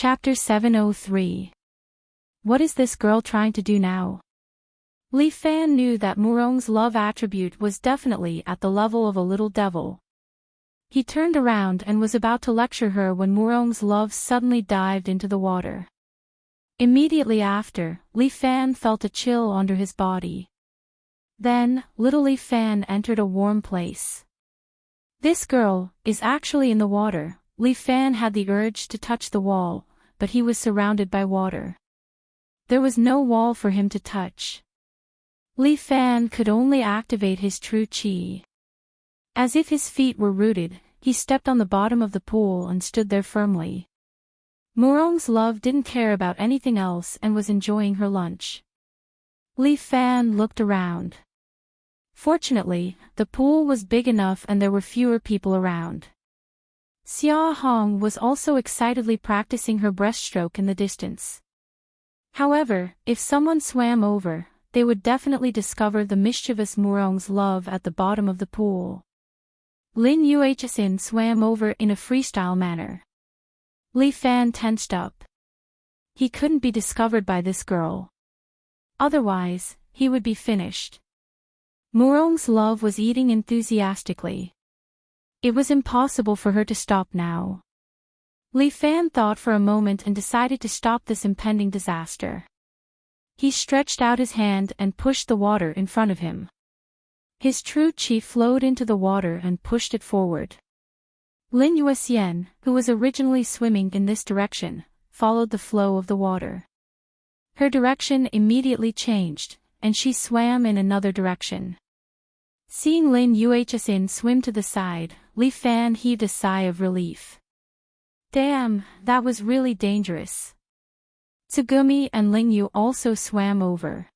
Chapter 703. What is this girl trying to do now? Li Fan knew that Murong's love attribute was definitely at the level of a little devil. He turned around and was about to lecture her when Murong's love suddenly dived into the water. Immediately after, Li Fan felt a chill under his body. Then, little Li Fan entered a warm place. This girl is actually in the water. Li Fan had the urge to touch the wall, but he was surrounded by water. There was no wall for him to touch. Li Fan could only activate his true qi. As if his feet were rooted, he stepped on the bottom of the pool and stood there firmly. Murong's love didn't care about anything else and was enjoying her lunch. Li Fan looked around. Fortunately, the pool was big enough and there were fewer people around. Xia Hong was also excitedly practicing her breaststroke in the distance. However, if someone swam over, they would definitely discover the mischievous Murong's love at the bottom of the pool. Lin Yuechisin swam over in a freestyle manner. Li Fan tensed up. He couldn't be discovered by this girl. Otherwise, he would be finished. Murong's love was eating enthusiastically. It was impossible for her to stop now. Li Fan thought for a moment and decided to stop this impending disaster. He stretched out his hand and pushed the water in front of him. His true qi flowed into the water and pushed it forward. Lin Yuexian, who was originally swimming in this direction, followed the flow of the water. Her direction immediately changed, and she swam in another direction. Seeing Lin Yuexian swim to the side, Li Fan heaved a sigh of relief. Damn, that was really dangerous. Tsugumi and Ling Yu also swam over.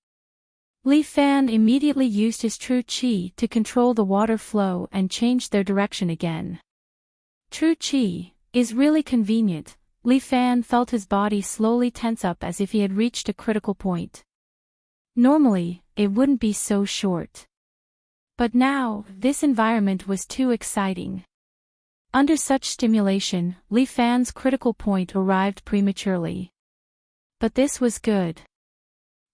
Li Fan immediately used his true qi to control the water flow and changed their direction again. True qi is really convenient. Li Fan felt his body slowly tense up as if he had reached a critical point. Normally, it wouldn't be so short. But now, this environment was too exciting. Under such stimulation, Li Fan's critical point arrived prematurely. But this was good.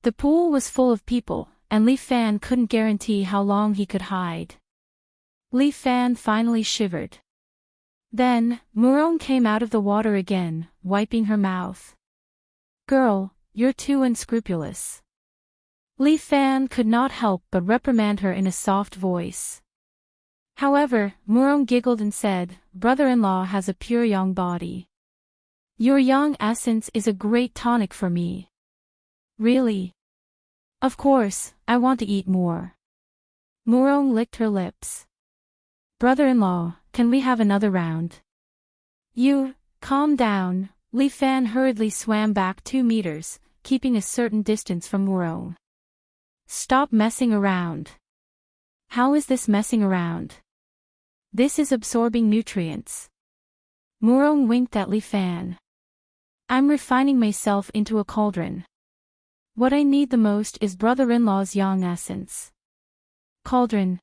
The pool was full of people, and Li Fan couldn't guarantee how long he could hide. Li Fan finally shivered. Then, Murong came out of the water again, wiping her mouth. Girl, you're too unscrupulous. Li Fan could not help but reprimand her in a soft voice. However, Murong giggled and said, "Brother-in-law has a pure yang body. Your yang essence is a great tonic for me." Really? Of course, I want to eat more. Murong licked her lips. Brother-in-law, can we have another round? You, calm down. Li Fan hurriedly swam back 2 meters, keeping a certain distance from Murong. Stop messing around. How is this messing around? This is absorbing nutrients. Murong winked at Li Fan. I'm refining myself into a cauldron. What I need the most is brother-in-law's yang essence. Cauldron.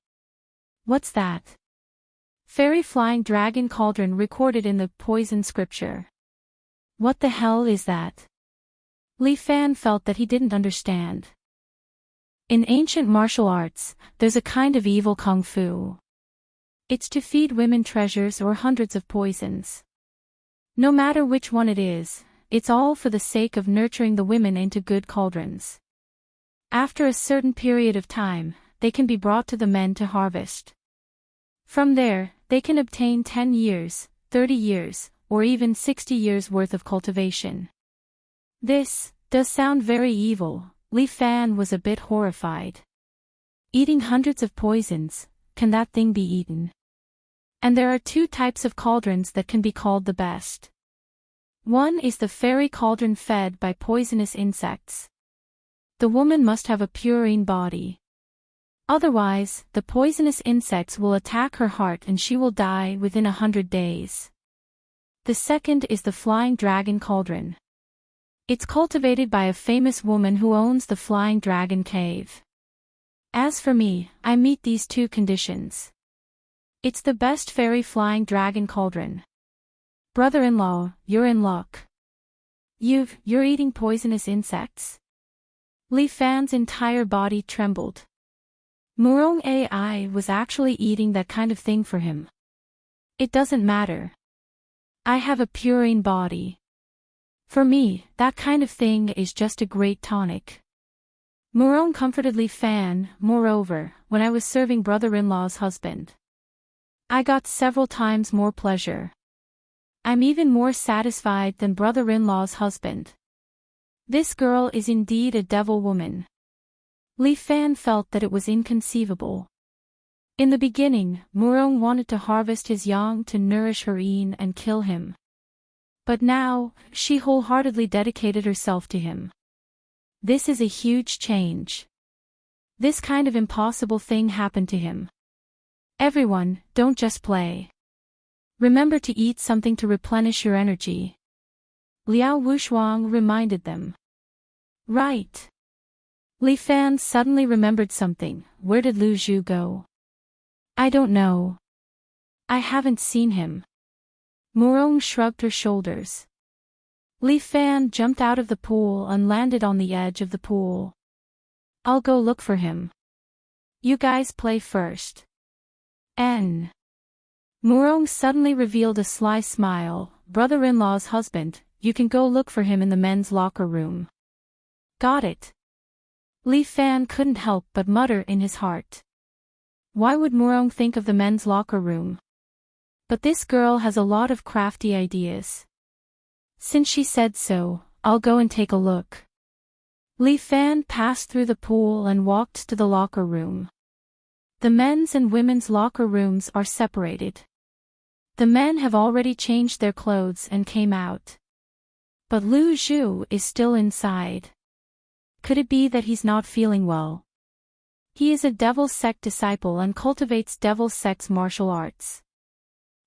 What's that? Fairy flying dragon cauldron recorded in the poison scripture. What the hell is that? Li Fan felt that he didn't understand. In ancient martial arts, there's a kind of evil kung fu. It's to feed women treasures or hundreds of poisons. No matter which one it is, it's all for the sake of nurturing the women into good cauldrons. After a certain period of time, they can be brought to the men to harvest. From there, they can obtain 10 years, 30 years, or even 60 years worth of cultivation. This does sound very evil. Li Fan was a bit horrified. Eating hundreds of poisons, can that thing be eaten? And there are 2 types of cauldrons that can be called the best. One is the fairy cauldron fed by poisonous insects. The woman must have a purine body. Otherwise, the poisonous insects will attack her heart and she will die within 100 days. The second is the flying dragon cauldron. It's cultivated by a famous woman who owns the Flying Dragon Cave. As for me, I meet these 2 conditions. It's the best fairy flying dragon cauldron. Brother-in-law, you're in luck. You're eating poisonous insects? Li Fan's entire body trembled. Murong AI was actually eating that kind of thing for him. It doesn't matter. I have a purine body. For me, that kind of thing is just a great tonic. Murong comforted Li Fan. Moreover, when I was serving brother-in-law's husband, I got several times more pleasure. I'm even more satisfied than brother-in-law's husband. This girl is indeed a devil woman. Li Fan felt that it was inconceivable. In the beginning, Murong wanted to harvest his young to nourish her in and kill him. But now, she wholeheartedly dedicated herself to him. This is a huge change. This kind of impossible thing happened to him. Everyone, don't just play. Remember to eat something to replenish your energy. Liao Wushuang reminded them. Right. Li Fan suddenly remembered something. Where did Lu Zhu go? I don't know. I haven't seen him. Murong shrugged her shoulders. Li Fan jumped out of the pool and landed on the edge of the pool. I'll go look for him. You guys play first. Murong suddenly revealed a sly smile. Brother-in-law's husband, you can go look for him in the men's locker room. Got it. Li Fan couldn't help but mutter in his heart. Why would Murong think of the men's locker room? But this girl has a lot of crafty ideas. Since she said so, I'll go and take a look. Li Fan passed through the pool and walked to the locker room. The men's and women's locker rooms are separated. The men have already changed their clothes and came out. But Lu Zhu is still inside. Could it be that he's not feeling well? He is a Devil's Sect disciple and cultivates Devil's Sect's martial arts.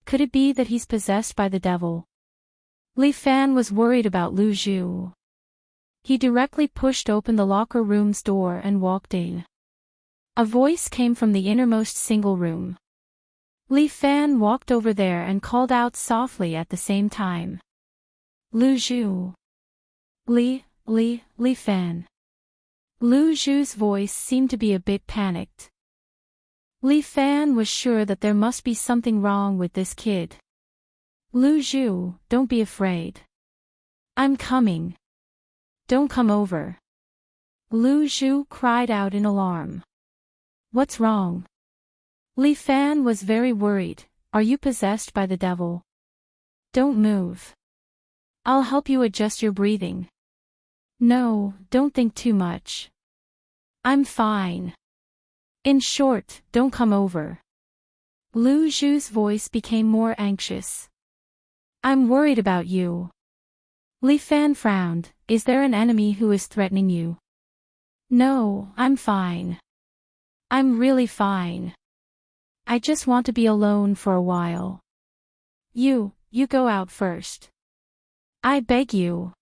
Could it be that he's possessed by the devil? Li Fan was worried about Lu Zhu. He directly pushed open the locker room's door and walked in. A voice came from the innermost single room. Li Fan walked over there and called out softly at the same time. Lu Zhu. Li Fan. Lu Zhu's voice seemed to be a bit panicked. Li Fan was sure that there must be something wrong with this kid. Lu Zhu, don't be afraid. I'm coming. Don't come over. Lu Zhu cried out in alarm. What's wrong? Li Fan was very worried. Are you possessed by the devil? Don't move. I'll help you adjust your breathing. No, don't think too much. I'm fine. In short, don't come over. Lu Zhu's voice became more anxious. I'm worried about you. Li Fan frowned. Is there an enemy who is threatening you? No, I'm fine. I'm really fine. I just want to be alone for a while. You go out first. I beg you.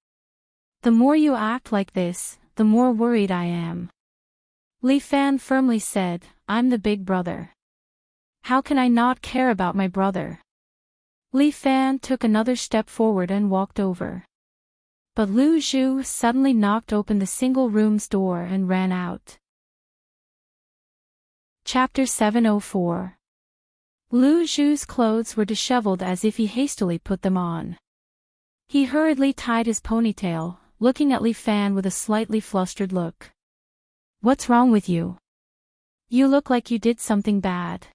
The more you act like this, the more worried I am. Li Fan firmly said, I'm the big brother. How can I not care about my brother? Li Fan took another step forward and walked over. But Lu Zhu suddenly knocked open the single room's door and ran out. Chapter 704. Lu Zhu's clothes were disheveled as if he hastily put them on. He hurriedly tied his ponytail, looking at Li Fan with a slightly flustered look. What's wrong with you? You look like you did something bad.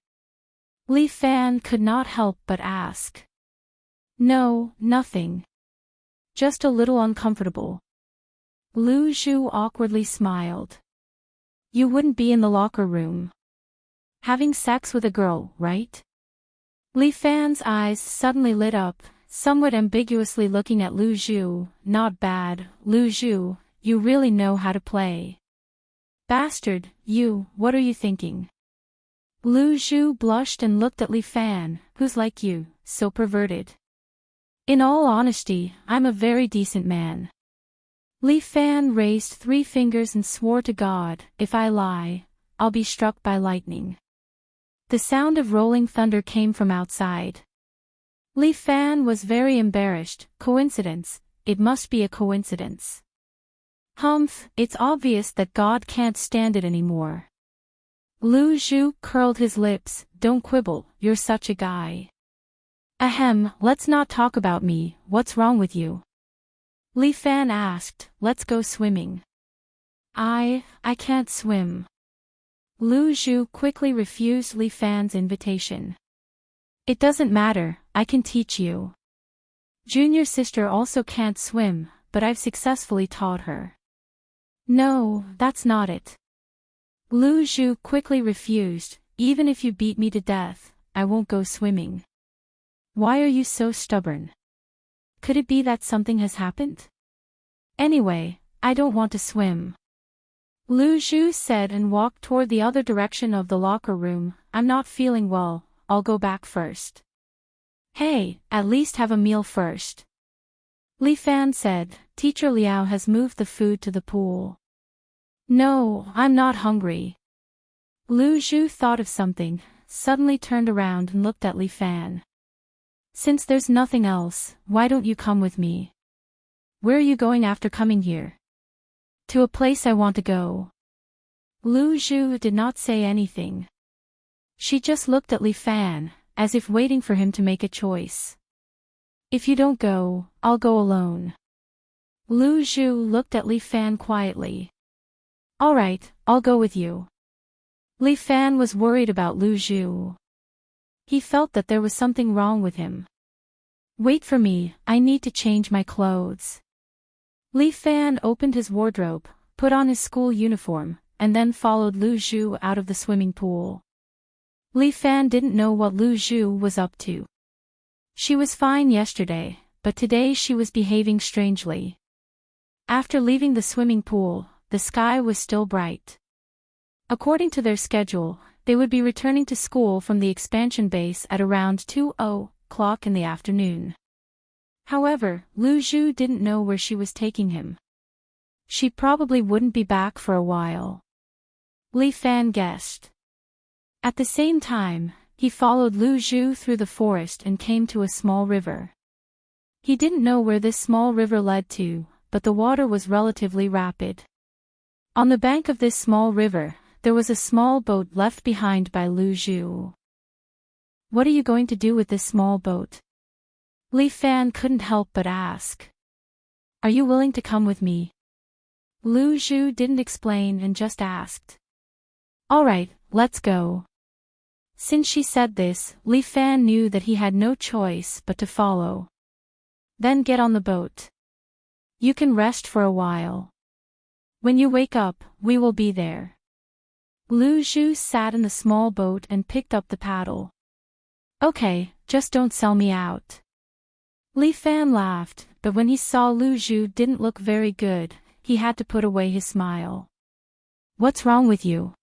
Li Fan could not help but ask. No, nothing. Just a little uncomfortable. Lu Zhu awkwardly smiled. You wouldn't be in the locker room having sex with a girl, right? Li Fan's eyes suddenly lit up, somewhat ambiguously looking at Lu Zhu. Not bad, Lu Zhu, you really know how to play. Bastard, what are you thinking? Lu Zhu blushed and looked at Li Fan, who's like you, so perverted. In all honesty, I'm a very decent man. Li Fan raised 3 fingers and swore to God, if I lie, I'll be struck by lightning. The sound of rolling thunder came from outside. Li Fan was very embarrassed. Coincidence, it must be a coincidence. Humph, it's obvious that God can't stand it anymore. Lu Zhu curled his lips. Don't quibble, you're such a guy. Ahem, let's not talk about me, what's wrong with you? Li Fan asked, let's go swimming. I can't swim. Lu Zhu quickly refused Li Fan's invitation. It doesn't matter, I can teach you. Junior sister also can't swim, but I've successfully taught her. No, that's not it. Lu Zhu quickly refused, even if you beat me to death, I won't go swimming. Why are you so stubborn? Could it be that something has happened? Anyway, I don't want to swim. Lu Zhu said and walked toward the other direction of the locker room. I'm not feeling well, I'll go back first. Hey, at least have a meal first. Li Fan said, Teacher Liao has moved the food to the pool. No, I'm not hungry. Lu Zhu thought of something, suddenly turned around and looked at Li Fan. Since there's nothing else, why don't you come with me? Where are you going after coming here? To a place I want to go. Lu Zhu did not say anything. She just looked at Li Fan, as if waiting for him to make a choice. If you don't go, I'll go alone. Lu Zhu looked at Li Fan quietly. All right, I'll go with you. Li Fan was worried about Lu Zhu. He felt that there was something wrong with him. Wait for me, I need to change my clothes. Li Fan opened his wardrobe, put on his school uniform, and then followed Lu Zhu out of the swimming pool. Li Fan didn't know what Lu Zhu was up to. She was fine yesterday, but today she was behaving strangely. After leaving the swimming pool, the sky was still bright. According to their schedule, they would be returning to school from the expansion base at around 2:00 in the afternoon. However, Lu Zhu didn't know where she was taking him. She probably wouldn't be back for a while. Li Fan guessed. At the same time, he followed Lu Zhu through the forest and came to a small river. He didn't know where this small river led to, but the water was relatively rapid. On the bank of this small river, there was a small boat left behind by Lu Zhu. What are you going to do with this small boat? Li Fan couldn't help but ask. Are you willing to come with me? Lu Zhu didn't explain and just asked. All right, let's go. Since she said this, Li Fan knew that he had no choice but to follow. Then get on the boat. You can rest for a while. When you wake up, we will be there. Lu Zhu sat in the small boat and picked up the paddle. Okay, just don't sell me out. Li Fan laughed, but when he saw Lu Zhu didn't look very good, he had to put away his smile. What's wrong with you?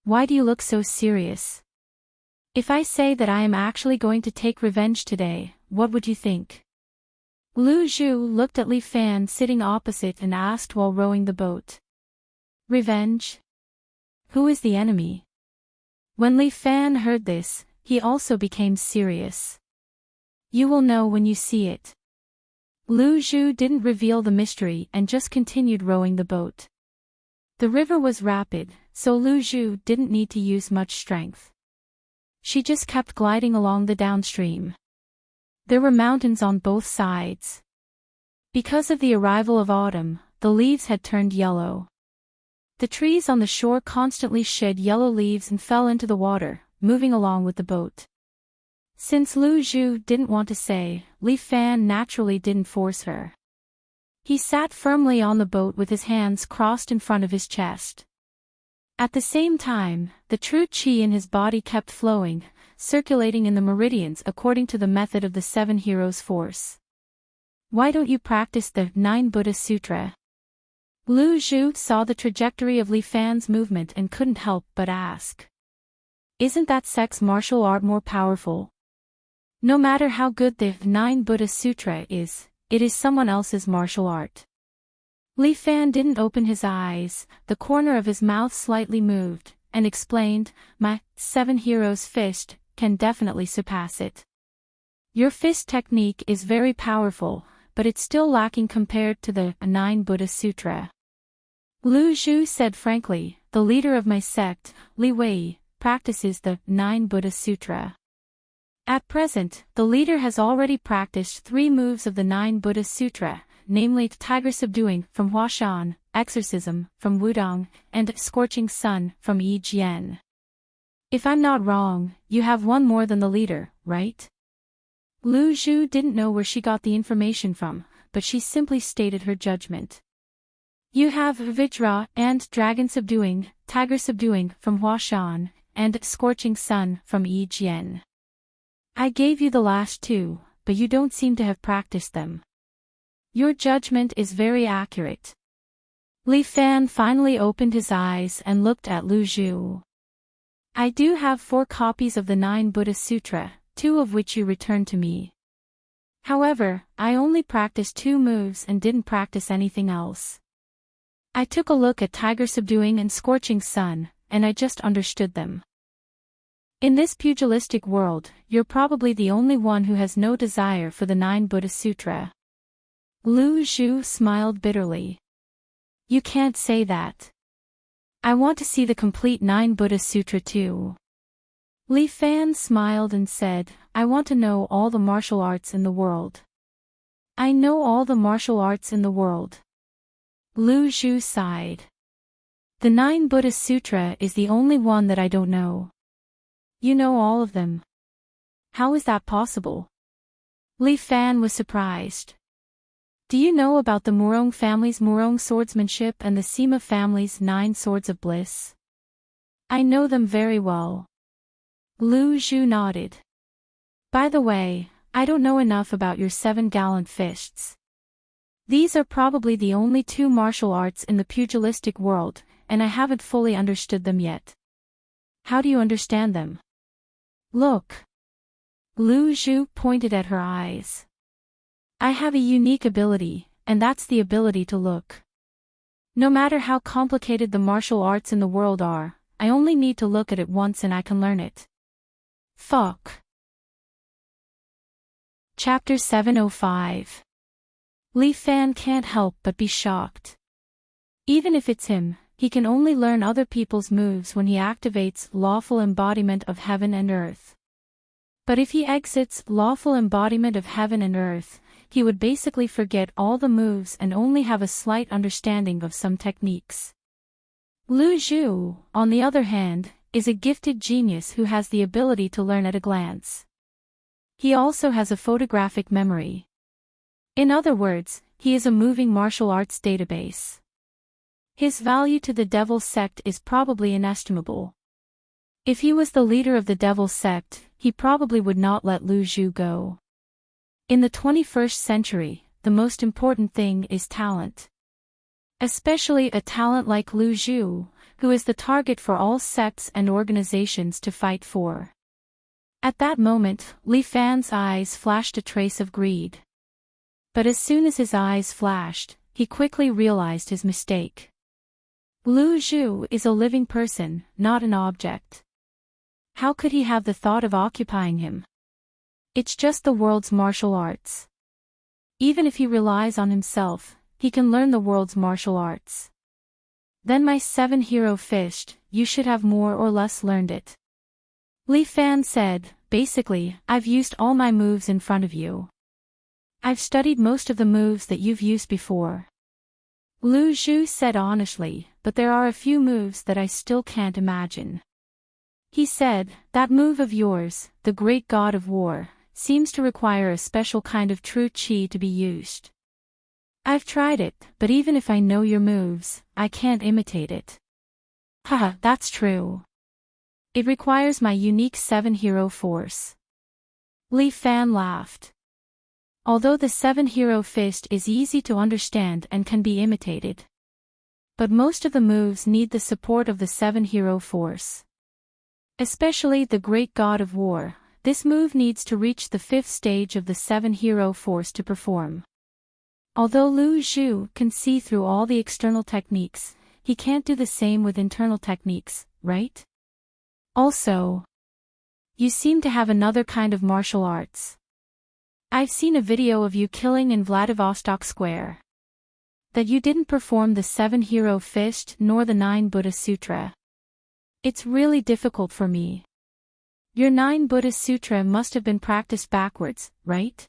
Why do you look so serious? If I say that I am actually going to take revenge today, what would you think? Lu Zhu looked at Li Fan sitting opposite and asked while rowing the boat. Revenge? Who is the enemy? When Li Fan heard this, he also became serious. You will know when you see it. Lu Zhu didn't reveal the mystery and just continued rowing the boat. The river was rapid, so Lu Zhu didn't need to use much strength. She just kept gliding along the downstream. There were mountains on both sides. Because of the arrival of autumn, the leaves had turned yellow. The trees on the shore constantly shed yellow leaves and fell into the water, moving along with the boat. Since Lu Zhu didn't want to say, Li Fan naturally didn't force her. He sat firmly on the boat with his hands crossed in front of his chest. At the same time, the true qi in his body kept flowing, circulating in the meridians according to the method of the 7 heroes force. Why don't you practice the 9 Buddha Sutra? Lu Zhu saw the trajectory of Li Fan's movement and couldn't help but ask. Isn't that sex martial art more powerful? No matter how good the 9 Buddha Sutra is, it is someone else's martial art. Li Fan didn't open his eyes, the corner of his mouth slightly moved, and explained, my 7 heroes fist can definitely surpass it. Your fist technique is very powerful, but it's still lacking compared to the 9 Buddha Sutra. Lu Zhu said frankly, the leader of my sect, Li Wei, practices the 9 Buddha Sutra. At present, the leader has already practiced 3 moves of the 9 Buddha Sutra, namely Tiger Subduing from Huashan, Exorcism from Wudong, and Scorching Sun from Yi Jian. If I'm not wrong, you have one more than the leader, right? Lu Zhu didn't know where she got the information from, but she simply stated her judgment. You have Vajra and Dragon Subduing, Tiger Subduing from Huashan, and Scorching Sun from Yi Jian. I gave you the last 2, but you don't seem to have practiced them. Your judgment is very accurate. Li Fan finally opened his eyes and looked at Lu Zhu. I do have 4 copies of the 9 Buddha Sutra, 2 of which you returned to me. However, I only practiced 2 moves and didn't practice anything else. I took a look at Tiger Subduing and Scorching Sun, and I just understood them. In this pugilistic world, you're probably the only one who has no desire for the 9 Buddha Sutra. Lu Zhu smiled bitterly. You can't say that. I want to see the complete 9 Buddha Sutra too. Li Fan smiled and said, I want to know all the martial arts in the world. I know all the martial arts in the world. Lu Zhu sighed. The 9 Buddha Sutra is the only one that I don't know. You know all of them. How is that possible? Li Fan was surprised. Do you know about the Murong family's Murong swordsmanship and the Sima family's 9 swords of bliss? I know them very well. Lu Zhu nodded. By the way, I don't know enough about your 7 gallant fists. These are probably the only 2 martial arts in the pugilistic world, and I haven't fully understood them yet. How do you understand them? Look. Lu Zhu pointed at her eyes. I have a unique ability, and that's the ability to look. No matter how complicated the martial arts in the world are, I only need to look at it once and I can learn it. Fuck. Chapter 705. Li Fan can't help but be shocked. Even if it's him, he can only learn other people's moves when he activates lawful embodiment of heaven and earth. But if he exits lawful embodiment of heaven and earth, he would basically forget all the moves and only have a slight understanding of some techniques. Lu Zhu, on the other hand, is a gifted genius who has the ability to learn at a glance. He also has a photographic memory. In other words, he is a moving martial arts database. His value to the Devil Sect is probably inestimable. If he was the leader of the Devil Sect, he probably would not let Lu Zhu go. In the 21st century, the most important thing is talent. Especially a talent like Lu Zhu, who is the target for all sects and organizations to fight for. At that moment, Li Fan's eyes flashed a trace of greed. But as soon as his eyes flashed, he quickly realized his mistake. Lu Zhu is a living person, not an object. How could he have the thought of occupying him? It's just the world's martial arts. Even if he relies on himself, he can learn the world's martial arts. Then my 7 hero fist, you should have more or less learned it. Li Fan said, basically, I've used all my moves in front of you. I've studied most of the moves that you've used before. Lu Zhu said honestly, but there are a few moves that I still can't imagine. He said, that move of yours, the great god of war, seems to require a special kind of true chi to be used. I've tried it, but even if I know your moves, I can't imitate it. Haha, that's true. It requires my unique 7 hero force. Li Fan laughed. Although the 7 hero fist is easy to understand and can be imitated. But most of the moves need the support of the 7 hero force. Especially the great god of war, this move needs to reach the 5th stage of the 7 hero force to perform. Although Lu Zhu can see through all the external techniques, he can't do the same with internal techniques, right? Also, you seem to have another kind of martial arts. I've seen a video of you killing in Vladivostok Square. That you didn't perform the 7 hero fist nor the 9 Buddha Sutra. It's really difficult for me. Your 9 Buddha Sutra must have been practiced backwards, right?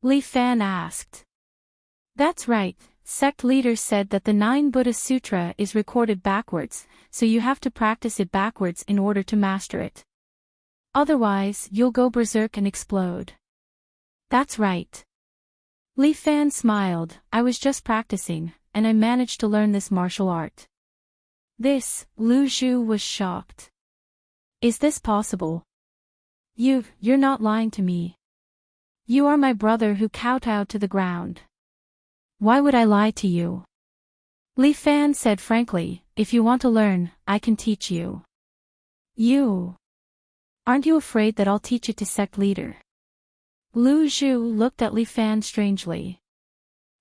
Li Fan asked. That's right. Sect leaders said that the 9 Buddha Sutra is recorded backwards, so you have to practice it backwards in order to master it. Otherwise, you'll go berserk and explode. That's right. Li Fan smiled. I was just practicing, and I managed to learn this martial art. This, Lu Zhu was shocked. Is this possible? You're not lying to me. You are my brother who kowtowed to the ground. Why would I lie to you? Li Fan said frankly, if you want to learn, I can teach you. Aren't you afraid that I'll teach it to sect leader? Lu Zhu looked at Li Fan strangely.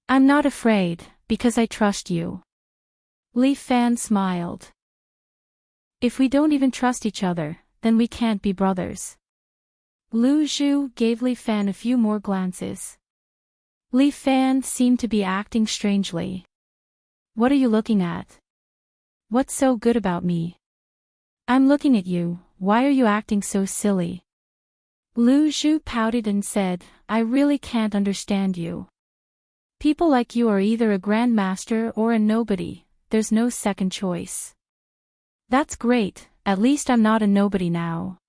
I'm not afraid, because I trust you. Li Fan smiled. If we don't even trust each other, then we can't be brothers. Lu Zhu gave Li Fan a few more glances. Li Fan seemed to be acting strangely. What are you looking at? What's so good about me? I'm looking at you, why are you acting so silly? Lu Zhu pouted and said, I really can't understand you. People like you are either a grandmaster or a nobody, there's no second choice. That's great, at least I'm not a nobody now.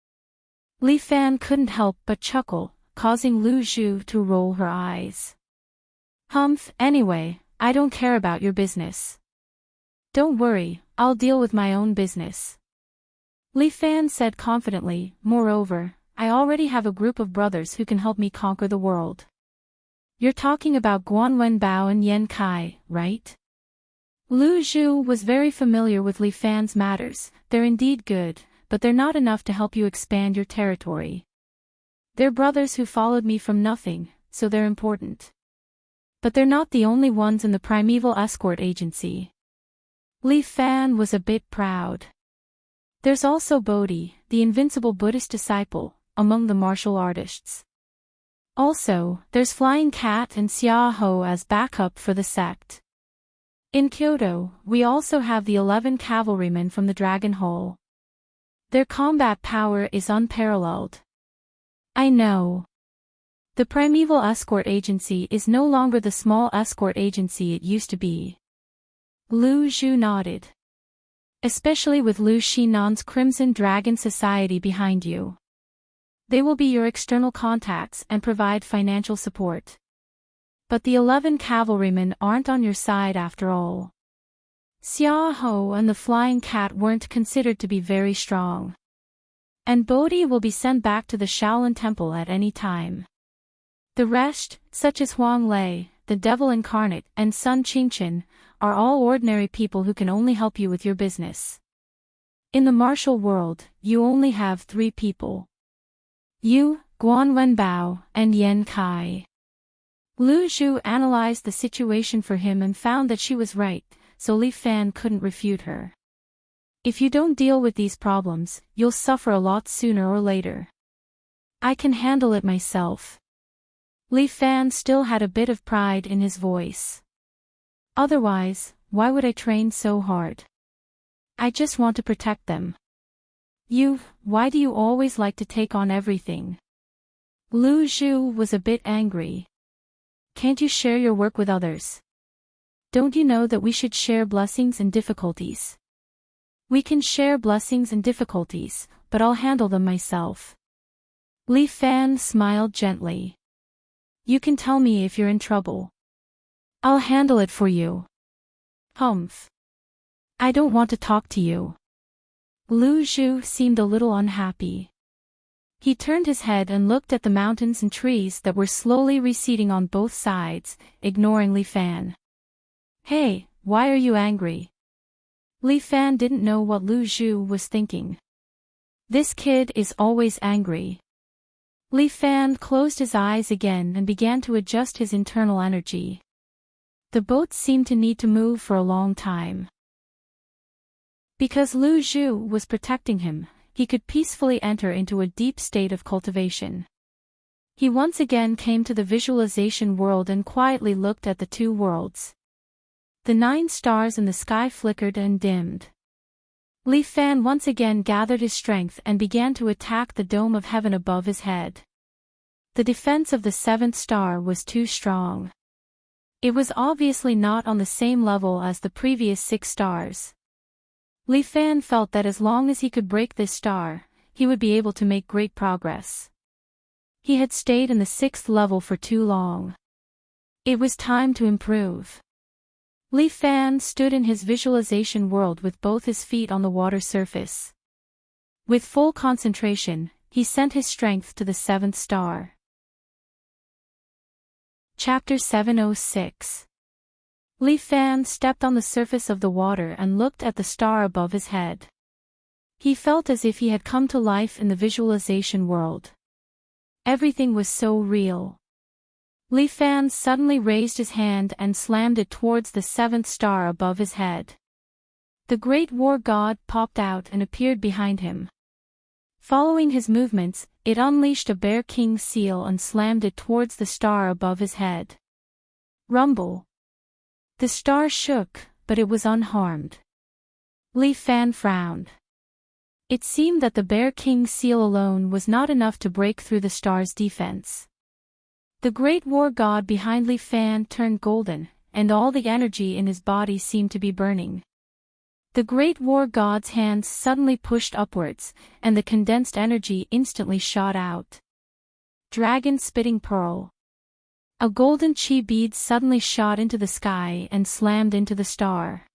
Li Fan couldn't help but chuckle, causing Lu Zhu to roll her eyes. Humph, anyway, I don't care about your business. Don't worry, I'll deal with my own business. Li Fan said confidently, moreover, I already have a group of brothers who can help me conquer the world. You're talking about Guanwen Bao and Yan Kai, right? Lu Zhu was very familiar with Li Fan's matters. They're indeed good, but they're not enough to help you expand your territory. They're brothers who followed me from nothing, so they're important. But they're not the only ones in the primeval escort agency. Li Fan was a bit proud. There's also Bodhi, the invincible Buddhist disciple, among the martial artists. Also, there's Flying Cat and Xia Ho as backup for the sect. In Kyoto, we also have the 11 cavalrymen from the Dragon Hole. Their combat power is unparalleled. I know. The primeval escort agency is no longer the small escort agency it used to be. Lu Zhu nodded. Especially with Lu Xinan's Crimson Dragon Society behind you. They will be your external contacts and provide financial support. But the 11 cavalrymen aren't on your side after all. Xia Ho and the Flying Cat weren't considered to be very strong. And Bodhi will be sent back to the Shaolin Temple at any time. The rest, such as Huang Lei, the Devil Incarnate, and Sun Qingchen, are all ordinary people who can only help you with your business. In the martial world, you only have 3 people. You, Guan Wenbao, and Yan Kai. Lu Zhu analyzed the situation for him and found that she was right, so Li Fan couldn't refute her. If you don't deal with these problems, you'll suffer a lot sooner or later. I can handle it myself. Li Fan still had a bit of pride in his voice. Otherwise, why would I train so hard? I just want to protect them. Why do you always like to take on everything? Lu Zhu was a bit angry. Can't you share your work with others? Don't you know that we should share blessings and difficulties? We can share blessings and difficulties, but I'll handle them myself. Li Fan smiled gently. You can tell me if you're in trouble. I'll handle it for you. Humph. I don't want to talk to you. Lu Zhu seemed a little unhappy. He turned his head and looked at the mountains and trees that were slowly receding on both sides, ignoring Li Fan. Hey, why are you angry? Li Fan didn't know what Lu Zhu was thinking. This kid is always angry. Li Fan closed his eyes again and began to adjust his internal energy. The boat seemed to need to move for a long time. Because Lu Zhu was protecting him, he could peacefully enter into a deep state of cultivation. He once again came to the visualization world and quietly looked at the two worlds. The 9 stars in the sky flickered and dimmed. Li Fan once again gathered his strength and began to attack the dome of heaven above his head. The defense of the 7th star was too strong. It was obviously not on the same level as the previous 6 stars. Li Fan felt that as long as he could break this star, he would be able to make great progress. He had stayed in the 6th level for too long. It was time to improve. Li Fan stood in his visualization world with both his feet on the water surface. With full concentration, he sent his strength to the 7th star. Chapter 706. Li Fan stepped on the surface of the water and looked at the star above his head. He felt as if he had come to life in the visualization world. Everything was so real. Li Fan suddenly raised his hand and slammed it towards the 7th star above his head. The great war god popped out and appeared behind him. Following his movements, it unleashed a Bear King seal and slammed it towards the star above his head. Rumble. The star shook, but it was unharmed. Li Fan frowned. It seemed that the Bear King seal alone was not enough to break through the star's defense. The great war god behind Li Fan turned golden, and all the energy in his body seemed to be burning. The great war god's hands suddenly pushed upwards, and the condensed energy instantly shot out. Dragon Spitting Pearl. A golden chi bead suddenly shot into the sky and slammed into the star.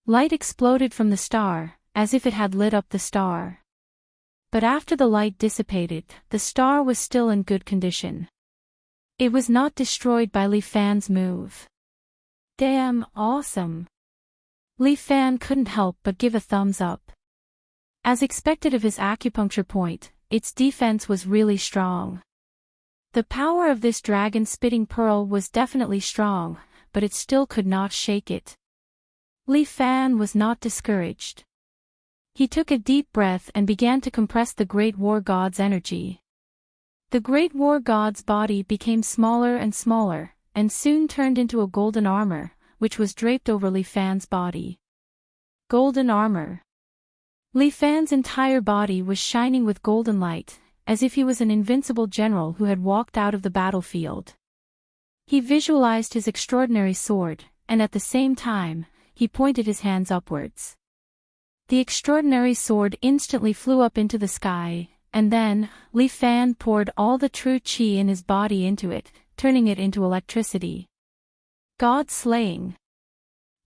Light exploded from the star, as if it had lit up the star. But after the light dissipated, the star was still in good condition. It was not destroyed by Li Fan's move. Damn, awesome. Li Fan couldn't help but give a thumbs up. As expected of his acupuncture point, its defense was really strong. The power of this dragon spitting pearl was definitely strong, but it still could not shake it. Li Fan was not discouraged. He took a deep breath and began to compress the great war god's energy. The great war god's body became smaller and smaller, and soon turned into a golden armor, which was draped over Li Fan's body. Golden armor. Li Fan's entire body was shining with golden light, as if he was an invincible general who had walked out of the battlefield. He visualized his extraordinary sword, and at the same time, he pointed his hands upwards. The extraordinary sword instantly flew up into the sky, and then, Li Fan poured all the true qi in his body into it, turning it into electricity. God slaying.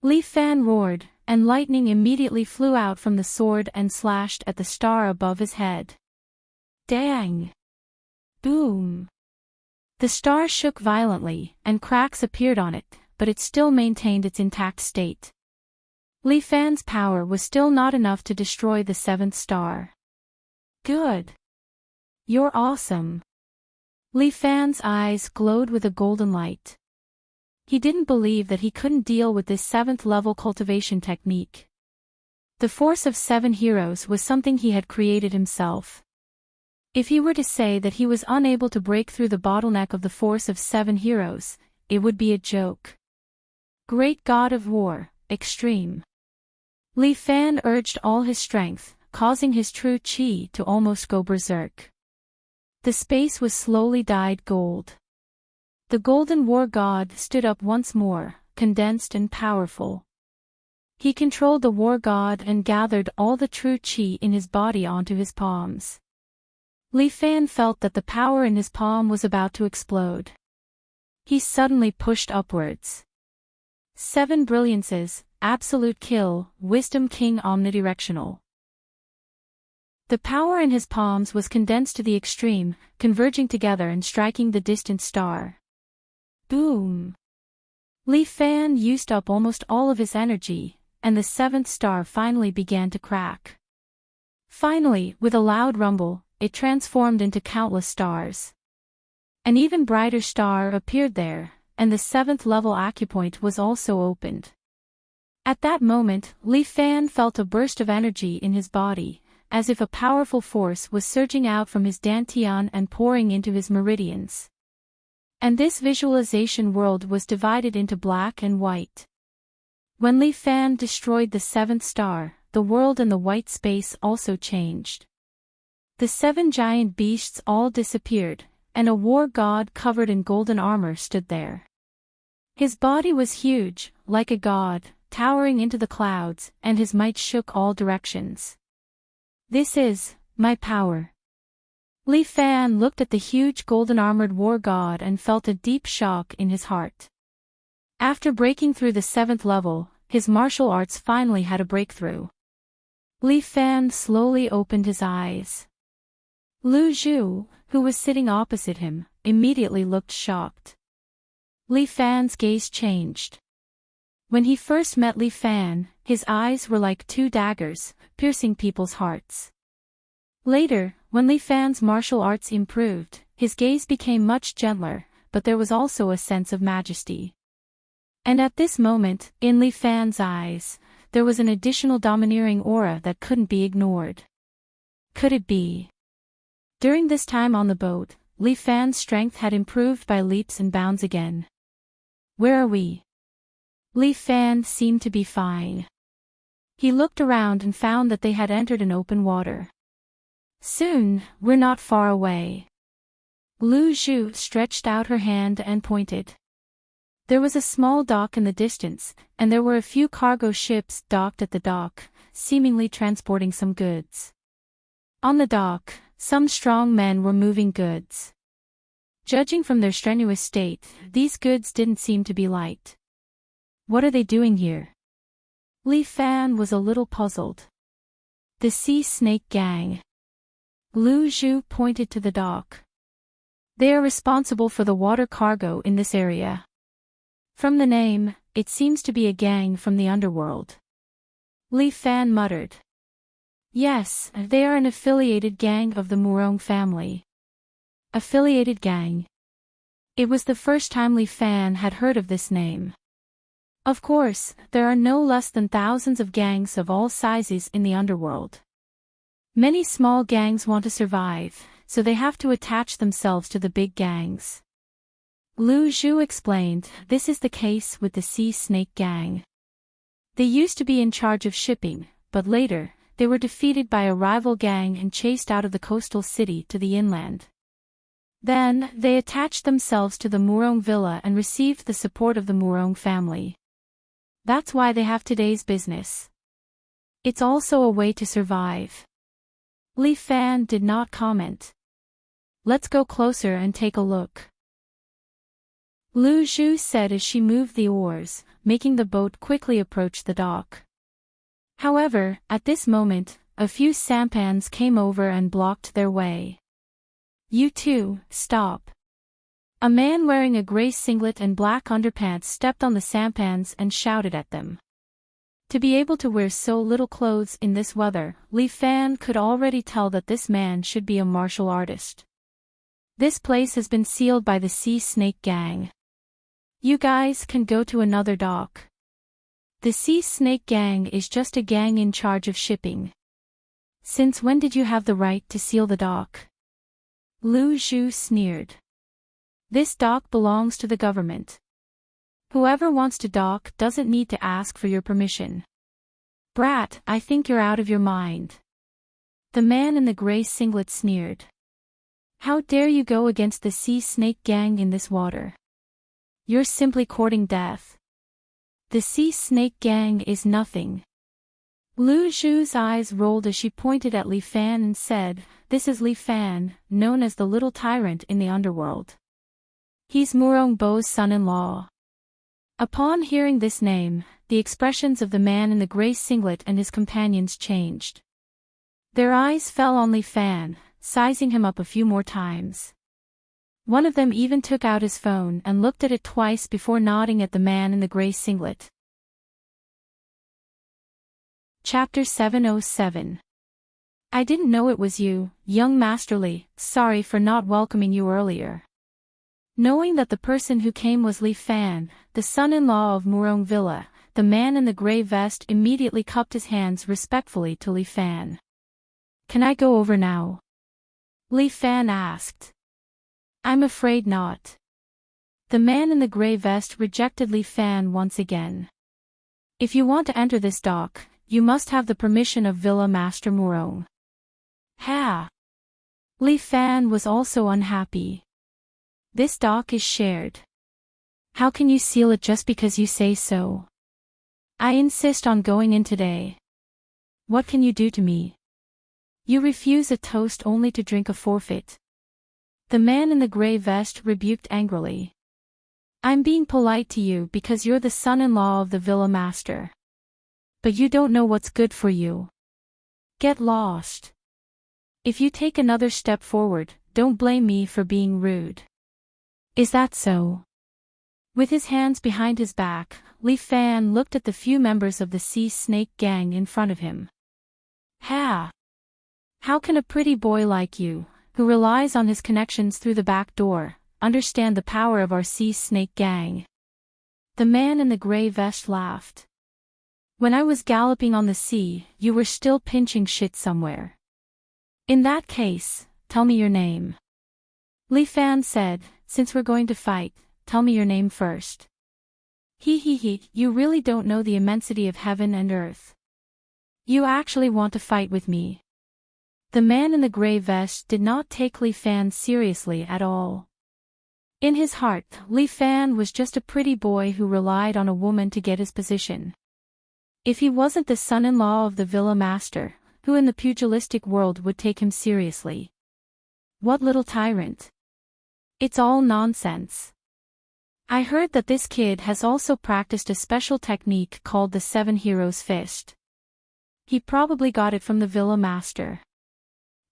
Li Fan roared, and lightning immediately flew out from the sword and slashed at the star above his head. Dang! Boom! The star shook violently, and cracks appeared on it, but it still maintained its intact state. Li Fan's power was still not enough to destroy the 7th star. Good! You're awesome! Li Fan's eyes glowed with a golden light. He didn't believe that he couldn't deal with this 7th level cultivation technique. The force of 7 heroes was something he had created himself. If he were to say that he was unable to break through the bottleneck of the force of 7 heroes, it would be a joke. Great God of War, extreme. Li Fan urged all his strength, causing his true qi to almost go berserk. The space was slowly dyed gold. The golden war god stood up once more, condensed and powerful. He controlled the war god and gathered all the true qi in his body onto his palms. Li Fan felt that the power in his palm was about to explode. He suddenly pushed upwards. 7 brilliances, absolute kill, wisdom king omnidirectional. The power in his palms was condensed to the extreme, converging together and striking the distant star. Boom! Li Fan used up almost all of his energy, and the 7th star finally began to crack. Finally, with a loud rumble, it transformed into countless stars. An even brighter star appeared there, and the 7th level acupoint was also opened. At that moment, Li Fan felt a burst of energy in his body, as if a powerful force was surging out from his dantian and pouring into his meridians. And this visualization world was divided into black and white. When Li Fan destroyed the seventh star, the world and the white space also changed. The 7 giant beasts all disappeared, and a war god covered in golden armor stood there. His body was huge, like a god, towering into the clouds, and his might shook all directions. "This is my power." Li Fan looked at the huge golden-armored war god and felt a deep shock in his heart. After breaking through the 7th level, his martial arts finally had a breakthrough. Li Fan slowly opened his eyes. Lu Zhu, who was sitting opposite him, immediately looked shocked. Li Fan's gaze changed. When he first met Li Fan, his eyes were like 2 daggers, piercing people's hearts. Later, when Li Fan's martial arts improved, his gaze became much gentler, but there was also a sense of majesty. And at this moment, in Li Fan's eyes, there was an additional domineering aura that couldn't be ignored. Could it be? During this time on the boat, Li Fan's strength had improved by leaps and bounds again. "Where are we?" Li Fan seemed to be fine. He looked around and found that they had entered an open water. "Soon, we're not far away." Lu Zhu stretched out her hand and pointed. There was a small dock in the distance, and there were a few cargo ships docked at the dock, seemingly transporting some goods. On the dock, some strong men were moving goods. Judging from their strenuous state, these goods didn't seem to be light. "What are they doing here?" Li Fan was a little puzzled. "The Sea Snake Gang." Lu Zhu pointed to the dock. "They are responsible for the water cargo in this area. From the name, it seems to be a gang from the underworld." Li Fan muttered. "Yes, they are an affiliated gang of the Murong family." Affiliated gang. It was the first time Li Fan had heard of this name. Of course, there are no less than thousands of gangs of all sizes in the underworld. Many small gangs want to survive, so they have to attach themselves to the big gangs. Lu Zhu explained, this is the case with the Sea Snake Gang. They used to be in charge of shipping, but later, they were defeated by a rival gang and chased out of the coastal city to the inland. Then, they attached themselves to the Murong villa and received the support of the Murong family. That's why they have today's business. It's also a way to survive. Li Fan did not comment. "Let's go closer and take a look," Lu Zhu said as she moved the oars, making the boat quickly approach the dock. However, at this moment, a few sampans came over and blocked their way. "You two, stop." A man wearing a gray singlet and black underpants stepped on the sampans and shouted at them. To be able to wear so little clothes in this weather, Li Fan could already tell that this man should be a martial artist. "This place has been sealed by the Sea Snake Gang. You guys can go to another dock." The Sea Snake Gang is just a gang in charge of shipping. "Since when did you have the right to seal the dock?" Lu Zhu sneered. "This dock belongs to the government. Whoever wants to dock doesn't need to ask for your permission." "Brat, I think you're out of your mind." The man in the gray singlet sneered. "How dare you go against the Sea Snake Gang in this water? You're simply courting death. The Sea Snake Gang is nothing." Lu Zhu's eyes rolled as she pointed at Li Fan and said, "This is Li Fan, known as the Little Tyrant in the underworld. He's Murong Bo's son-in-law." Upon hearing this name, the expressions of the man in the gray singlet and his companions changed. Their eyes fell on Li Fan, sizing him up a few more times. One of them even took out his phone and looked at it twice before nodding at the man in the gray singlet. Chapter 707. "I didn't know it was you, young Master Li, sorry for not welcoming you earlier." Knowing that the person who came was Li Fan, the son-in-law of Murong Villa, the man in the gray vest immediately cupped his hands respectfully to Li Fan. Can I go over now? Li Fan asked. I'm afraid not. The man in the gray vest rejected Li Fan once again. If you want to enter this dock, you must have the permission of Villa Master Murong. Ha! Li Fan was also unhappy. This dock is shared. How can you seal it just because you say so? I insist on going in today. What can you do to me? You refuse a toast only to drink a forfeit. The man in the gray vest rebuked angrily. I'm being polite to you because you're the son-in-law of the villa master. But you don't know what's good for you. Get lost. If you take another step forward, don't blame me for being rude. Is that so? With his hands behind his back, Li Fan looked at the few members of the sea snake gang in front of him. Ha! How can a pretty boy like you, who relies on his connections through the back door, understand the power of our sea snake gang? The man in the gray vest laughed. When I was galloping on the sea, you were still pinching shit somewhere. In that case, tell me your name. Li Fan said, since we're going to fight, tell me your name first. He, you really don't know the immensity of heaven and earth. You actually want to fight with me. The man in the gray vest did not take Li Fan seriously at all. In his heart, Li Fan was just a pretty boy who relied on a woman to get his position. If he wasn't the son-in-law of the villa master, who in the pugilistic world would take him seriously? What little tyrant! It's all nonsense. I heard that this kid has also practiced a special technique called the Seven Heroes Fist. He probably got it from the villa master.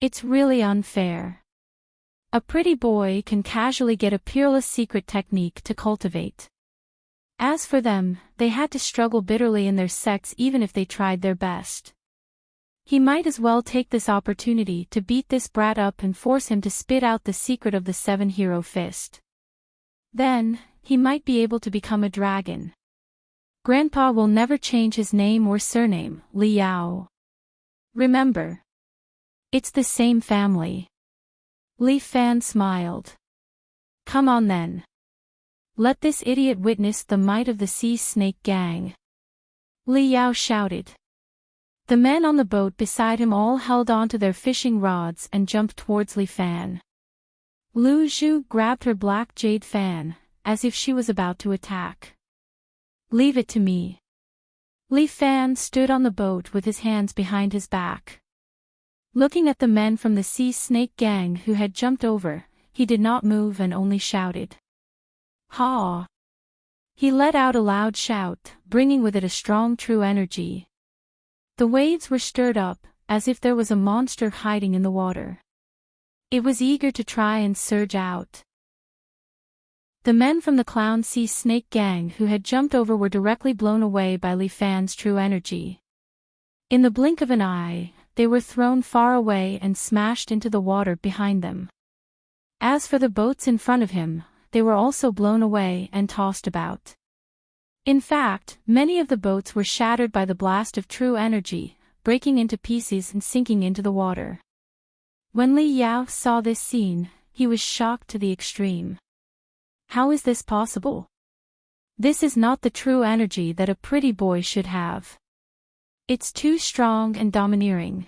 It's really unfair. A pretty boy can casually get a peerless secret technique to cultivate. As for them, they had to struggle bitterly in their sects even if they tried their best. He might as well take this opportunity to beat this brat up and force him to spit out the secret of the Seven Hero Fist. Then, he might be able to become a dragon. Grandpa will never change his name or surname, Li Yao. Remember. It's the same family. Li Fan smiled. Come on then. Let this idiot witness the might of the sea snake gang. Li Yao shouted. The men on the boat beside him all held on to their fishing rods and jumped towards Li Fan. Lu Zhu grabbed her black jade fan, as if she was about to attack. Leave it to me. Li Fan stood on the boat with his hands behind his back. Looking at the men from the sea snake gang who had jumped over, he did not move and only shouted. Ha! He let out a loud shout, bringing with it a strong true energy. The waves were stirred up, as if there was a monster hiding in the water. It was eager to try and surge out. The men from the clown sea snake gang who had jumped over were directly blown away by Li Fan's true energy. In the blink of an eye, they were thrown far away and smashed into the water behind them. As for the boats in front of him, they were also blown away and tossed about. In fact, many of the boats were shattered by the blast of true energy, breaking into pieces and sinking into the water. When Li Yao saw this scene, he was shocked to the extreme. How is this possible? This is not the true energy that a pretty boy should have. It's too strong and domineering.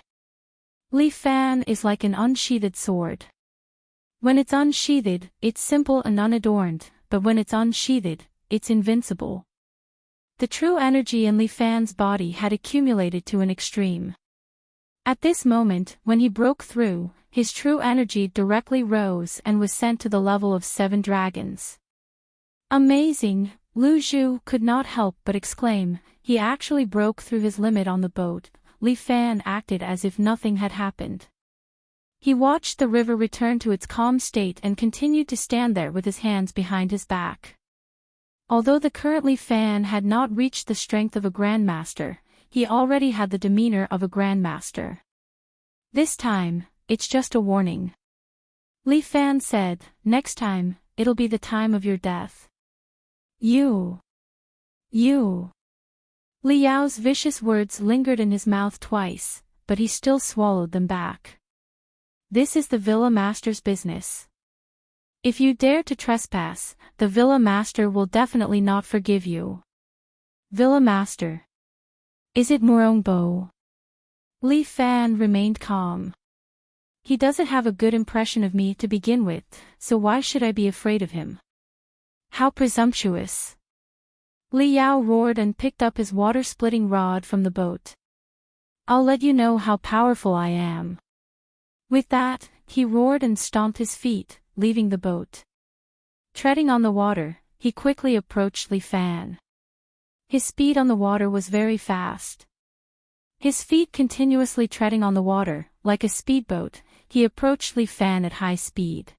Li Fan is like an unsheathed sword. When it's unsheathed, it's simple and unadorned, but when it's unsheathed, it's invincible. The true energy in Li Fan's body had accumulated to an extreme. At this moment, when he broke through, his true energy directly rose and was sent to the level of 7 dragons. Amazing, Lu Zhu could not help but exclaim, he actually broke through his limit on the boat. Li Fan acted as if nothing had happened. He watched the river return to its calm state and continued to stand there with his hands behind his back. Although the current Li Fan had not reached the strength of a grandmaster, he already had the demeanor of a grandmaster. This time, it's just a warning. Li Fan said, next time, it'll be the time of your death. You. Li Yao's vicious words lingered in his mouth twice, but he still swallowed them back. This is the villa master's business. If you dare to trespass, the villa master will definitely not forgive you. Villa master. Is it Morongbo? Li Fan remained calm. He doesn't have a good impression of me to begin with, so why should I be afraid of him? How presumptuous. Li Yao roared and picked up his water-splitting rod from the boat. I'll let you know how powerful I am. With that, he roared and stomped his feet, leaving the boat. Treading on the water, he quickly approached Li Fan. His speed on the water was very fast. His feet continuously treading on the water, like a speedboat, he approached Li Fan at high speed.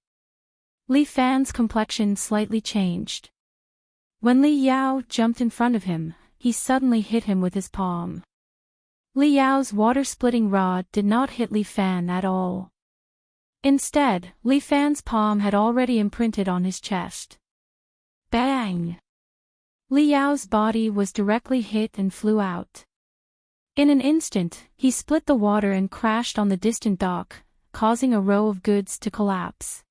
Li Fan's complexion slightly changed. When Li Yao jumped in front of him, he suddenly hit him with his palm. Li Yao's water-splitting rod did not hit Li Fan at all. Instead, Li Fan's palm had already imprinted on his chest. Bang! Li Yao's body was directly hit and flew out. In an instant, he split the water and crashed on the distant dock, causing a row of goods to collapse.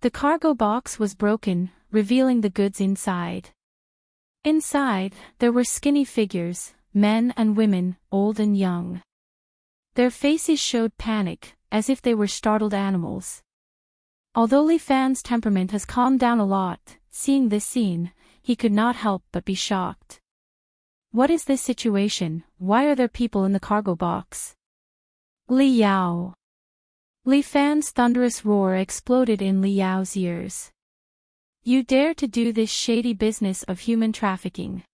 The cargo box was broken, revealing the goods inside. Inside, there were skinny figures, men and women, old and young. Their faces showed panic, as if they were startled animals. Although Li Fan's temperament has calmed down a lot, seeing this scene, he could not help but be shocked. What is this situation? Why are there people in the cargo box? Li Yao. Li Fan's thunderous roar exploded in Li Yao's ears. You dare to do this shady business of human trafficking?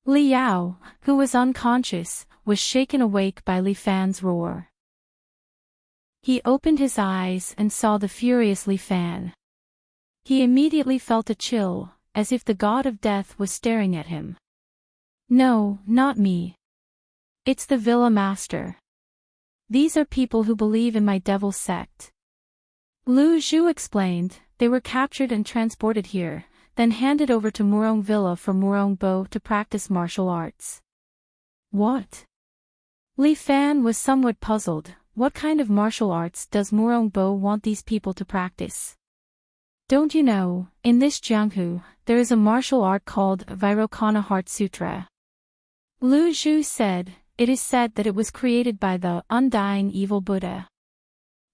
Li Yao, who was unconscious, was shaken awake by Li Fan's roar. He opened his eyes and saw the furious Li Fan. He immediately felt a chill, as if the god of death was staring at him. No, not me. It's the villa master. These are people who believe in my devil sect. Lu Zhu explained, they were captured and transported here, then handed over to Murong Villa for Murong Bo to practice martial arts. What? Li Fan was somewhat puzzled. What kind of martial arts does Murong Bo want these people to practice? Don't you know, in this Jianghu, there is a martial art called Vairocana Heart Sutra. Lu Zhu said, it is said that it was created by the undying evil Buddha.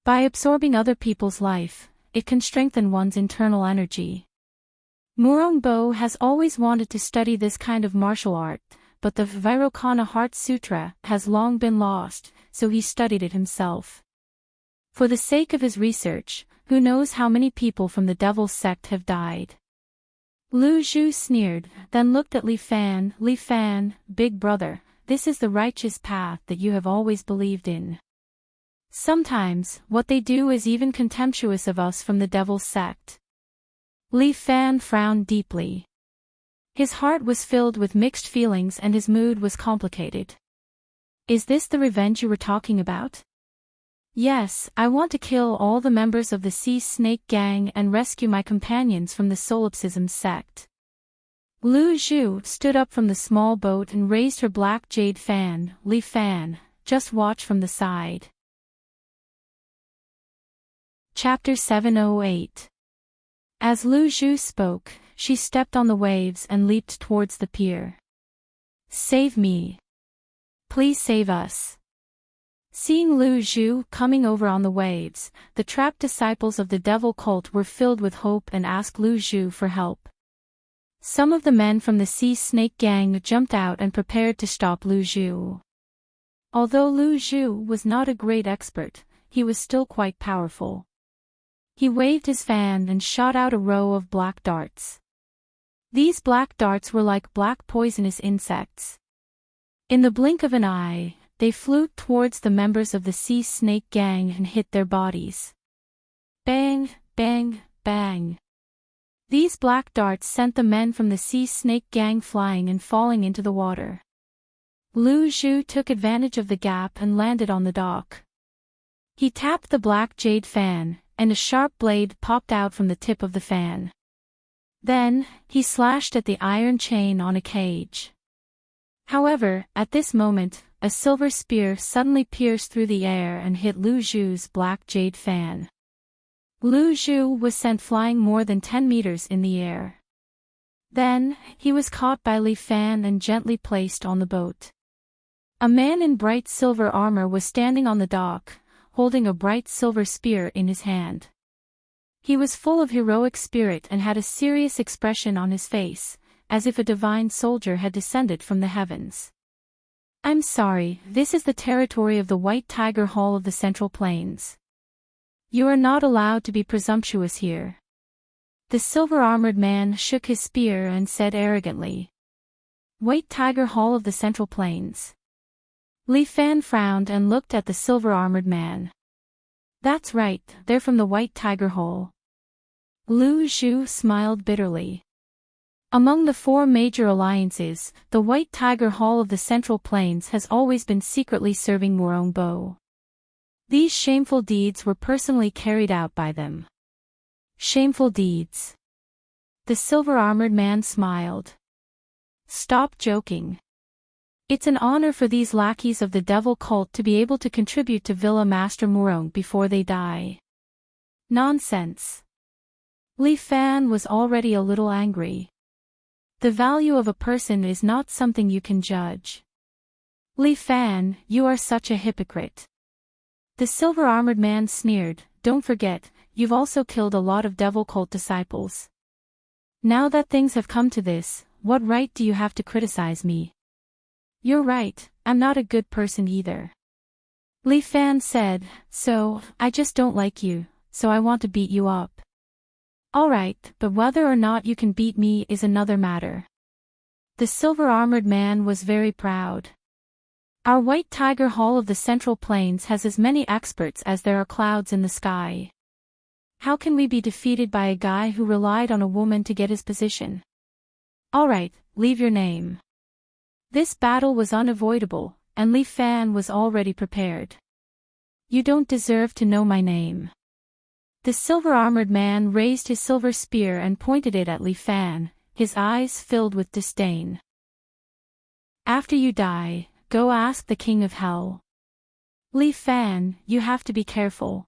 By absorbing other people's life, it can strengthen one's internal energy. Murong Bo has always wanted to study this kind of martial art, but the Vairocana Heart Sutra has long been lost, so he studied it himself. For the sake of his research, who knows how many people from the devil's sect have died. Lu Zhu sneered, then looked at Li Fan. Li Fan, big brother, this is the righteous path that you have always believed in. Sometimes, what they do is even contemptuous of us from the devil's sect. Li Fan frowned deeply. His heart was filled with mixed feelings and his mood was complicated. Is this the revenge you were talking about? Yes, I want to kill all the members of the Sea Snake Gang and rescue my companions from the solipsism sect. Lu Zhu stood up from the small boat and raised her black jade fan. Li Fan, just watch from the side. Chapter 708. As Lu Zhu spoke, she stepped on the waves and leaped towards the pier. Save me. Please save us. Seeing Lu Zhu coming over on the waves, the trapped disciples of the devil cult were filled with hope and asked Lu Zhu for help. Some of the men from the Sea Snake Gang jumped out and prepared to stop Lu Zhu. Although Lu Zhu was not a great expert, he was still quite powerful. He waved his fan and shot out a row of black darts. These black darts were like black poisonous insects. In the blink of an eye, they flew towards the members of the Sea Snake Gang and hit their bodies. Bang, bang, bang. These black darts sent the men from the Sea Snake Gang flying and falling into the water. Lu Zhu took advantage of the gap and landed on the dock. He tapped the black jade fan, and a sharp blade popped out from the tip of the fan. Then, he slashed at the iron chain on a cage. However, at this moment, a silver spear suddenly pierced through the air and hit Lu Zhu's black jade fan. Lu Zhu was sent flying more than 10 meters in the air. Then, he was caught by Li Fan and gently placed on the boat. A man in bright silver armor was standing on the dock, holding a bright silver spear in his hand. He was full of heroic spirit and had a serious expression on his face, as if a divine soldier had descended from the heavens. "I'm sorry, this is the territory of the White Tiger Hall of the Central Plains. You are not allowed to be presumptuous here." The silver-armored man shook his spear and said arrogantly. "White Tiger Hall of the Central Plains." Li Fan frowned and looked at the silver-armored man. "That's right, they're from the White Tiger Hall." Lu Zhu smiled bitterly. Among the 4 major alliances, the White Tiger Hall of the Central Plains has always been secretly serving Murong Bo. These shameful deeds were personally carried out by them. Shameful deeds. The silver-armored man smiled. "Stop joking. It's an honor for these lackeys of the devil cult to be able to contribute to Villa Master Murong before they die." Nonsense. Li Fan was already a little angry. The value of a person is not something you can judge. "Li Fan, you are such a hypocrite." The silver-armored man sneered, "Don't forget, you've also killed a lot of devil cult disciples. Now that things have come to this, what right do you have to criticize me?" "You're right, I'm not a good person either." Li Fan said, "So, I just don't like you, so I want to beat you up." "Alright, but whether or not you can beat me is another matter." The silver-armored man was very proud. "Our White Tiger Hall of the Central Plains has as many experts as there are clouds in the sky. How can we be defeated by a guy who relied on a woman to get his position?" "Alright, leave your name." This battle was unavoidable, and Li Fan was already prepared. "You don't deserve to know my name." The silver-armored man raised his silver spear and pointed it at Li Fan, his eyes filled with disdain. "After you die, go ask the King of Hell." "Li Fan, you have to be careful.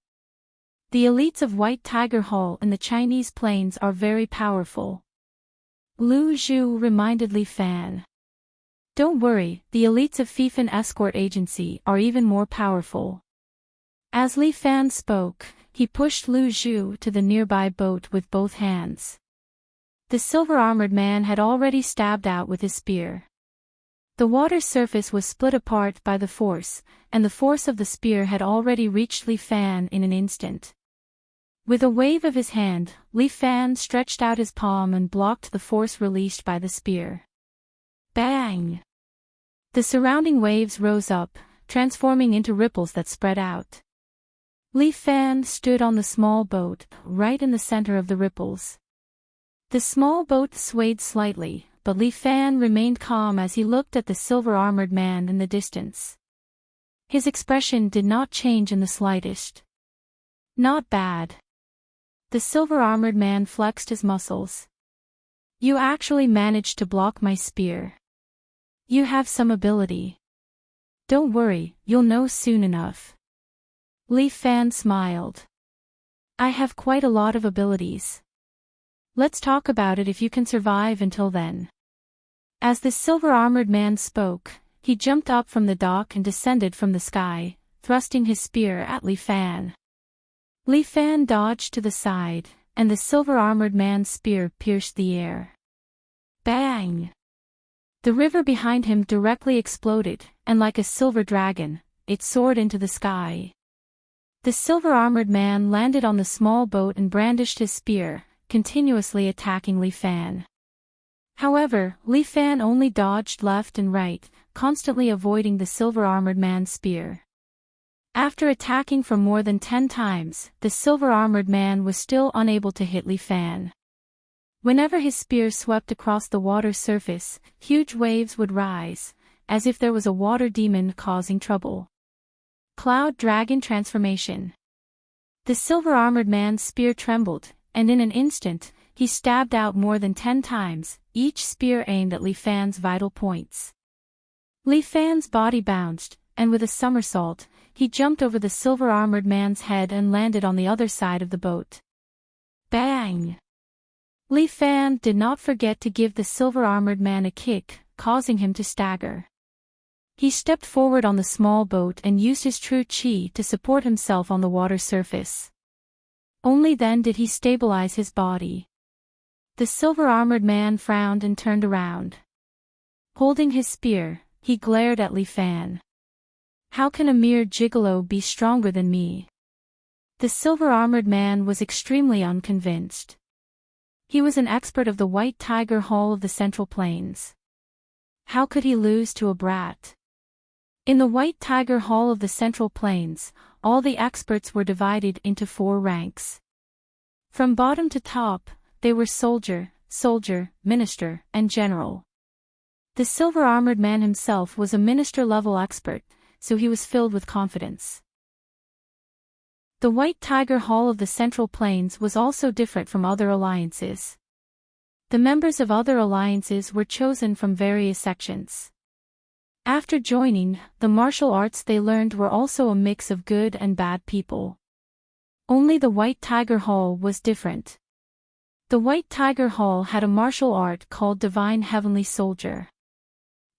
The elites of White Tiger Hall in the Chinese plains are very powerful." Lu Zhu reminded Li Fan. "Don't worry, the elites of Fictional Escort Agency are even more powerful." As Li Fan spoke, he pushed Lu Zhu to the nearby boat with both hands. The silver-armored man had already stabbed out with his spear. The water surface was split apart by the force, and the force of the spear had already reached Li Fan in an instant. With a wave of his hand, Li Fan stretched out his palm and blocked the force released by the spear. Bang! The surrounding waves rose up, transforming into ripples that spread out. Li Fan stood on the small boat, right in the center of the ripples. The small boat swayed slightly, but Li Fan remained calm as he looked at the silver-armored man in the distance. His expression did not change in the slightest. "Not bad." The silver-armored man flexed his muscles. "You actually managed to block my spear. You have some ability. Don't worry, you'll know soon enough." Li Fan smiled. "I have quite a lot of abilities. Let's talk about it if you can survive until then." As the silver-armored man spoke, he jumped up from the dock and descended from the sky, thrusting his spear at Li Fan. Li Fan dodged to the side, and the silver-armored man's spear pierced the air. Bang! The river behind him directly exploded, and like a silver dragon, it soared into the sky. The silver-armored man landed on the small boat and brandished his spear, continuously attacking Li Fan. However, Li Fan only dodged left and right, constantly avoiding the silver-armored man's spear. After attacking for more than 10 times, the silver-armored man was still unable to hit Li Fan. Whenever his spear swept across the water surface, huge waves would rise, as if there was a water demon causing trouble. Cloud Dragon Transformation. The silver-armored man's spear trembled, and in an instant, he stabbed out more than 10 times, each spear aimed at Li Fan's vital points. Li Fan's body bounced, and with a somersault, he jumped over the silver-armored man's head and landed on the other side of the boat. Bang! Li Fan did not forget to give the silver-armored man a kick, causing him to stagger. He stepped forward on the small boat and used his true chi to support himself on the water surface. Only then did he stabilize his body. The silver-armored man frowned and turned around. Holding his spear, he glared at Li Fan. How can a mere gigolo be stronger than me? The silver-armored man was extremely unconvinced. He was an expert of the White Tiger Hall of the Central Plains. How could he lose to a brat? In the White Tiger Hall of the Central Plains, all the experts were divided into 4 ranks. From bottom to top, they were soldier, minister, and general. The silver-armored man himself was a minister-level expert, so he was filled with confidence. The White Tiger Hall of the Central Plains was also different from other alliances. The members of other alliances were chosen from various sections. After joining, the martial arts they learned were also a mix of good and bad people. Only the White Tiger Hall was different. The White Tiger Hall had a martial art called Divine Heavenly Soldier.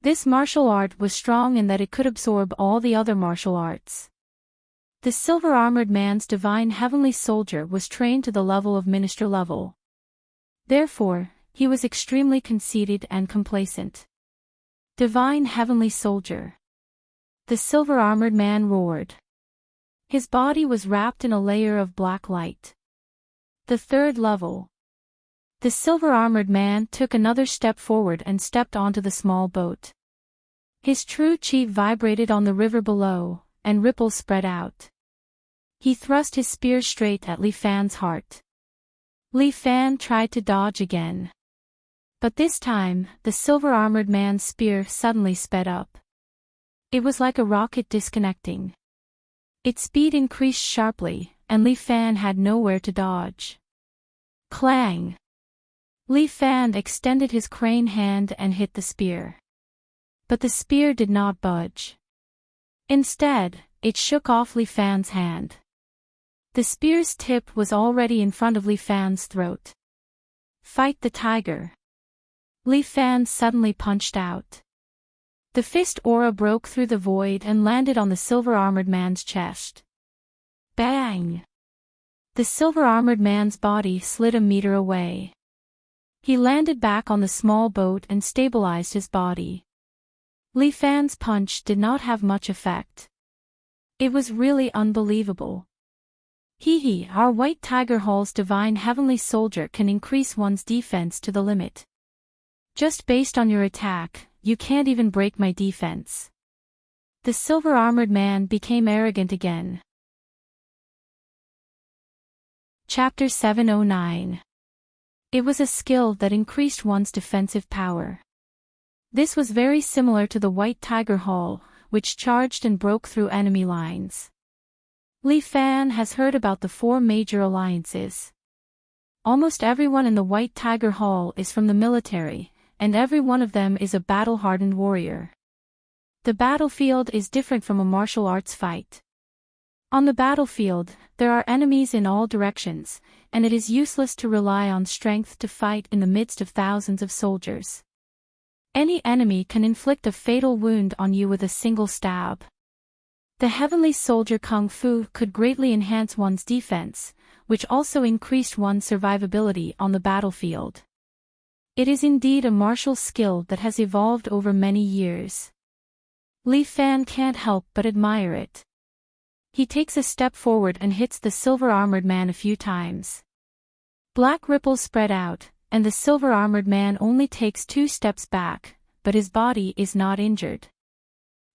This martial art was strong in that it could absorb all the other martial arts. The silver-armored man's Divine Heavenly Soldier was trained to the level of minister level. Therefore, he was extremely conceited and complacent. Divine Heavenly Soldier. The silver-armored man roared. His body was wrapped in a layer of black light. The 3rd level. The silver-armored man took another step forward and stepped onto the small boat. His true chi vibrated on the river below, and ripples spread out. He thrust his spear straight at Li Fan's heart. Li Fan tried to dodge again. But this time, the silver-armored man's spear suddenly sped up. It was like a rocket disconnecting. Its speed increased sharply, and Li Fan had nowhere to dodge. Clang! Li Fan extended his crane hand and hit the spear. But the spear did not budge. Instead, it shook off Li Fan's hand. The spear's tip was already in front of Li Fan's throat. Fight the tiger! Li Fan suddenly punched out. The fist aura broke through the void and landed on the silver-armored man's chest. Bang! The silver-armored man's body slid a meter away. He landed back on the small boat and stabilized his body. Li Fan's punch did not have much effect. It was really unbelievable. Our White Tiger Hall's Divine Heavenly Soldier can increase one's defense to the limit. Just based on your attack, you can't even break my defense. The silver-armored man became arrogant again. Chapter 709. It was a skill that increased one's defensive power. This was very similar to the White Tiger Hall, which charged and broke through enemy lines. Li Fan has heard about the 4 major alliances. Almost everyone in the White Tiger Hall is from the military, and every one of them is a battle-hardened warrior. The battlefield is different from a martial arts fight. On the battlefield, there are enemies in all directions, and it is useless to rely on strength to fight in the midst of thousands of soldiers. Any enemy can inflict a fatal wound on you with a single stab. The Heavenly Soldier Kung Fu could greatly enhance one's defense, which also increased one's survivability on the battlefield. It is indeed a martial skill that has evolved over many years. Li Fan can't help but admire it. He takes a step forward and hits the silver-armored man a few times. Black ripples spread out, and the silver-armored man only takes 2 steps back, but his body is not injured.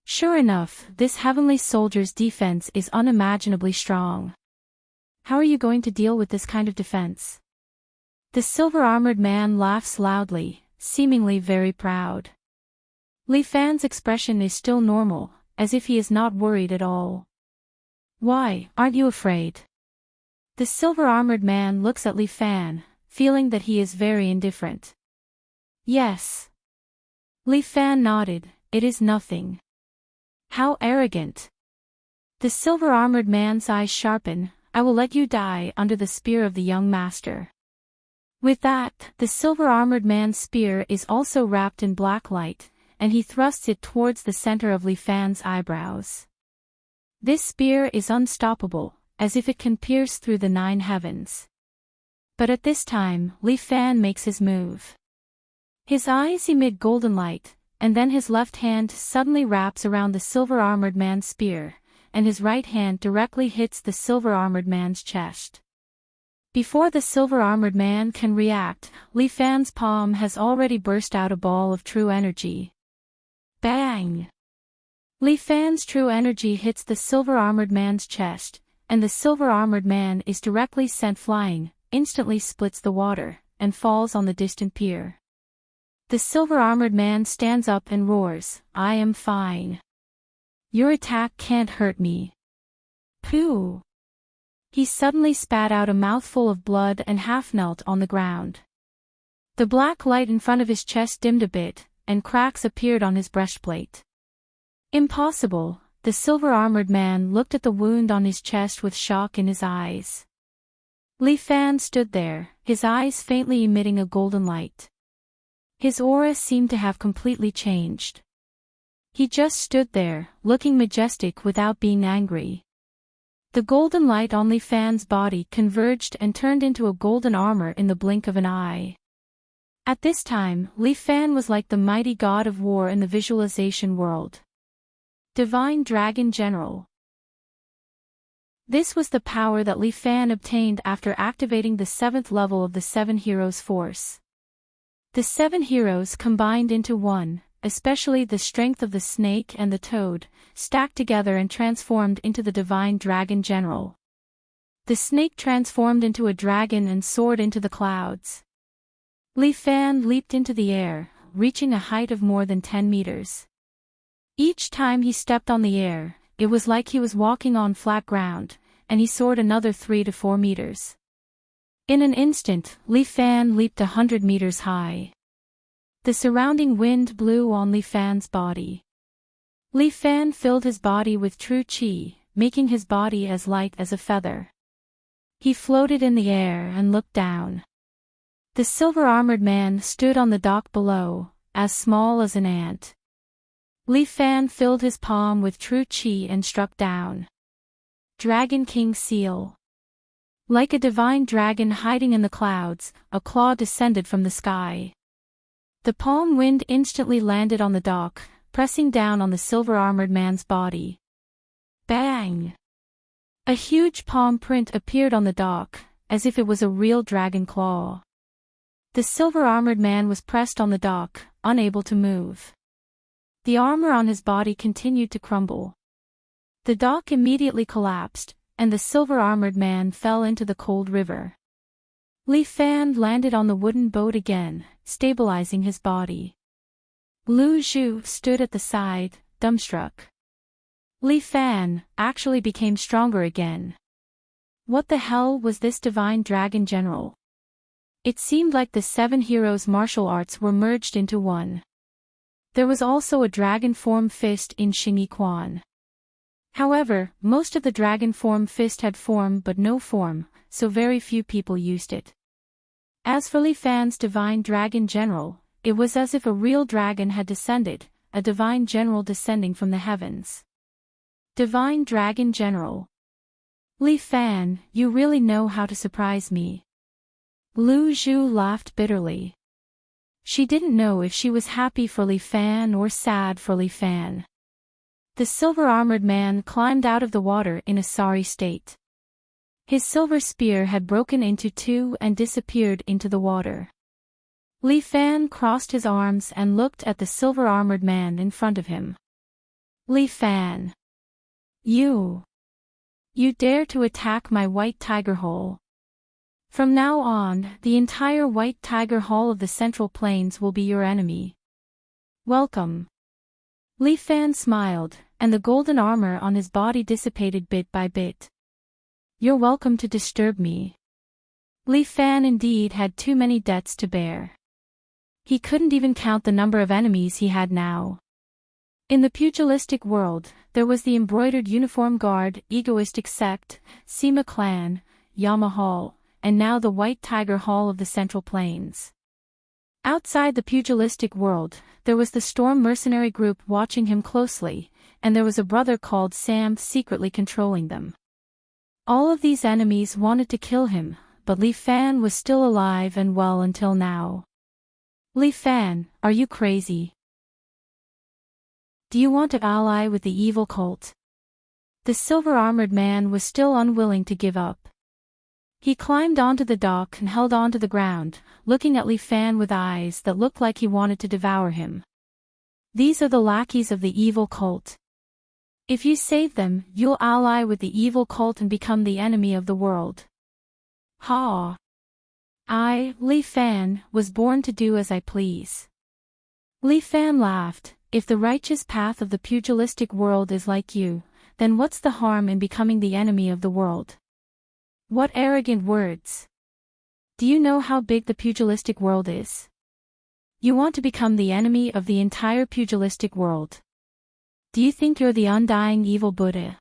Sure enough, this heavenly soldier's defense is unimaginably strong. How are you going to deal with this kind of defense? The silver-armored man laughs loudly, seemingly very proud. Li Fan's expression is still normal, as if he is not worried at all. Why, aren't you afraid? The silver-armored man looks at Li Fan, feeling that he is very indifferent. Yes. Li Fan nodded, it is nothing. How arrogant. The silver-armored man's eyes sharpen. I will let you die under the spear of the young master. With that, the silver-armored man's spear is also wrapped in black light, and he thrusts it towards the center of Li Fan's eyebrows. This spear is unstoppable, as if it can pierce through the 9 heavens. But at this time, Li Fan makes his move. His eyes emit golden light, and then his left hand suddenly wraps around the silver-armored man's spear, and his right hand directly hits the silver-armored man's chest. Before the silver-armored man can react, Li Fan's palm has already burst out a ball of true energy. Bang! Li Fan's true energy hits the silver-armored man's chest, and the silver-armored man is directly sent flying, instantly splits the water, and falls on the distant pier. The silver-armored man stands up and roars, I am fine. Your attack can't hurt me. Pooh! He suddenly spat out a mouthful of blood and half knelt on the ground. The black light in front of his chest dimmed a bit, and cracks appeared on his breastplate. Impossible, the silver-armored man looked at the wound on his chest with shock in his eyes. Li Fan stood there, his eyes faintly emitting a golden light. His aura seemed to have completely changed. He just stood there, looking majestic without being angry. The golden light on Li Fan's body converged and turned into a golden armor in the blink of an eye. At this time, Li Fan was like the mighty god of war in the visualization world. Divine Dragon General. This was the power that Li Fan obtained after activating the 7th level of the 7 Heroes Force. The 7 heroes combined into one, especially the strength of the snake and the toad, stacked together and transformed into the Divine Dragon General. The snake transformed into a dragon and soared into the clouds. Li Fan leaped into the air, reaching a height of more than 10 meters. Each time he stepped on the air, it was like he was walking on flat ground, and he soared another 3 to 4 meters. In an instant, Li Fan leaped 100 meters high. The surrounding wind blew on Li Fan's body. Li Fan filled his body with true qi, making his body as light as a feather. He floated in the air and looked down. The silver-armored man stood on the dock below, as small as an ant. Li Fan filled his palm with true qi and struck down. Dragon King Seal. Like a divine dragon hiding in the clouds, a claw descended from the sky. The palm wind instantly landed on the dock, pressing down on the silver-armored man's body. Bang! A huge palm print appeared on the dock, as if it was a real dragon claw. The silver-armored man was pressed on the dock, unable to move. The armor on his body continued to crumble. The dock immediately collapsed, and the silver-armored man fell into the cold river. Li Fan landed on the wooden boat again, stabilizing his body. Lu Zhu stood at the side, dumbstruck. Li Fan actually became stronger again. What the hell was this divine dragon general? It seemed like the 7 heroes' martial arts were merged into one. There was also a dragon form fist in Xingyi Quan. However, most of the dragon form fist had form but no form, so very few people used it. As for Li Fan's divine dragon general, it was as if a real dragon had descended, a divine general descending from the heavens. Divine Dragon General. Li Fan, you really know how to surprise me. Lu Zhu laughed bitterly. She didn't know if she was happy for Li Fan or sad for Li Fan. The silver-armored man climbed out of the water in a sorry state. His silver spear had broken into 2 and disappeared into the water. Li Fan crossed his arms and looked at the silver-armored man in front of him. Li Fan. You dare to attack my White Tiger Hole. From now on, the entire White Tiger Hall of the Central Plains will be your enemy. Welcome. Li Fan smiled, and the golden armor on his body dissipated bit by bit. You're welcome to disturb me. Li Fan indeed had too many debts to bear. He couldn't even count the number of enemies he had now. In the pugilistic world, there was the embroidered uniform guard, egoistic sect, Sima clan, Yama Hall, and now the White Tiger Hall of the Central Plains. Outside the pugilistic world, there was the Storm mercenary group watching him closely, and there was a brother called Sam secretly controlling them. All of these enemies wanted to kill him, but Li Fan was still alive and well until now. Li Fan, are you crazy? Do you want to ally with the evil cult? The silver-armored man was still unwilling to give up. He climbed onto the dock and held onto the ground, looking at Li Fan with eyes that looked like he wanted to devour him. These are the lackeys of the evil cult. If you save them, you'll ally with the evil cult and become the enemy of the world. Ha! I, Li Fan, was born to do as I please. Li Fan laughed. If the righteous path of the pugilistic world is like you, then what's the harm in becoming the enemy of the world? What arrogant words! Do you know how big the pugilistic world is? You want to become the enemy of the entire pugilistic world. Do you think you're the undying evil Buddha?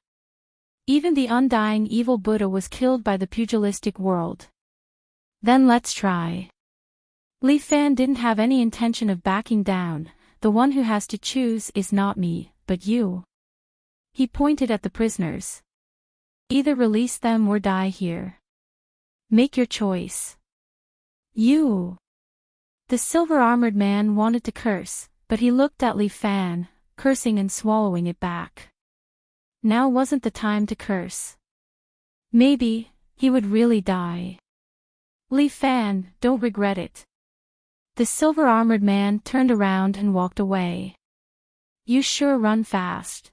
Even the undying evil Buddha was killed by the pugilistic world. Then let's try. Li Fan didn't have any intention of backing down. The one who has to choose is not me, but you. He pointed at the prisoners. Either release them or die here. Make your choice. You. The silver-armored man wanted to curse, but he looked at Li Fan, cursing and swallowing it back. Now wasn't the time to curse. Maybe he would really die. Li Fan, don't regret it. The silver-armored man turned around and walked away. You sure run fast.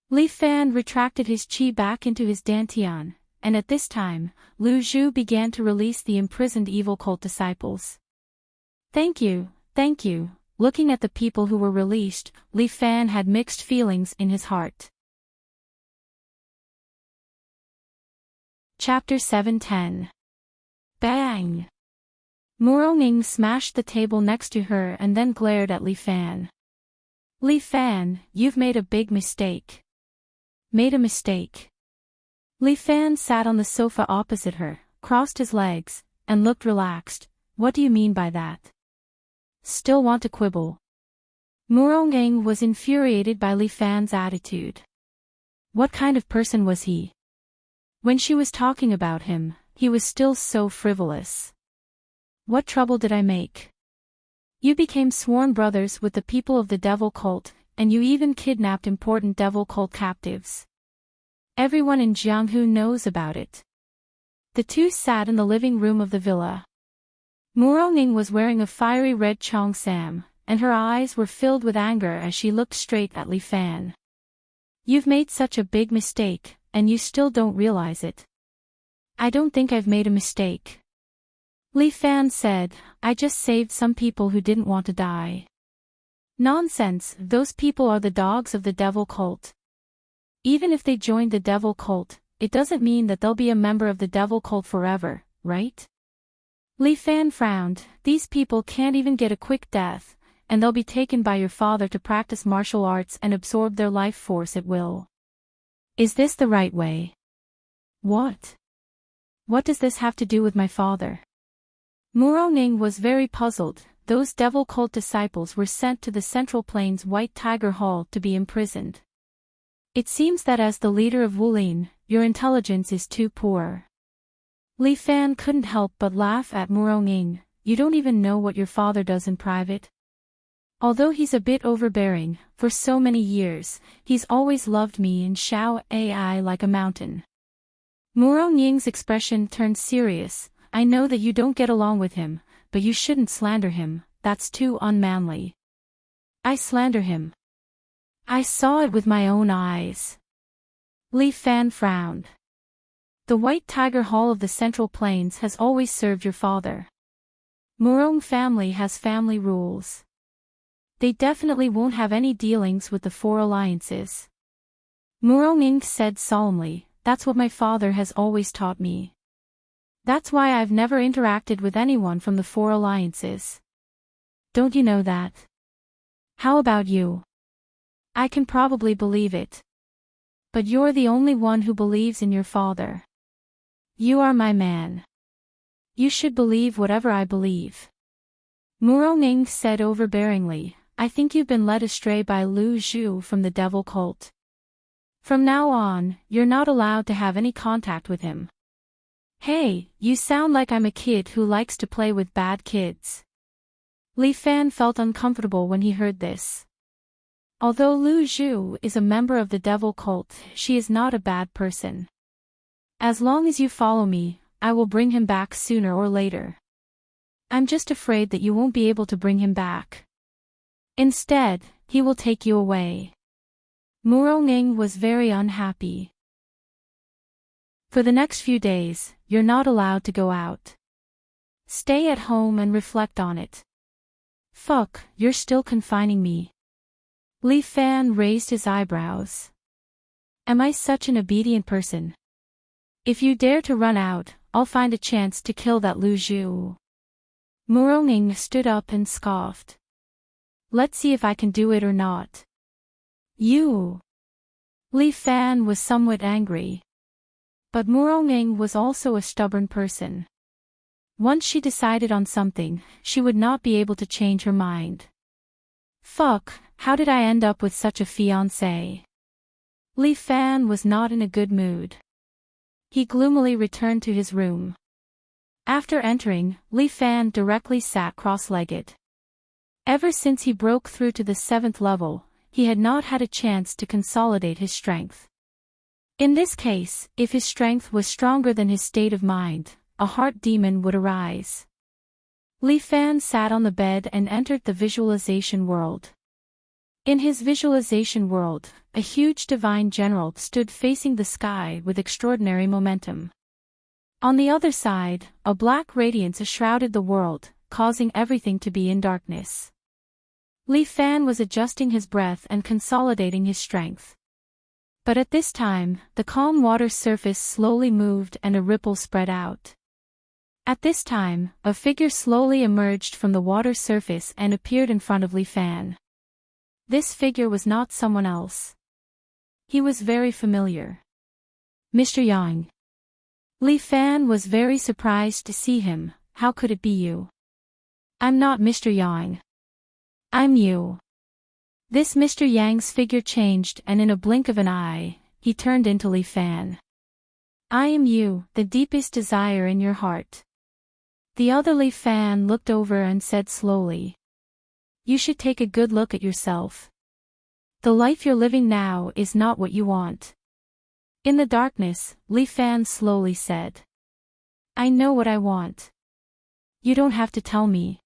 Li Fan retracted his qi back into his dantian, and at this time, Lu Zhu began to release the imprisoned evil cult disciples. Thank you. Looking at the people who were released, Li Fan had mixed feelings in his heart. Chapter 710. Bang! Muronging smashed the table next to her and then glared at Li Fan. Li Fan, you've made a big mistake. Made a mistake. Li Fan sat on the sofa opposite her, crossed his legs, and looked relaxed. What do you mean by that? Still want to quibble? Muronging was infuriated by Li Fan's attitude. What kind of person was he? When she was talking about him, he was still so frivolous. What trouble did I make? You became sworn brothers with the people of the devil cult, and you even kidnapped important devil cult captives. Everyone in Jianghu knows about it. The two sat in the living room of the villa. Muronging was wearing a fiery red cheongsam, and her eyes were filled with anger as she looked straight at Li Fan. You've made such a big mistake, and you still don't realize it. I don't think I've made a mistake. Li Fan said, I just saved some people who didn't want to die. Nonsense, those people are the dogs of the devil cult. Even if they joined the devil cult, it doesn't mean that they'll be a member of the devil cult forever, right? Li Fan frowned. These people can't even get a quick death, and they'll be taken by your father to practice martial arts and absorb their life force at will. Is this the right way? What? What does this have to do with my father? Muronging was very puzzled. Those devil cult disciples were sent to the Central Plains White Tiger Hall to be imprisoned. It seems that as the leader of Wulin, your intelligence is too poor. Li Fan couldn't help but laugh at Muronging. You don't even know what your father does in private? Although he's a bit overbearing, for so many years, he's always loved me and Xiao Ai like a mountain. Muronging's expression turned serious. I know that you don't get along with him, but you shouldn't slander him, that's too unmanly. I slander him. I saw it with my own eyes. Li Fan frowned. The White Tiger Hall of the Central Plains has always served your father. Murong family has family rules. They definitely won't have any dealings with the Four Alliances. Muronging said solemnly, that's what my father has always taught me. That's why I've never interacted with anyone from the Four Alliances. Don't you know that? How about you? I can probably believe it. But you're the only one who believes in your father. You are my man. You should believe whatever I believe. Murong said overbearingly, I think you've been led astray by Lu Zhu from the devil cult. From now on, you're not allowed to have any contact with him. Hey, you sound like I'm a kid who likes to play with bad kids. Li Fan felt uncomfortable when he heard this. Although Lu Zhu is a member of the devil cult, she is not a bad person. As long as you follow me, I will bring him back sooner or later. I'm just afraid that you won't be able to bring him back. Instead, he will take you away. Murong was very unhappy. For the next few days, you're not allowed to go out. Stay at home and reflect on it. Fuck, you're still confining me. Li Fan raised his eyebrows. Am I such an obedient person? If you dare to run out, I'll find a chance to kill that Lu Zhu. Murong stood up and scoffed. Let's see if I can do it or not. You. Li Fan was somewhat angry. But Murong was also a stubborn person. Once she decided on something, she would not be able to change her mind. Fuck, how did I end up with such a fiancé? Li Fan was not in a good mood. He gloomily returned to his room. After entering, Li Fan directly sat cross-legged. Ever since he broke through to the 7th level, he had not had a chance to consolidate his strength. In this case, if his strength was stronger than his state of mind, a heart demon would arise. Li Fan sat on the bed and entered the visualization world. In his visualization world, a huge divine general stood facing the sky with extraordinary momentum. On the other side, a black radiance shrouded the world, causing everything to be in darkness. Li Fan was adjusting his breath and consolidating his strength. But at this time, the calm water surface slowly moved and a ripple spread out. At this time, a figure slowly emerged from the water surface and appeared in front of Li Fan. This figure was not someone else. He was very familiar. Mr. Yang. Li Fan was very surprised to see him. How could it be you? I'm not Mr. Yang. I'm you. This Mr. Yang's figure changed and in a blink of an eye, he turned into Li Fan. I am you, the deepest desire in your heart. The other Li Fan looked over and said slowly. You should take a good look at yourself. The life you're living now is not what you want. In the darkness, Li Fan slowly said. I know what I want. You don't have to tell me.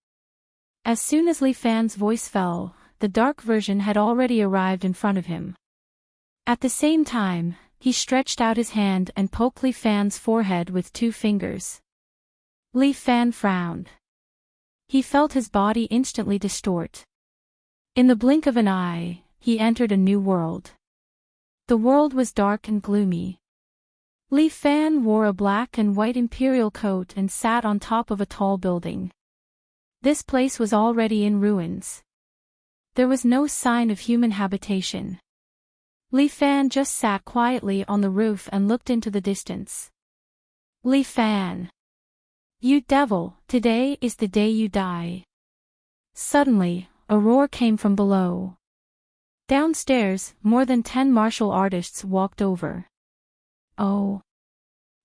As soon as Li Fan's voice fell, the dark version had already arrived in front of him. At the same time, he stretched out his hand and poked Li Fan's forehead with 2 fingers. Li Fan frowned. He felt his body instantly distort. In the blink of an eye, he entered a new world. The world was dark and gloomy. Li Fan wore a black and white imperial coat and sat on top of a tall building. This place was already in ruins. There was no sign of human habitation. Li Fan just sat quietly on the roof and looked into the distance. Li Fan. You devil, today is the day you die. Suddenly, a roar came from below. Downstairs, more than 10 martial artists walked over. Oh.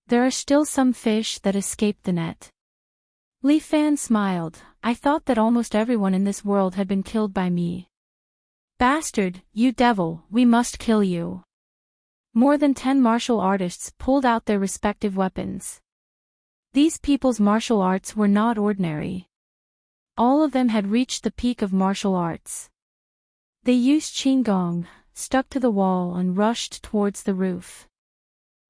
There are still some fish that escaped the net. Li Fan smiled. I thought that almost everyone in this world had been killed by me. Bastard, you devil, we must kill you. More than 10 martial artists pulled out their respective weapons. These people's martial arts were not ordinary. All of them had reached the peak of martial arts. They used qinggong, stuck to the wall and rushed towards the roof.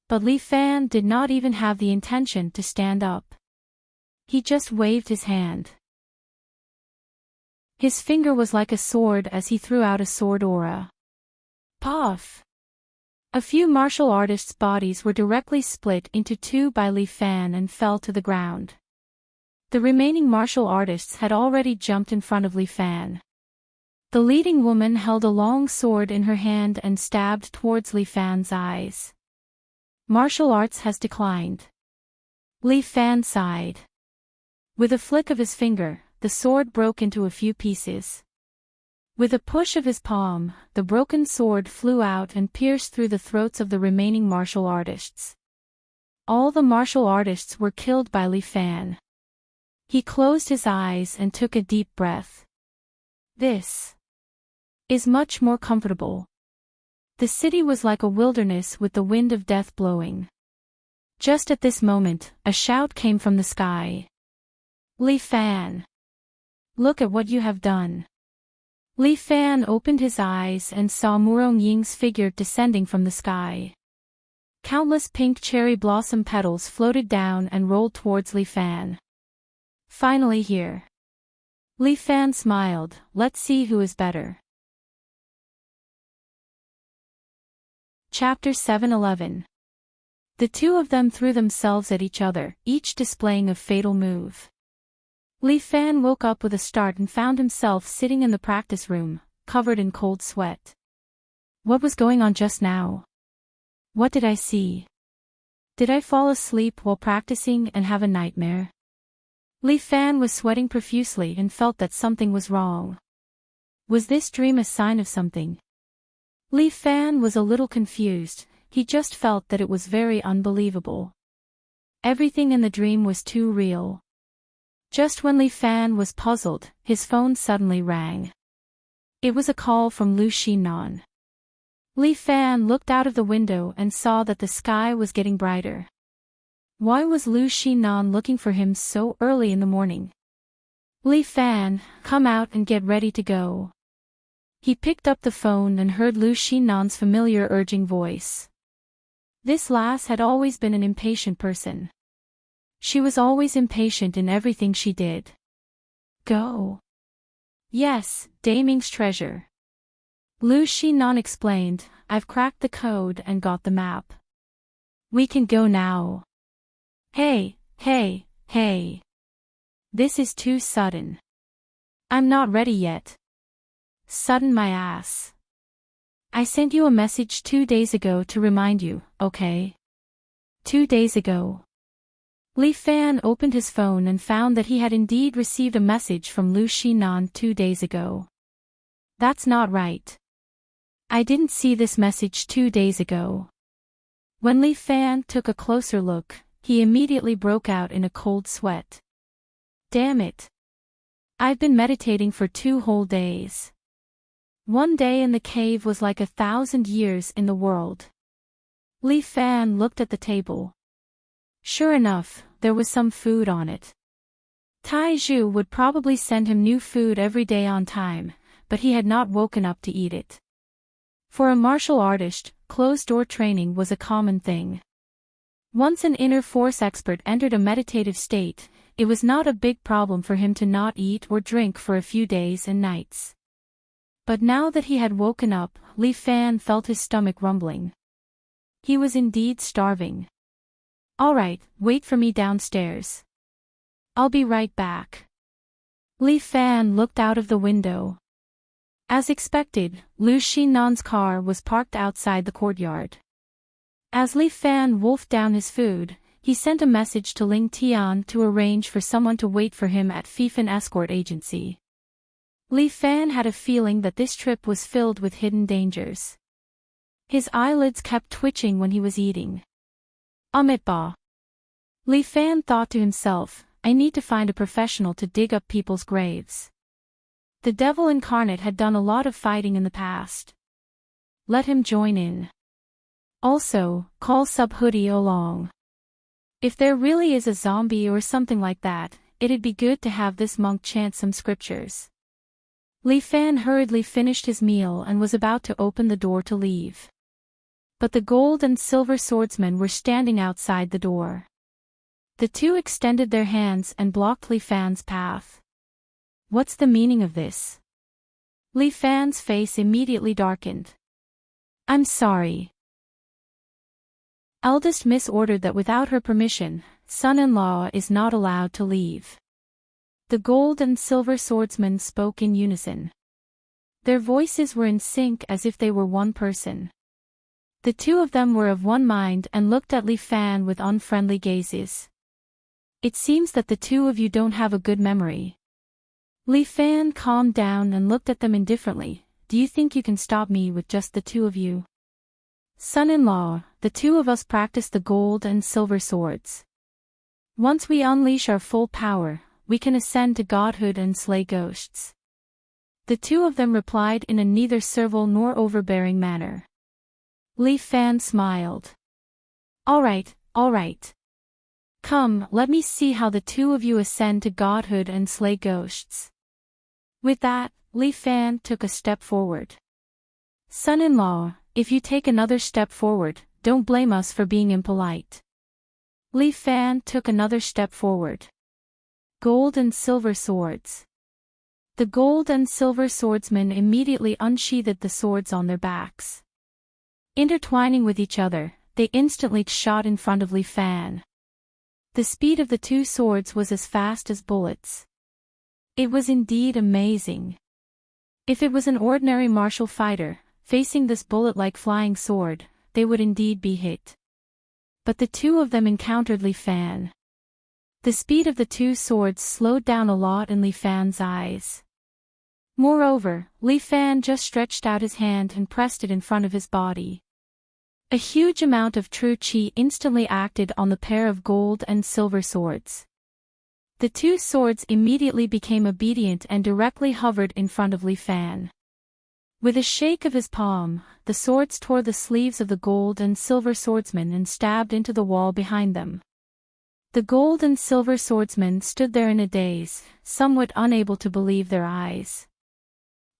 But Li Fan did not even have the intention to stand up. He just waved his hand. His finger was like a sword as he threw out a sword aura. Puff! A few martial artists' bodies were directly split into 2 by Li Fan and fell to the ground. The remaining martial artists had already jumped in front of Li Fan. The leading woman held a long sword in her hand and stabbed towards Li Fan's eyes. Martial arts has declined. Li Fan sighed. With a flick of his finger, the sword broke into a few pieces. With a push of his palm, the broken sword flew out and pierced through the throats of the remaining martial artists. All the martial artists were killed by Li Fan. He closed his eyes and took a deep breath. This is much more comfortable. The city was like a wilderness with the wind of death blowing. Just at this moment, a shout came from the sky. Li Fan! Look at what you have done. Li Fan opened his eyes and saw Murong Ying's figure descending from the sky. Countless pink cherry blossom petals floated down and rolled towards Li Fan. Finally here. Li Fan smiled. Let's see who is better. Chapter 7:11. The two of them threw themselves at each other, each displaying a fatal move. Li Fan woke up with a start and found himself sitting in the practice room, covered in cold sweat. What was going on just now? What did I see? Did I fall asleep while practicing and have a nightmare? Li Fan was sweating profusely and felt that something was wrong. Was this dream a sign of something? Li Fan was a little confused, he just felt that it was very unbelievable. Everything in the dream was too real. Just when Li Fan was puzzled, his phone suddenly rang. It was a call from Lu Xinan. Li Fan looked out of the window and saw that the sky was getting brighter. Why was Lu Xinan looking for him so early in the morning? Li Fan, come out and get ready to go. He picked up the phone and heard Lu Xinan's familiar urging voice. This lass had always been an impatient person. She was always impatient in everything she did. Go. Yes, Daming's treasure. Lu Xinan explained, I've cracked the code and got the map. We can go now. Hey. This is too sudden. I'm not ready yet. Sudden my ass. I sent you a message 2 days ago to remind you, okay? 2 days ago. Li Fan opened his phone and found that he had indeed received a message from Lu Xinan 2 days ago. That's not right. I didn't see this message 2 days ago. When Li Fan took a closer look, he immediately broke out in a cold sweat. Damn it. I've been meditating for 2 whole days. 1 day in the cave was like 1,000 years in the world. Li Fan looked at the table. Sure enough, there was some food on it. Tai Zhu would probably send him new food every day on time, but he had not woken up to eat it. For a martial artist, closed-door training was a common thing. Once an inner force expert entered a meditative state, it was not a big problem for him to not eat or drink for a few days and nights. But now that he had woken up, Li Fan felt his stomach rumbling. He was indeed starving. All right, wait for me downstairs. I'll be right back. Li Fan looked out of the window. As expected, Lu Xinan's car was parked outside the courtyard. As Li Fan wolfed down his food, he sent a message to Ling Tian to arrange for someone to wait for him at Fictional Escort Agency. Li Fan had a feeling that this trip was filled with hidden dangers. His eyelids kept twitching when he was eating. Ba. Li Fan thought to himself, I need to find a professional to dig up people's graves. The devil incarnate had done a lot of fighting in the past. Let him join in. Also, call Subhoodie along. If there really is a zombie or something like that, it'd be good to have this monk chant some scriptures. Li Fan hurriedly finished his meal and was about to open the door to leave. But the gold and silver swordsmen were standing outside the door. The two extended their hands and blocked Li Fan's path. What's the meaning of this? Li Fan's face immediately darkened. I'm sorry. Eldest Miss ordered that without her permission, son-in-law is not allowed to leave. The gold and silver swordsmen spoke in unison. Their voices were in sync as if they were one person. The two of them were of one mind and looked at Li Fan with unfriendly gazes. It seems that the two of you don't have a good memory. Li Fan calmed down and looked at them indifferently. Do you think you can stop me with just the two of you? Son-in-law, the two of us practice the gold and silver swords. Once we unleash our full power, we can ascend to godhood and slay ghosts. The two of them replied in a neither servile nor overbearing manner. Li Fan smiled. All right. Come, let me see how the two of you ascend to godhood and slay ghosts. With that, Li Fan took a step forward. Son-in-law, if you take another step forward, don't blame us for being impolite. Li Fan took another step forward. Gold and silver swords. The gold and silver swordsmen immediately unsheathed the swords on their backs. Intertwining with each other, they instantly shot in front of Li Fan. The speed of the two swords was as fast as bullets. It was indeed amazing. If it was an ordinary martial fighter, facing this bullet-like flying sword, they would indeed be hit. But the two of them encountered Li Fan. The speed of the two swords slowed down a lot in Li Fan's eyes. Moreover, Li Fan just stretched out his hand and pressed it in front of his body. A huge amount of true qi instantly acted on the pair of gold and silver swords. The two swords immediately became obedient and directly hovered in front of Li Fan. With a shake of his palm, the swords tore the sleeves of the gold and silver swordsmen and stabbed into the wall behind them. The gold and silver swordsmen stood there in a daze, somewhat unable to believe their eyes.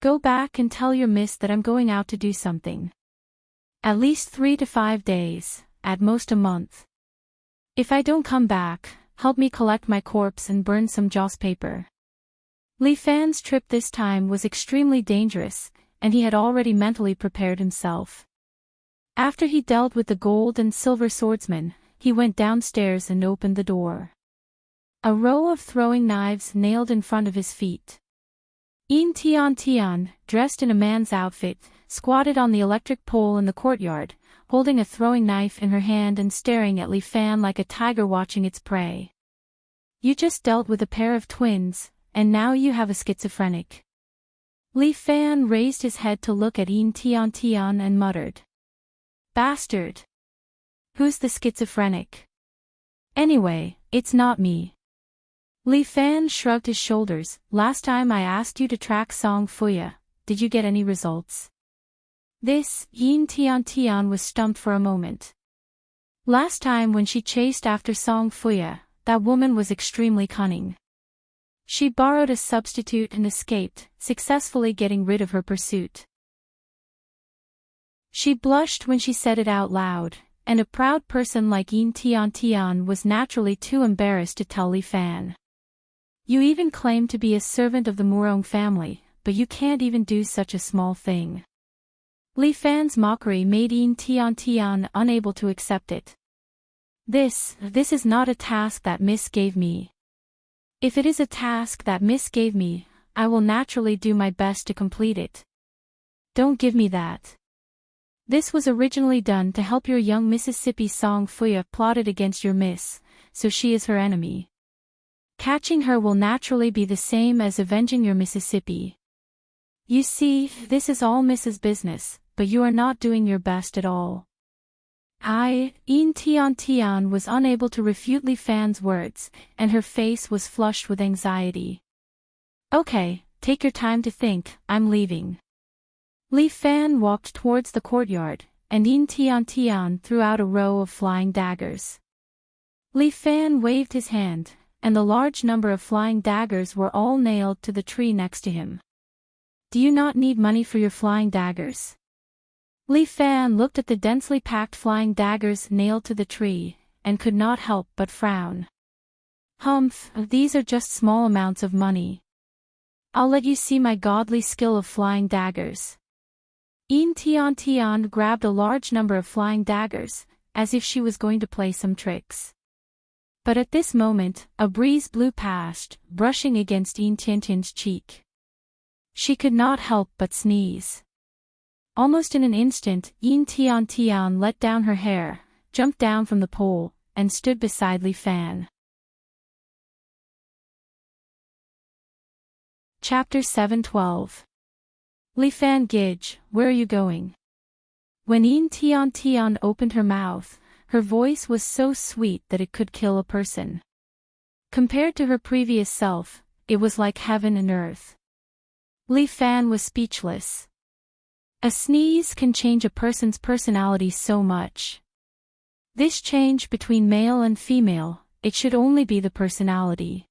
Go back and tell your miss that I'm going out to do something. At least 3 to 5 days, at most a month. If I don't come back, help me collect my corpse and burn some joss paper. Li Fan's trip this time was extremely dangerous, and he had already mentally prepared himself. After he dealt with the gold and silver swordsman, he went downstairs and opened the door. A row of throwing knives nailed in front of his feet. Tian, dressed in a man's outfit, squatted on the electric pole in the courtyard, holding a throwing knife in her hand and staring at Li Fan like a tiger watching its prey. You just dealt with a pair of twins, and now you have a schizophrenic. Li Fan raised his head to look at Tian and muttered. Bastard! Who's the schizophrenic? Anyway, it's not me. Li Fan shrugged his shoulders. Last time I asked you to track Song Fuya, did you get any results? This, Tian was stumped for a moment. Last time when she chased after Song Fuya, that woman was extremely cunning. She borrowed a substitute and escaped, successfully getting rid of her pursuit. She blushed when she said it out loud, and a proud person like Tian was naturally too embarrassed to tell Li Fan. You even claim to be a servant of the Murong family, but you can't even do such a small thing. Li Fan's mockery made Tian unable to accept it. This is not a task that Miss gave me. If it is a task that Miss gave me, I will naturally do my best to complete it. Don't give me that. This was originally done to help your young Mississippi Song Fuya plotted against your miss, so she is her enemy. Catching her will naturally be the same as avenging your Mississippi. You see, this is all Miss's business, but you are not doing your best at all. Tian was unable to refute Li Fan's words, and her face was flushed with anxiety. Okay, take your time to think, I'm leaving. Li Fan walked towards the courtyard, and Tian threw out a row of flying daggers. Li Fan waved his hand, and the large number of flying daggers were all nailed to the tree next to him. Do you not need money for your flying daggers? Li Fan looked at the densely packed flying daggers nailed to the tree, and could not help but frown. Humph, these are just small amounts of money. I'll let you see my godly skill of flying daggers. Tian grabbed a large number of flying daggers, as if she was going to play some tricks. But at this moment, a breeze blew past, brushing against Tian's cheek. She could not help but sneeze. Almost in an instant, Yin Tian Tian let down her hair, jumped down from the pole, and stood beside Li Fan. Chapter 7:12. Li Fan Gij, where are you going? When Yin Tian Tian opened her mouth, her voice was so sweet that it could kill a person. Compared to her previous self, it was like heaven and earth. Li Fan was speechless. A sneeze can change a person's personality so much. This change between male and female, it should only be the personality.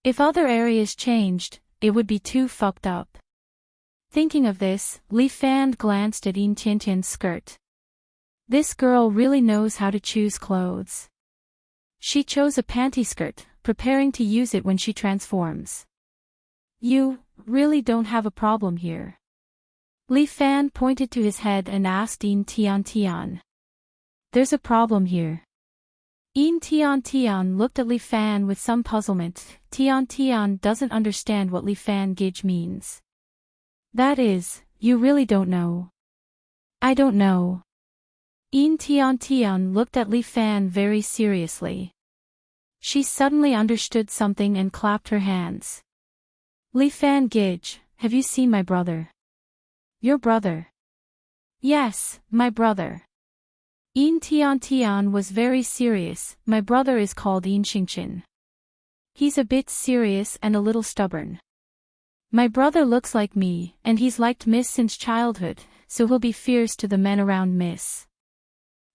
If other areas changed, it would be too fucked up. Thinking of this, Li Fan glanced at Enchanting's skirt. This girl really knows how to choose clothes. She chose a panty skirt, preparing to use it when she transforms. You really don't have a problem here. Li Fan pointed to his head and asked Yin Tian Tian. There's a problem here. Yin Tian Tian looked at Li Fan with some puzzlement. Tian Tian doesn't understand what Li Fan Gij means. That is, you really don't know. I don't know. Yin Tian Tian looked at Li Fan very seriously. She suddenly understood something and clapped her hands. Li Fan Gij, have you seen my brother? Your brother? Yes, my brother. Yin Tian Tian was very serious. My brother is called Enchanting. He's a bit serious and a little stubborn. My brother looks like me, and he's liked Miss since childhood, so he'll be fierce to the men around Miss.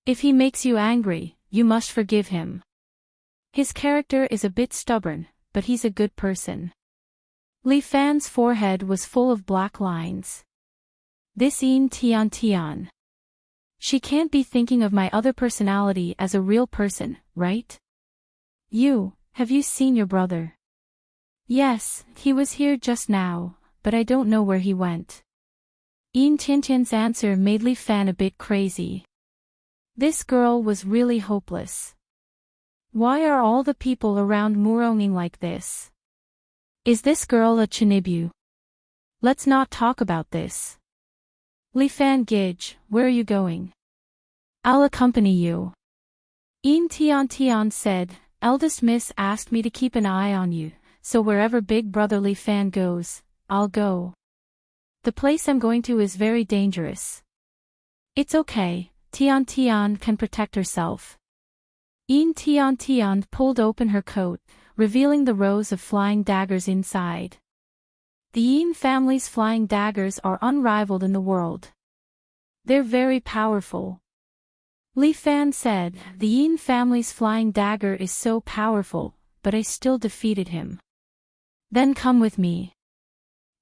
If he makes you angry, you must forgive him. His character is a bit stubborn, but he's a good person. Li Fan's forehead was full of black lines. This Yin Tian Tian. She can't be thinking of my other personality as a real person, right? Have you seen your brother? Yes, he was here just now, but I don't know where he went. Yin Tiantian's answer made Li Fan a bit crazy. This girl was really hopeless. Why are all the people around Muronging like this? Is this girl a Chinibu? Let's not talk about this. Li Fan Gij, where are you going? I'll accompany you. Yin Tian Tian said, eldest miss asked me to keep an eye on you, so wherever big brother Li Fan goes, I'll go. The place I'm going to is very dangerous. It's okay, Tian Tian can protect herself. Yin Tian Tian pulled open her coat, revealing the rows of flying daggers inside. The Yin family's flying daggers are unrivaled in the world. They're very powerful. Li Fan said, the Yin family's flying dagger is so powerful, but I still defeated him. Then come with me.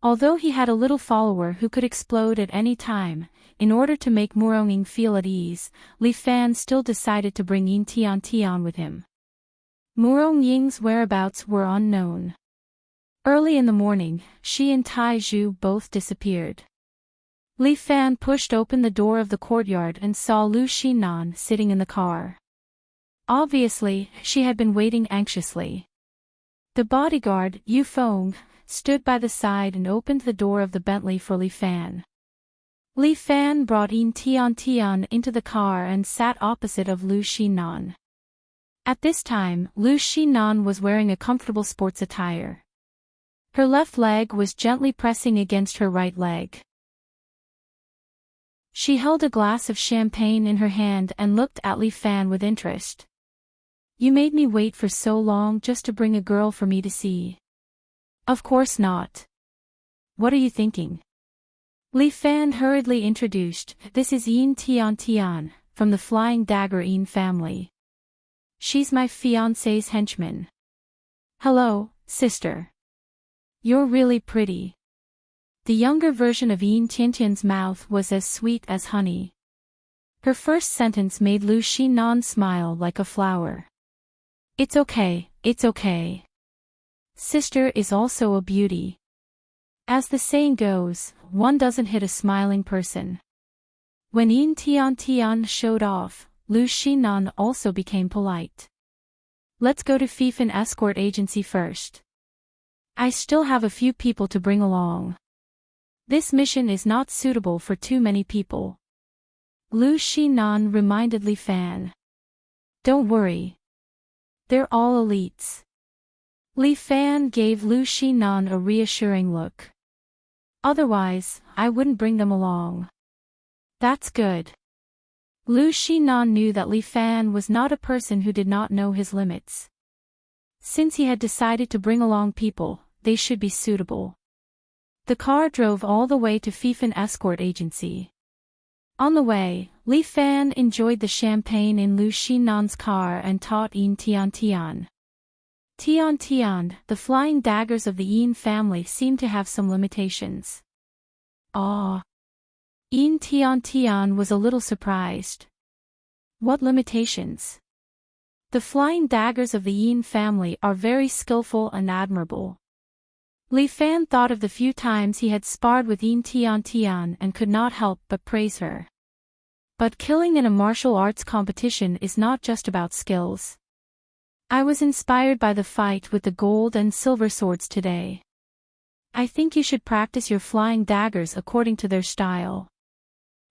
Although he had a little follower who could explode at any time, in order to make Muronging feel at ease, Li Fan still decided to bring Yin Tian Tian with him. Muronging's whereabouts were unknown. Early in the morning, she and Tai Zhu both disappeared. Li Fan pushed open the door of the courtyard and saw Lu Xinan sitting in the car. Obviously, she had been waiting anxiously. The bodyguard, Yu Feng, stood by the side and opened the door of the Bentley for Li Fan. Li Fan brought Yin Tian Tian into the car and sat opposite of Lu Xinan. At this time, Lu Xinan was wearing a comfortable sports attire. Her left leg was gently pressing against her right leg. She held a glass of champagne in her hand and looked at Li Fan with interest. You made me wait for so long just to bring a girl for me to see. Of course not. What are you thinking? Li Fan hurriedly introduced, this is Yin Tian Tian, from the Flying Dagger Yin family. She's my fiancé's henchman. Hello, sister. You're really pretty. The younger version of Yin Tiantian's mouth was as sweet as honey. Her first sentence made Lu Xinan smile like a flower. It's okay, it's okay. Sister is also a beauty. As the saying goes, one doesn't hit a smiling person. When Yin Tian Tian showed off, Lu Xinan also became polite. Let's go to Fictional escort agency first. I still have a few people to bring along. This mission is not suitable for too many people. Lu Xinan reminded Li Fan. Don't worry. They're all elites. Li Fan gave Lu Xinan a reassuring look. Otherwise, I wouldn't bring them along. That's good. Lu Xinan knew that Li Fan was not a person who did not know his limits. Since he had decided to bring along people, they should be suitable. The car drove all the way to Fifan Escort Agency. On the way, Li Fan enjoyed the champagne in Lu Xinan's car and taught Yin Tian. Tian, the flying daggers of the Yin family seemed to have some limitations. Yin Tian was a little surprised. What limitations? The flying daggers of the Yin family are very skillful and admirable. Li Fan thought of the few times he had sparred with Yin Tian and could not help but praise her. But killing in a martial arts competition is not just about skills. I was inspired by the fight with the gold and silver swords today. I think you should practice your flying daggers according to their style.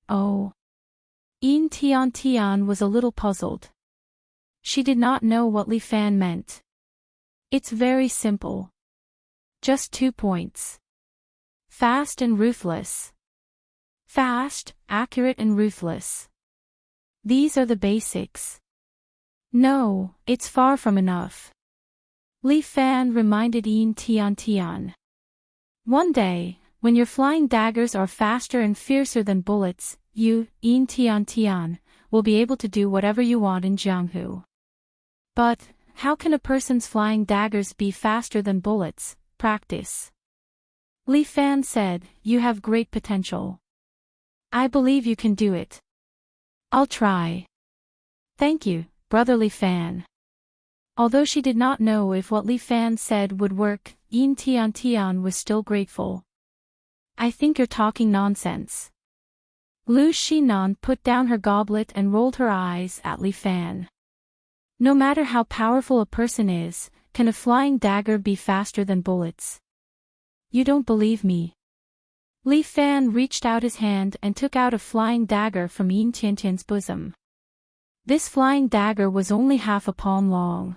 Oh. Yin Tian was a little puzzled. She did not know what Li Fan meant. It's very simple. Just 2 points. Fast and ruthless. Fast, accurate and ruthless. These are the basics. No, it's far from enough. Li Fan reminded Yin Tian. One day, when your flying daggers are faster and fiercer than bullets, you, Yin Tian, will be able to do whatever you want in Jianghu. But, how can a person's flying daggers be faster than bullets? Practice. Li Fan said, you have great potential. I believe you can do it. I'll try. Thank you, Brother Li Fan. Although she did not know if what Li Fan said would work, Yin Tian was still grateful. I think you're talking nonsense. Lu Xinan put down her goblet and rolled her eyes at Li Fan. No matter how powerful a person is, can a flying dagger be faster than bullets? You don't believe me. Li Fan reached out his hand and took out a flying dagger from Yin Tian's bosom. This flying dagger was only half a palm long.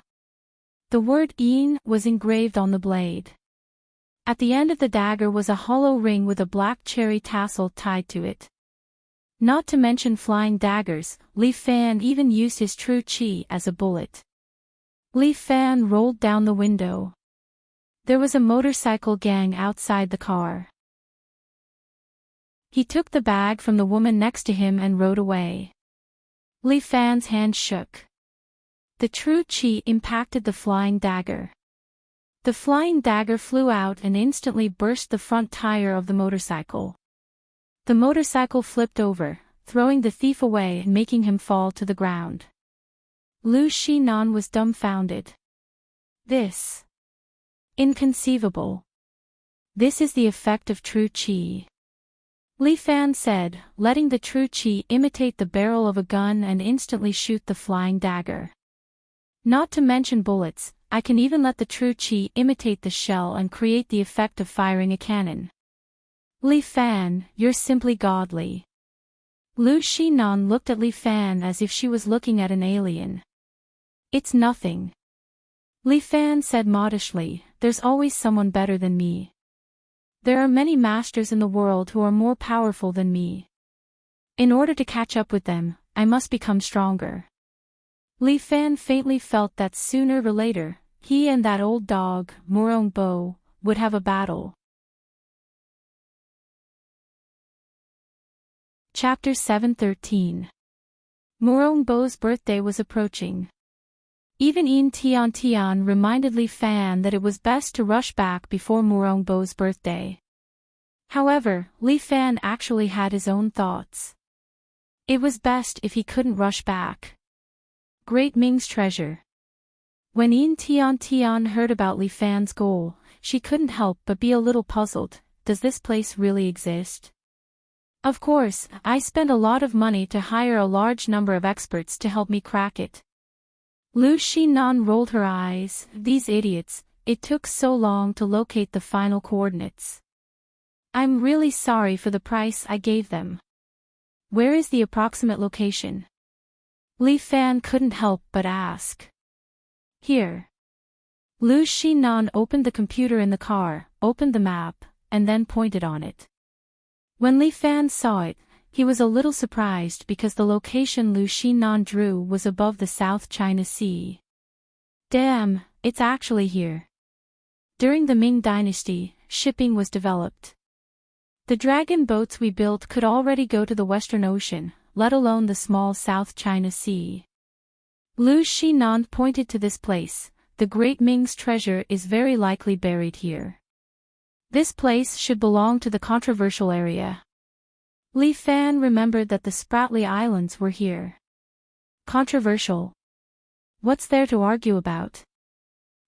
The word Yin was engraved on the blade. At the end of the dagger was a hollow ring with a black cherry tassel tied to it. Not to mention flying daggers, Li Fan even used his true qi as a bullet. Li Fan rolled down the window. There was a motorcycle gang outside the car. He took the bag from the woman next to him and rode away. Li Fan's hand shook. The true qi impacted the flying dagger. The flying dagger flew out and instantly burst the front tire of the motorcycle. The motorcycle flipped over, throwing the thief away and making him fall to the ground. Lu Xinan was dumbfounded. This. Inconceivable. This is the effect of true qi. Li Fan said, letting the true qi imitate the barrel of a gun and instantly shoot the flying dagger. Not to mention bullets, I can even let the true qi imitate the shell and create the effect of firing a cannon. Li Fan, you're simply godly. Lu Xinan looked at Li Fan as if she was looking at an alien. It's nothing. Li Fan said modestly, there's always someone better than me. There are many masters in the world who are more powerful than me. In order to catch up with them, I must become stronger. Li Fan faintly felt that sooner or later, he and that old dog, Murong Bo, would have a battle. Chapter 7:13. Murong Bo's birthday was approaching. Even Yin Tian reminded Li Fan that it was best to rush back before Murong Bo's birthday. However, Li Fan actually had his own thoughts. It was best if he couldn't rush back. Great Ming's treasure. When Yin Tian heard about Li Fan's goal, she couldn't help but be a little puzzled. Does this place really exist? Of course, I spent a lot of money to hire a large number of experts to help me crack it. Lu Xinan rolled her eyes. These idiots, it took so long to locate the final coordinates. I'm really sorry for the price I gave them. Where is the approximate location? Li Fan couldn't help but ask. Here. Lu Xinan opened the computer in the car, opened the map, and then pointed on it. When Li Fan saw it, he was a little surprised because the location Lu Xinan drew was above the South China Sea. Damn, it's actually here. During the Ming Dynasty, shipping was developed. The dragon boats we built could already go to the Western Ocean, let alone the small South China Sea. Lu Xinan pointed to this place. The Great Ming's treasure is very likely buried here. This place should belong to the controversial area. Li Fan remembered that the Spratly Islands were here. Controversial? What's there to argue about?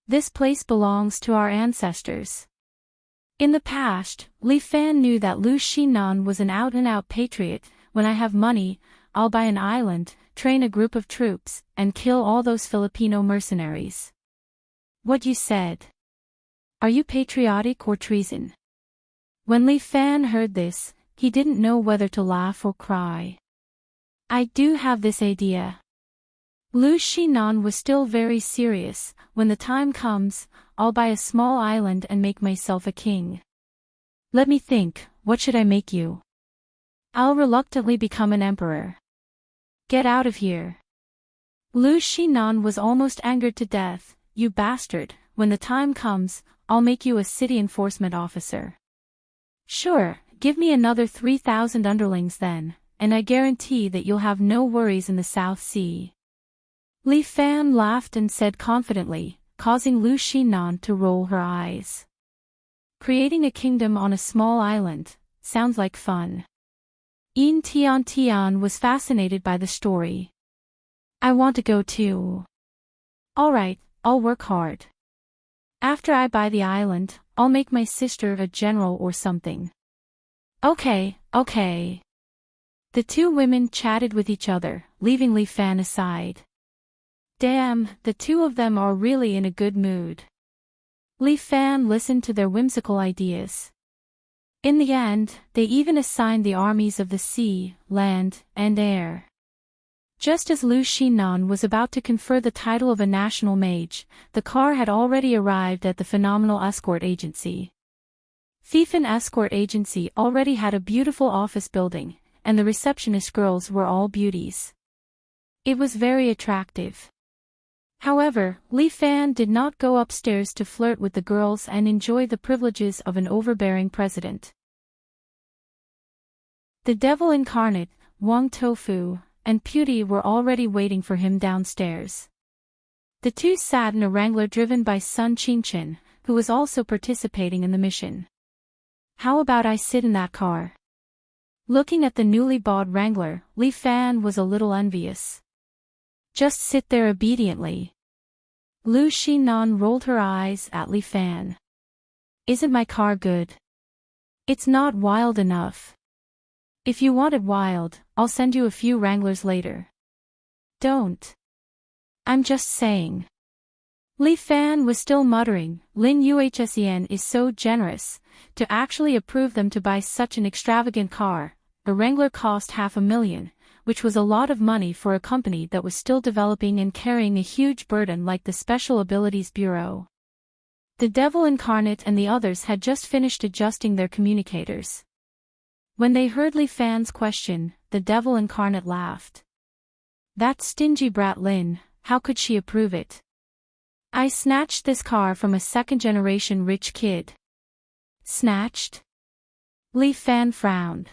This place belongs to our ancestors. In the past, Li Fan knew that Lu Xinan was an out-and-out patriot. When I have money, I'll buy an island, train a group of troops, and kill all those Filipino mercenaries. What you said. Are you patriotic or treason? When Li Fan heard this, he didn't know whether to laugh or cry. I do have this idea. Lu Xinan was still very serious. When the time comes, I'll buy a small island and make myself a king. Let me think, what should I make you? I'll reluctantly become an emperor. Get out of here. Lu Xinan was almost angered to death. You bastard, when the time comes, I'll make you a city enforcement officer. Sure, give me another 3,000 underlings then, and I guarantee that you'll have no worries in the South Sea. Li Fan laughed and said confidently, causing Lu Xinan to roll her eyes. Creating a kingdom on a small island, sounds like fun. Yin Tian Tian was fascinated by the story. I want to go too. Alright, I'll work hard. After I buy the island, I'll make my sister a general or something. Okay. The two women chatted with each other, leaving Li Fan aside. Damn, the two of them are really in a good mood. Li Fan listened to their whimsical ideas. In the end, they even assigned the armies of the sea, land, and air. Just as Lu Xinan was about to confer the title of a national mage, the car had already arrived at the Phenomenal Escort Agency. Fictional Escort Agency already had a beautiful office building, and the receptionist girls were all beauties. It was very attractive. However, Li Fan did not go upstairs to flirt with the girls and enjoy the privileges of an overbearing president. The devil incarnate, Wang Tofu, and Pewdie were already waiting for him downstairs. The two sat in a Wrangler driven by Sun Qingchen, who was also participating in the mission. How about I sit in that car? Looking at the newly bought Wrangler, Li Fan was a little envious. Just sit there obediently. Lu Xinan rolled her eyes at Li Fan. Isn't my car good? It's not wild enough. If you want it wild, I'll send you a few Wranglers later. Don't. I'm just saying. Li Fan was still muttering, Lin Yuhsen is so generous, to actually approve them to buy such an extravagant car. A Wrangler cost $500,000, which was a lot of money for a company that was still developing and carrying a huge burden like the Special Abilities Bureau. The devil incarnate and the others had just finished adjusting their communicators. When they heard Li Fan's question, the devil incarnate laughed. That stingy brat Lin, how could she approve it? I snatched this car from a second-generation rich kid. Snatched? Li Fan frowned.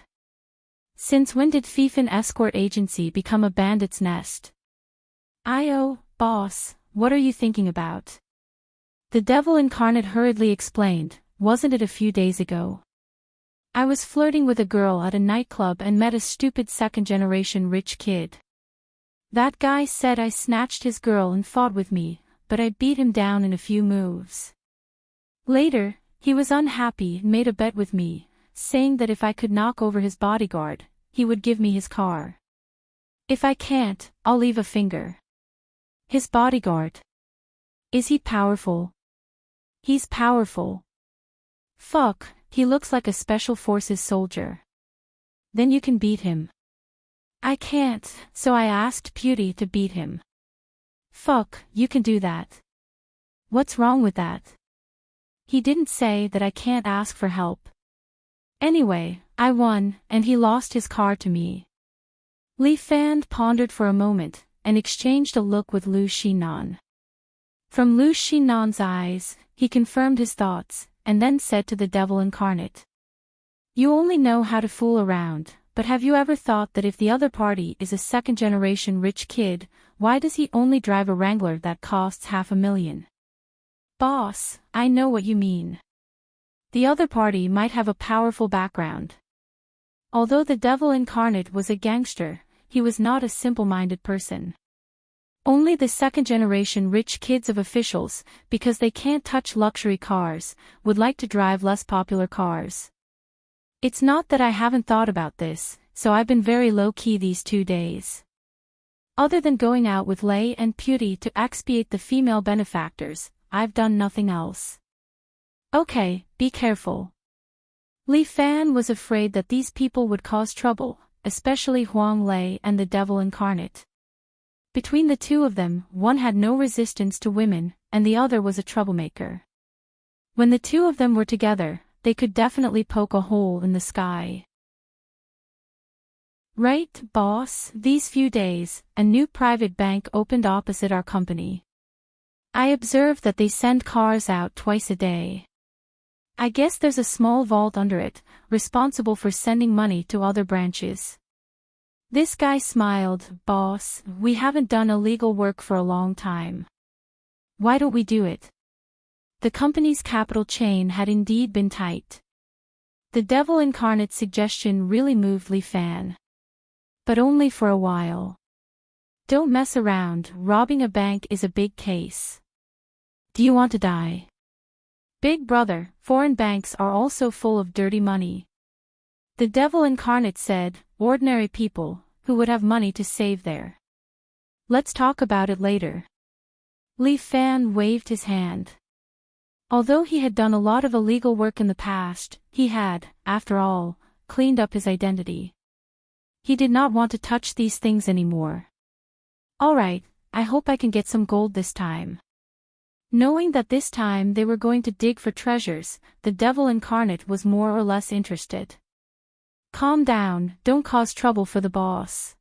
Since when did Fictional Escort Agency become a bandit's nest? Boss, what are you thinking about? The devil incarnate hurriedly explained, wasn't it a few days ago? I was flirting with a girl at a nightclub and met a stupid second-generation rich kid. That guy said I snatched his girl and fought with me, but I beat him down in a few moves. Later, he was unhappy and made a bet with me, saying that if I could knock over his bodyguard, he would give me his car. If I can't, I'll leave a finger. His bodyguard. Is he powerful? He's powerful. Fuck, He looks like a special forces soldier. Then you can beat him. I can't, so I asked Pewdie to beat him. Fuck, you can do that. What's wrong with that? He didn't say that I can't ask for help. Anyway, I won, and he lost his car to me. Li Fan pondered for a moment, and exchanged a look with Lu Xinan. From Lu Xinan's eyes, he confirmed his thoughts, and then said to the devil incarnate. You only know how to fool around, but have you ever thought that if the other party is a second-generation rich kid, why does he only drive a Wrangler that costs $500,000? Boss, I know what you mean. The other party might have a powerful background. Although the devil incarnate was a gangster, he was not a simple-minded person. Only the second-generation rich kids of officials, because they can't touch luxury cars, would like to drive less popular cars. It's not that I haven't thought about this, so I've been very low-key these 2 days. Other than going out with Lei and Pewdie to expiate the female benefactors, I've done nothing else. Okay, be careful. Li Fan was afraid that these people would cause trouble, especially Huang Lei and the devil incarnate. Between the two of them, one had no resistance to women, and the other was a troublemaker. When the two of them were together, they could definitely poke a hole in the sky. Right, boss, these few days, a new private bank opened opposite our company. I observed that they send cars out twice a day. I guess there's a small vault under it, responsible for sending money to other branches. This guy smiled. Boss, we haven't done illegal work for a long time. Why don't we do it? The company's capital chain had indeed been tight. The devil incarnate's suggestion really moved Li Fan. But only for a while. Don't mess around, robbing a bank is a big case. Do you want to die? Big brother, foreign banks are also full of dirty money. The devil incarnate said, ordinary people, who would have money to save there. Let's talk about it later. Li Fan waved his hand. Although he had done a lot of illegal work in the past, he had, after all, cleaned up his identity. He did not want to touch these things anymore. Alright, I hope I can get some gold this time. Knowing that this time they were going to dig for treasures, the devil incarnate was more or less interested. Calm down, don't cause trouble for the boss.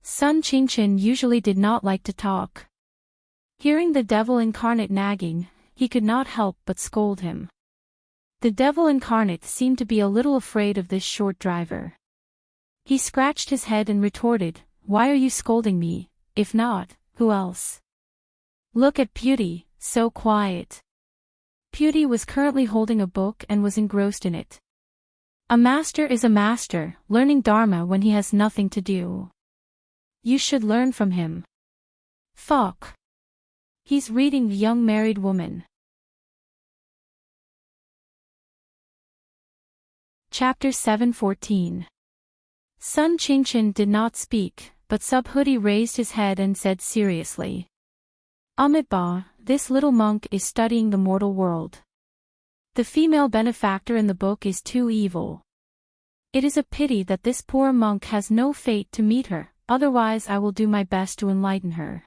Sun Qingchen usually did not like to talk. Hearing the devil incarnate nagging, he could not help but scold him. The devil incarnate seemed to be a little afraid of this short driver. He scratched his head and retorted, why are you scolding me, if not, who else? Look at Pewdie, so quiet. Pewdie was currently holding a book and was engrossed in it. A master is a master, learning Dharma when he has nothing to do. You should learn from him. Fuck. He's reading The Young Married Woman. Chapter 7:14. Sun Qingchen did not speak, but Subhoodie raised his head and said seriously. Amitabha, this little monk is studying the mortal world. The female benefactor in the book is too evil. It is a pity that this poor monk has no fate to meet her, otherwise I will do my best to enlighten her.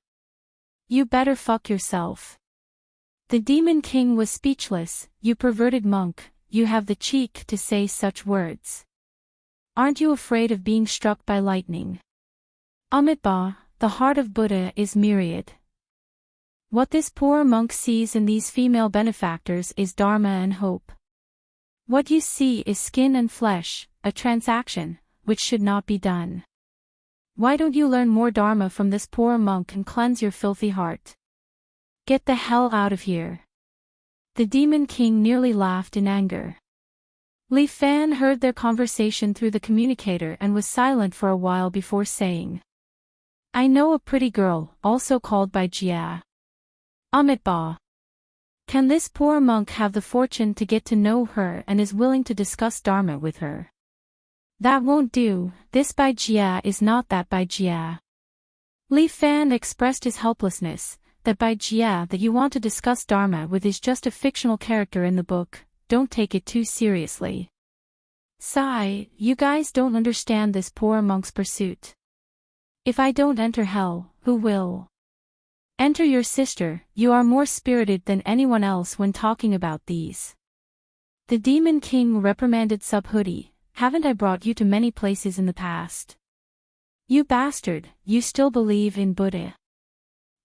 You better fuck yourself. The Demon King was speechless. You perverted monk, you have the cheek to say such words. Aren't you afraid of being struck by lightning? Amitabha, the heart of Buddha is myriad. What this poor monk sees in these female benefactors is dharma and hope. What you see is skin and flesh, a transaction, which should not be done. Why don't you learn more dharma from this poor monk and cleanse your filthy heart? Get the hell out of here. The Demon King nearly laughed in anger. Li Fan heard their conversation through the communicator and was silent for a while before saying. I know a pretty girl, also called by Jia. Amitabha. Can this poor monk have the fortune to get to know her and is willing to discuss Dharma with her? That won't do, this Bai Jia is not that Bai Jia. Li Fan expressed his helplessness, that Bai Jia that you want to discuss Dharma with is just a fictional character in the book, don't take it too seriously. Sigh, you guys don't understand this poor monk's pursuit. If I don't enter hell, who will? Enter your sister, you are more spirited than anyone else when talking about these. The Demon King reprimanded Subhoodie, haven't I brought you to many places in the past? You bastard, you still believe in Buddha.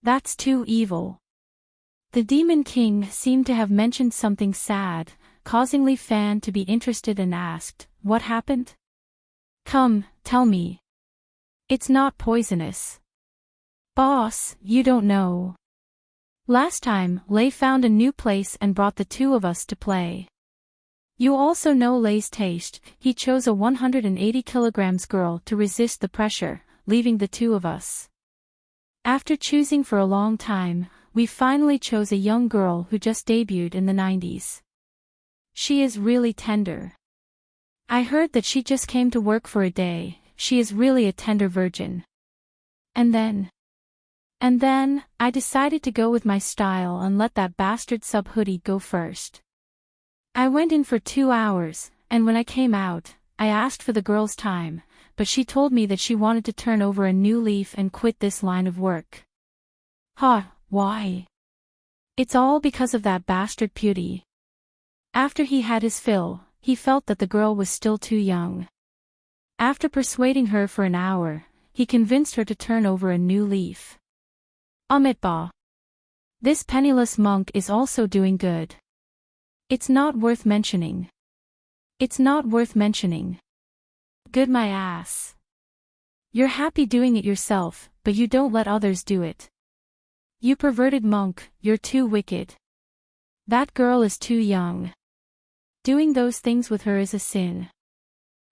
That's too evil. The Demon King seemed to have mentioned something sad, causing Li Fan to be interested and asked, what happened? Come, tell me. It's not poisonous. Boss, you don't know. Last time, Lei found a new place and brought the two of us to play. You also know Lei's taste, he chose a 180 kilograms girl to resist the pressure, leaving the two of us. After choosing for a long time, we finally chose a young girl who just debuted in the 90s. She is really tender. I heard that she just came to work for a day, she is really a tender virgin. And then, I decided to go with my style and let that bastard Subhoodie go first. I went in for 2 hours, and when I came out, I asked for the girl's time, but she told me that she wanted to turn over a new leaf and quit this line of work. Why? It's all because of that bastard Pewdie. After he had his fill, he felt that the girl was still too young. After persuading her for an hour, he convinced her to turn over a new leaf. Ba. This penniless monk is also doing good. It's not worth mentioning. It's not worth mentioning. Good my ass. You're happy doing it yourself, but you don't let others do it. You perverted monk, you're too wicked. That girl is too young. Doing those things with her is a sin.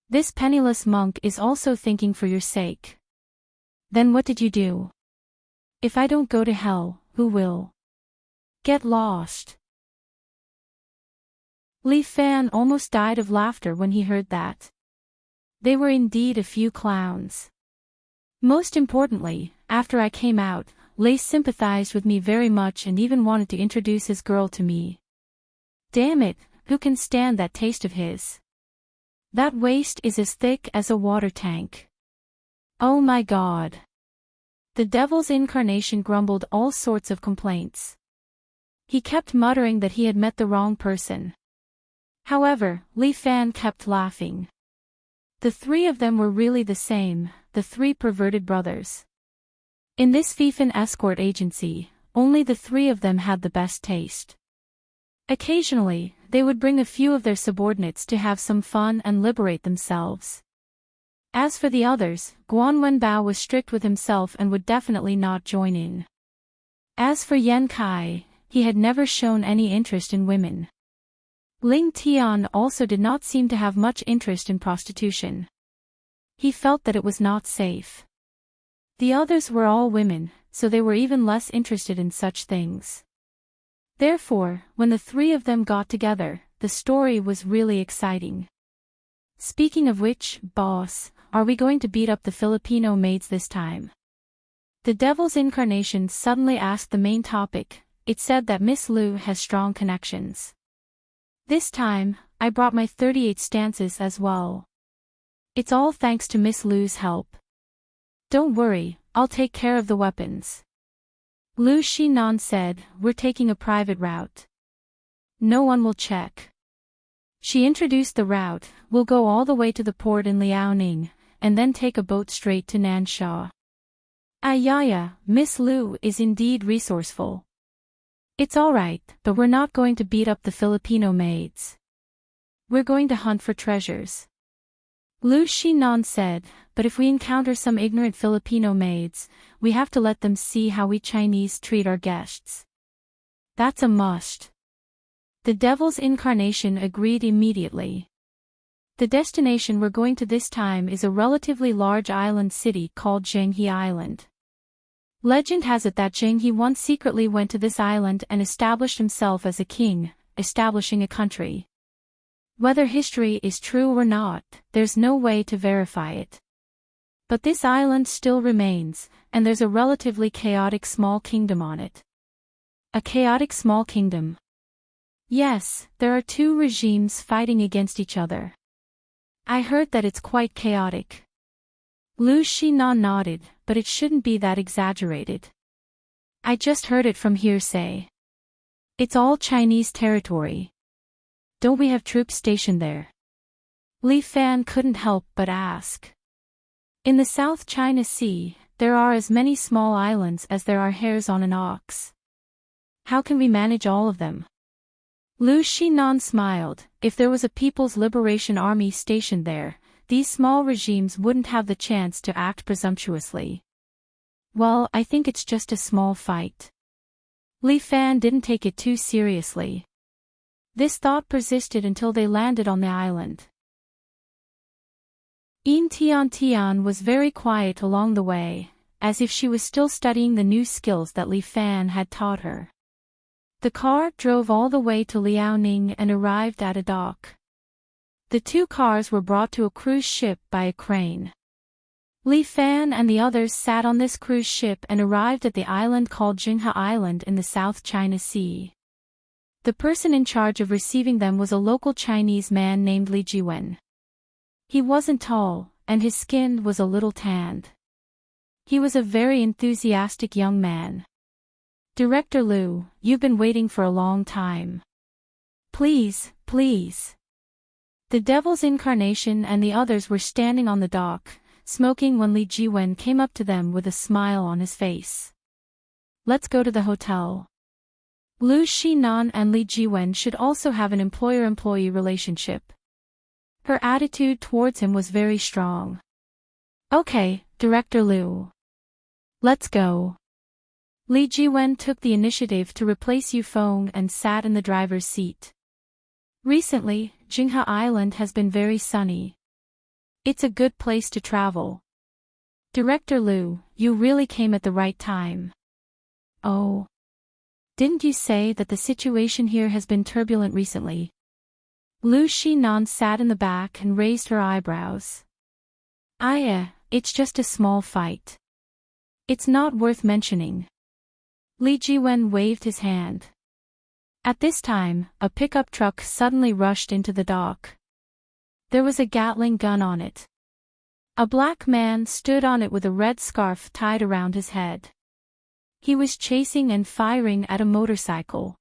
This penniless monk is also thinking for your sake. Then what did you do? If I don't go to hell, who will? Get lost. Li Fan almost died of laughter when he heard that. They were indeed a few clowns. Most importantly, after I came out, Lei sympathized with me very much and even wanted to introduce his girl to me. Damn it, who can stand that taste of his? That waist is as thick as a water tank. Oh my god. The devil's incarnation grumbled all sorts of complaints. He kept muttering that he had met the wrong person. However, Li Fan kept laughing. The three of them were really the same, the three perverted brothers. In this fiefin escort agency, only the three of them had the best taste. Occasionally, they would bring a few of their subordinates to have some fun and liberate themselves. As for the others, Guan Wenbao was strict with himself and would definitely not join in. As for Yan Kai, he had never shown any interest in women. Ling Tian also did not seem to have much interest in prostitution. He felt that it was not safe. The others were all women, so they were even less interested in such things. Therefore, when the three of them got together, the story was really exciting. Speaking of which, boss, are we going to beat up the Filipino maids this time? The devil's incarnation suddenly asked the main topic. It said that Miss Liu has strong connections. This time, I brought my 38 stances as well. It's all thanks to Miss Liu's help. Don't worry, I'll take care of the weapons. Liu Shinan said, we're taking a private route. No one will check. She introduced the route, we'll go all the way to the port in Liaoning, and then take a boat straight to Nansha. Ayaya, Miss Liu is indeed resourceful. It's alright, but we're not going to beat up the Filipino maids. We're going to hunt for treasures. Liu Shinan said, but if we encounter some ignorant Filipino maids, we have to let them see how we Chinese treat our guests. That's a must. The devil's incarnation agreed immediately. The destination we're going to this time is a relatively large island city called Zhenghe Island. Legend has it that Zhenghe once secretly went to this island and established himself as a king, establishing a country. Whether history is true or not, there's no way to verify it. But this island still remains, and there's a relatively chaotic small kingdom on it. A chaotic small kingdom. Yes, there are two regimes fighting against each other. I heard that it's quite chaotic. Lu Shinan nodded, but it shouldn't be that exaggerated. I just heard it from hearsay. It's all Chinese territory. Don't we have troops stationed there? Li Fan couldn't help but ask. In the South China Sea, there are as many small islands as there are hairs on an ox. How can we manage all of them? Lu Shinan smiled. If there was a People's Liberation Army stationed there, these small regimes wouldn't have the chance to act presumptuously. Well, I think it's just a small fight. Li Fan didn't take it too seriously. This thought persisted until they landed on the island. Yin Tian was very quiet along the way, as if she was still studying the new skills that Li Fan had taught her. The car drove all the way to Liaoning and arrived at a dock. The two cars were brought to a cruise ship by a crane. Li Fan and the others sat on this cruise ship and arrived at the island called Jinghe Island in the South China Sea. The person in charge of receiving them was a local Chinese man named Li Jiwen. He wasn't tall, and his skin was a little tanned. He was a very enthusiastic young man. Director Liu, you've been waiting for a long time. Please, please. The Devil's Incarnation and the others were standing on the dock, smoking when Li Jiwen came up to them with a smile on his face. Let's go to the hotel. Lu Shinan and Li Jiwen should also have an employer-employee relationship. Her attitude towards him was very strong. Okay, Director Liu. Let's go. Li Jiwen took the initiative to replace Yu Feng and sat in the driver's seat. Recently, Jinghe Island has been very sunny. It's a good place to travel. Director Liu, you really came at the right time. Oh. Didn't you say that the situation here has been turbulent recently? Lu Shinan sat in the back and raised her eyebrows. It's just a small fight. It's not worth mentioning. Li Jiwen waved his hand. At this time, a pickup truck suddenly rushed into the dock. There was a Gatling gun on it. A black man stood on it with a red scarf tied around his head. He was chasing and firing at a motorcycle.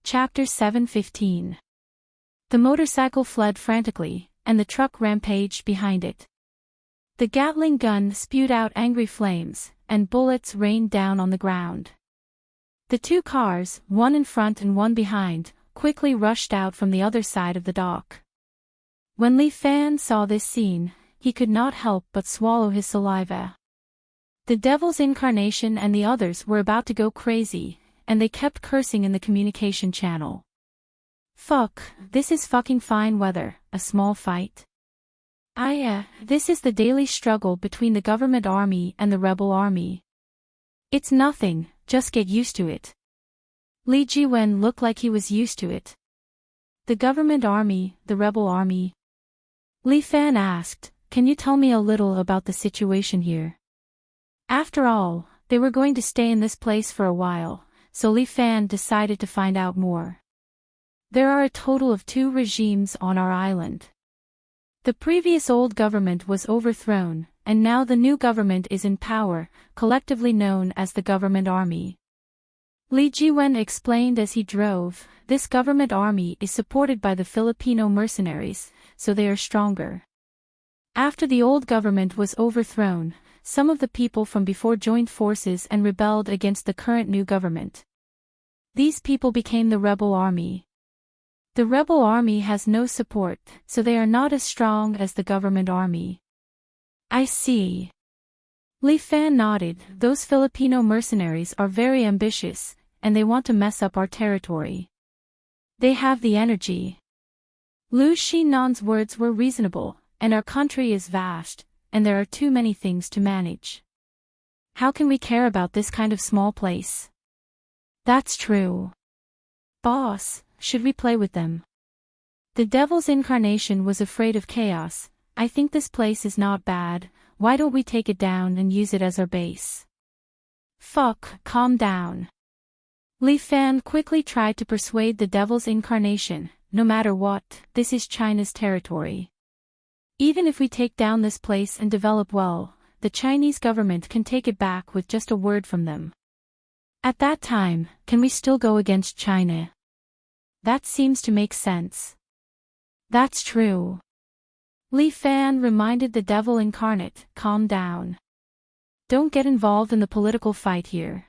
Chapter 7:15. The motorcycle fled frantically, and the truck rampaged behind it. The Gatling gun spewed out angry flames, and bullets rained down on the ground. The two cars, one in front and one behind, quickly rushed out from the other side of the dock. When Li Fan saw this scene, he could not help but swallow his saliva. The Devil's Incarnation and the others were about to go crazy, and they kept cursing in the communication channel. Fuck, this is fucking fine weather, a small fight. This is the daily struggle between the government army and the rebel army. It's nothing, just get used to it. Li Jiwen looked like he was used to it. The government army, the rebel army. Li Fan asked, can you tell me a little about the situation here? After all, they were going to stay in this place for a while, so Li Fan decided to find out more. There are a total of 2 regimes on our island. The previous old government was overthrown, and now the new government is in power, collectively known as the government army. Li Jiwen explained as he drove, this government army is supported by the Filipino mercenaries, so they are stronger. After the old government was overthrown, some of the people from before joined forces and rebelled against the current new government. These people became the rebel army. The rebel army has no support, so they are not as strong as the government army. I see. Li Fan nodded. Those Filipino mercenaries are very ambitious, and they want to mess up our territory. They have the energy. Lu Shinan's words were reasonable, and our country is vast, and there are too many things to manage. How can we care about this kind of small place? That's true. Boss, should we play with them? The Devil's Incarnation was afraid of chaos. I think this place is not bad, why don't we take it down and use it as our base? Fuck, calm down. Li Fan quickly tried to persuade the devil's incarnation, no matter what, this is China's territory. Even if we take down this place and develop well, the Chinese government can take it back with just a word from them. At that time, can we still go against China? That seems to make sense. That's true. Li Fan reminded the devil incarnate, calm down. Don't get involved in the political fight here.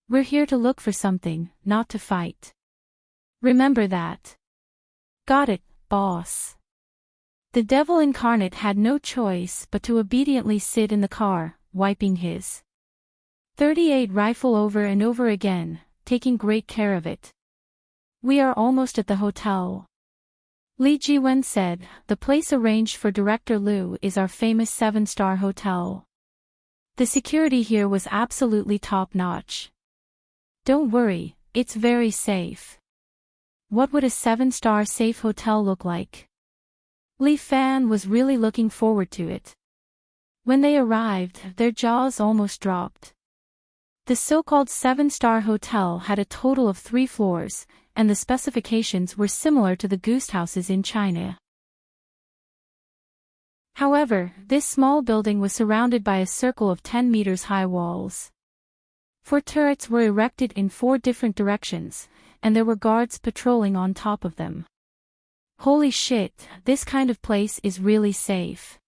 We're here to look for something, not to fight. Remember that. Got it, boss. The devil incarnate had no choice but to obediently sit in the car, wiping his .38 rifle over and over again, taking great care of it. We are almost at the hotel. Li Jiwen said, the place arranged for Director Liu is our famous 7-star hotel. The security here was absolutely top-notch. Don't worry, it's very safe. What would a 7-star safe hotel look like? Li Fan was really looking forward to it. When they arrived, their jaws almost dropped. The so-called 7-star hotel had a total of 3 floors, and the specifications were similar to the ghost houses in China. However, this small building was surrounded by a circle of 10 meters high walls. 4 turrets were erected in 4 different directions, and there were guards patrolling on top of them. Holy shit, this kind of place is really safe.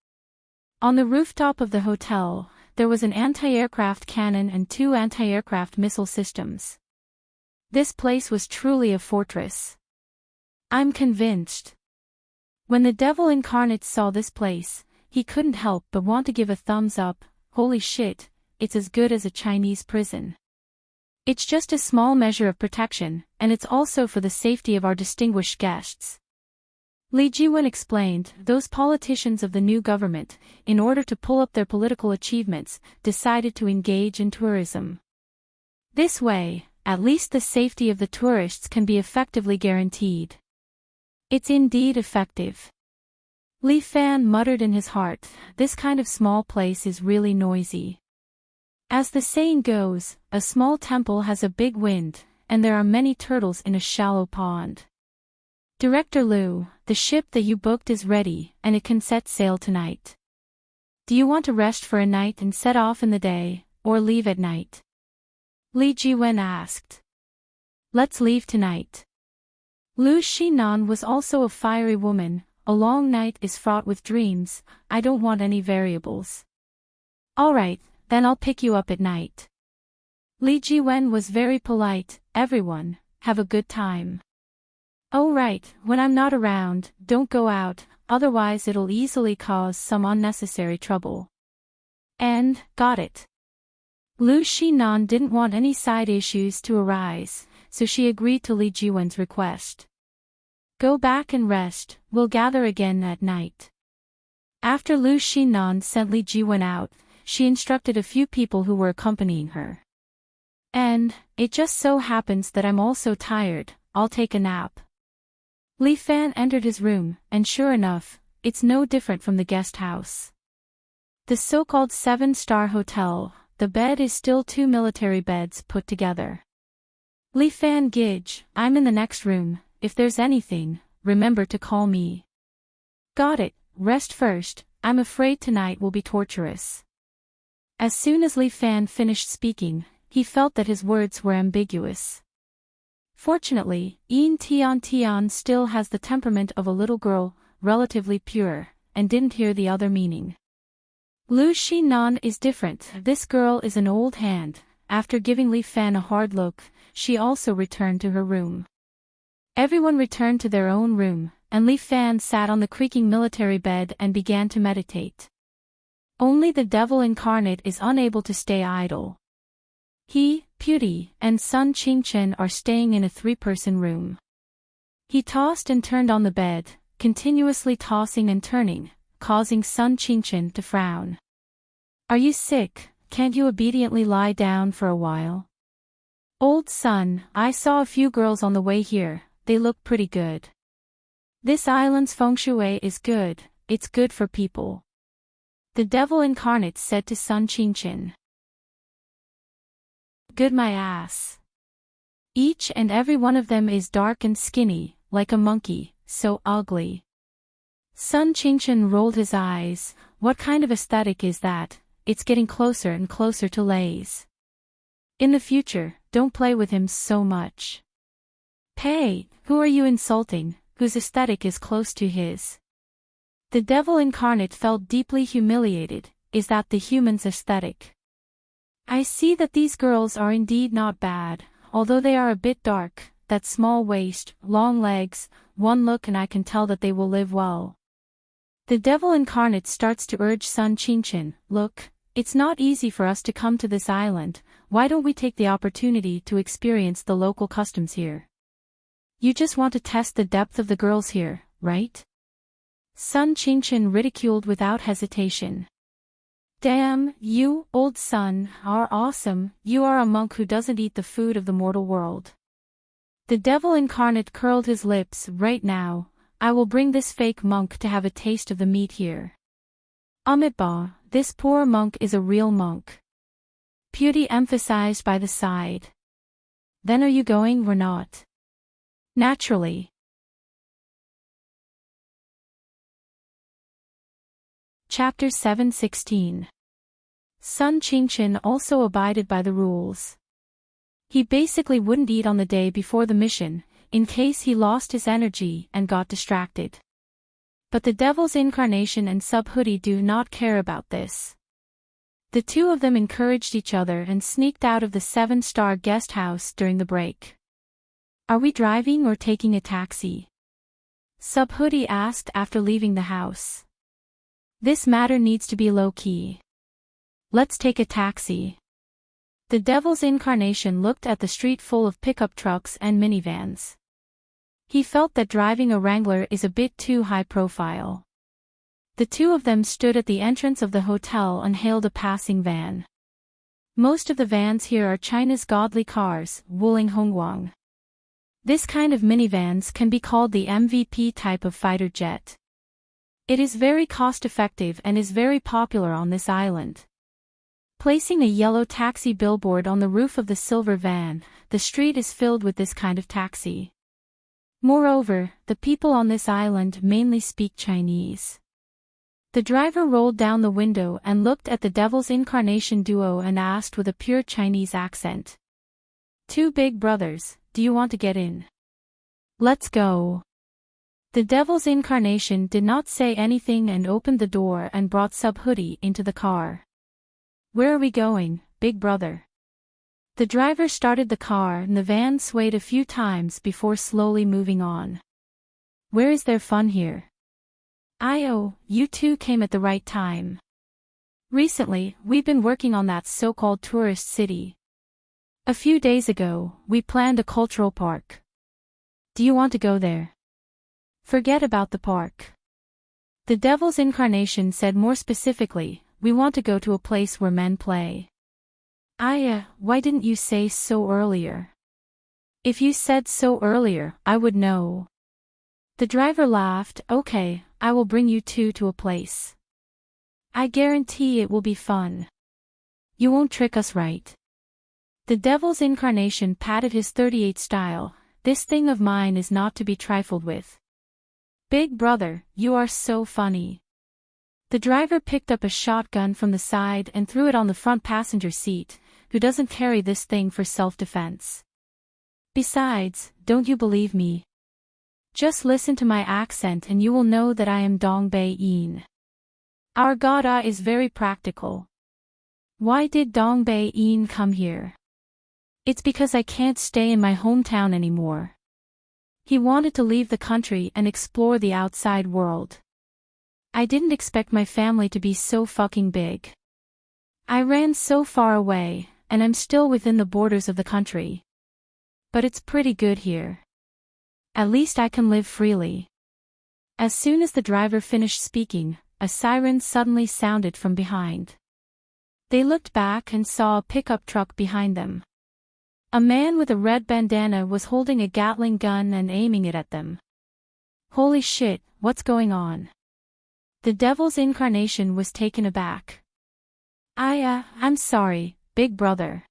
On the rooftop of the hotel, there was an anti-aircraft cannon and 2 anti-aircraft missile systems. This place was truly a fortress. I'm convinced. When the devil incarnate saw this place, he couldn't help but want to give a thumbs up. Holy shit, it's as good as a Chinese prison. It's just a small measure of protection, and it's also for the safety of our distinguished guests. Li Jiwen explained, those politicians of the new government, in order to pull up their political achievements, decided to engage in tourism. This way, at least the safety of the tourists can be effectively guaranteed. It's indeed effective. Li Fan muttered in his heart, this kind of small place is really noisy. As the saying goes, a small temple has a big wind, and there are many turtles in a shallow pond. Director Liu, the ship that you booked is ready, and it can set sail tonight. Do you want to rest for a night and set off in the day, or leave at night? Li Jiwen asked. Let's leave tonight. Lu Xinan was also a fiery woman. A long night is fraught with dreams. I don't want any variables. Alright, then I'll pick you up at night. Li Jiwen was very polite. Everyone, have a good time. Oh right, when I'm not around, don't go out, otherwise it'll easily cause some unnecessary trouble. And, got it. Lu Xinan didn't want any side issues to arise, so she agreed to Li Jiwen's request. Go back and rest, we'll gather again at night. After Lu Xinan sent Li Jiwen out, she instructed a few people who were accompanying her. And, it just so happens that I'm also tired, I'll take a nap. Li Fan entered his room, and sure enough, it's no different from the guest house. The so-called 7-star hotel, the bed is still 2 military beds put together. Li Fan Gij, I'm in the next room, if there's anything, remember to call me. Got it, rest first, I'm afraid tonight will be torturous. As soon as Li Fan finished speaking, he felt that his words were ambiguous. Fortunately, Yin Tian still has the temperament of a little girl, relatively pure, and didn't hear the other meaning. Lu Xinan is different. This girl is an old hand. After giving Li Fan a hard look, she also returned to her room. Everyone returned to their own room, and Li Fan sat on the creaking military bed and began to meditate. Only the devil incarnate is unable to stay idle. He, Pewdie, and Sun Qingchen are staying in a 3-person room. He tossed and turned on the bed, continuously tossing and turning, causing Sun Qingchen to frown. Are you sick? Can't you obediently lie down for a while? Old Sun, I saw a few girls on the way here, they look pretty good. This island's feng shui is good, it's good for people. The devil incarnate said to Sun Qingchen. Good my ass. Each and every one of them is dark and skinny, like a monkey, so ugly. Sun Qingchen rolled his eyes. What kind of aesthetic is that? It's getting closer and closer to Lay's. In the future, don't play with him so much. Hey, who are you insulting, whose aesthetic is close to his? The devil incarnate felt deeply humiliated. Is that the human's aesthetic? I see that these girls are indeed not bad, although they are a bit dark, that small waist, long legs, one look and I can tell that they will live well. The devil incarnate starts to urge Sun Qingchen, look, it's not easy for us to come to this island, why don't we take the opportunity to experience the local customs here? You just want to test the depth of the girls here, right? Sun Qingchen ridiculed without hesitation. Damn, you, old Sun, are awesome, you are a monk who doesn't eat the food of the mortal world. The devil incarnate curled his lips. Right now, I will bring this fake monk to have a taste of the meat here. Amitabha, this poor monk is a real monk. Beauty emphasized by the side. Then are you going or not? Naturally. Chapter 7:16. Sun Qingchen also abided by the rules. He basically wouldn't eat on the day before the mission, in case he lost his energy and got distracted. But the devil's incarnation and Subhoodie do not care about this. The two of them encouraged each other and sneaked out of the 7-star guest house during the break. Are we driving or taking a taxi? Subhoodie asked after leaving the house. This matter needs to be low-key. Let's take a taxi. The devil's incarnation looked at the street full of pickup trucks and minivans. He felt that driving a Wrangler is a bit too high profile. The two of them stood at the entrance of the hotel and hailed a passing van. Most of the vans here are China's godly cars, Wuling Hongguang. This kind of minivans can be called the MVP type of fighter jet. It is very cost-effective and is very popular on this island. Placing a yellow taxi billboard on the roof of the silver van, the street is filled with this kind of taxi. Moreover, the people on this island mainly speak Chinese. The driver rolled down the window and looked at the devil's incarnation duo and asked with a pure Chinese accent. Two big brothers, do you want to get in? Let's go. The devil's incarnation did not say anything and opened the door and brought Subhoodie into the car. Where are we going, big brother? The driver started the car and the van swayed a few times before slowly moving on. Where is there fun here? Oh, you two came at the right time. Recently, we've been working on that so-called tourist city. A few days ago, we planned a cultural park. Do you want to go there? Forget about the park. The devil's incarnation said more specifically, we want to go to a place where men play. Why didn't you say so earlier? If you said so earlier, I would know. The driver laughed. Okay, I will bring you two to a place. I guarantee it will be fun. You won't trick us, right? The devil's incarnation patted his 38 style. This thing of mine is not to be trifled with. Big brother, you are so funny. The driver picked up a shotgun from the side and threw it on the front passenger seat. Who doesn't carry this thing for self-defense? Besides, don't you believe me? Just listen to my accent and you will know that I am Dong Bei Yin. Our god is very practical. Why did Dong Bei Yin come here? It's because I can't stay in my hometown anymore. He wanted to leave the country and explore the outside world. I didn't expect my family to be so fucking big. I ran so far away, and I'm still within the borders of the country. But it's pretty good here. At least I can live freely. As soon as the driver finished speaking, a siren suddenly sounded from behind. They looked back and saw a pickup truck behind them. A man with a red bandana was holding a Gatling gun and aiming it at them. Holy shit, what's going on? The devil's incarnation was taken aback. I'm sorry, big brother.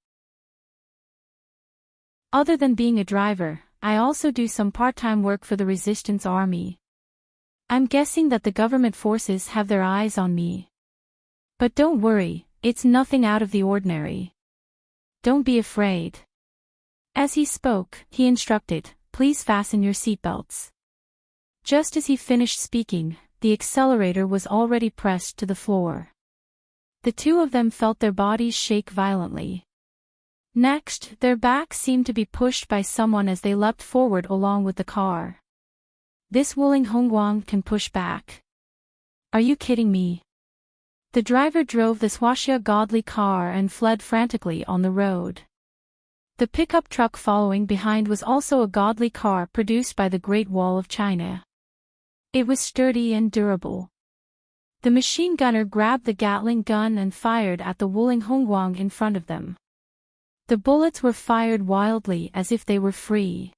Other than being a driver, I also do some part-time work for the resistance army. I'm guessing that the government forces have their eyes on me. But don't worry, it's nothing out of the ordinary. Don't be afraid. As he spoke, he instructed, "Please fasten your seatbelts." Just as he finished speaking, the accelerator was already pressed to the floor. The two of them felt their bodies shake violently. Next, their backs seemed to be pushed by someone as they leapt forward along with the car. This Wuling Hongguang can push back. Are you kidding me? The driver drove the Swashia godly car and fled frantically on the road. The pickup truck following behind was also a godly car produced by the Great Wall of China. It was sturdy and durable. The machine gunner grabbed the Gatling gun and fired at the Wuling Hongguang in front of them. The bullets were fired wildly as if they were free.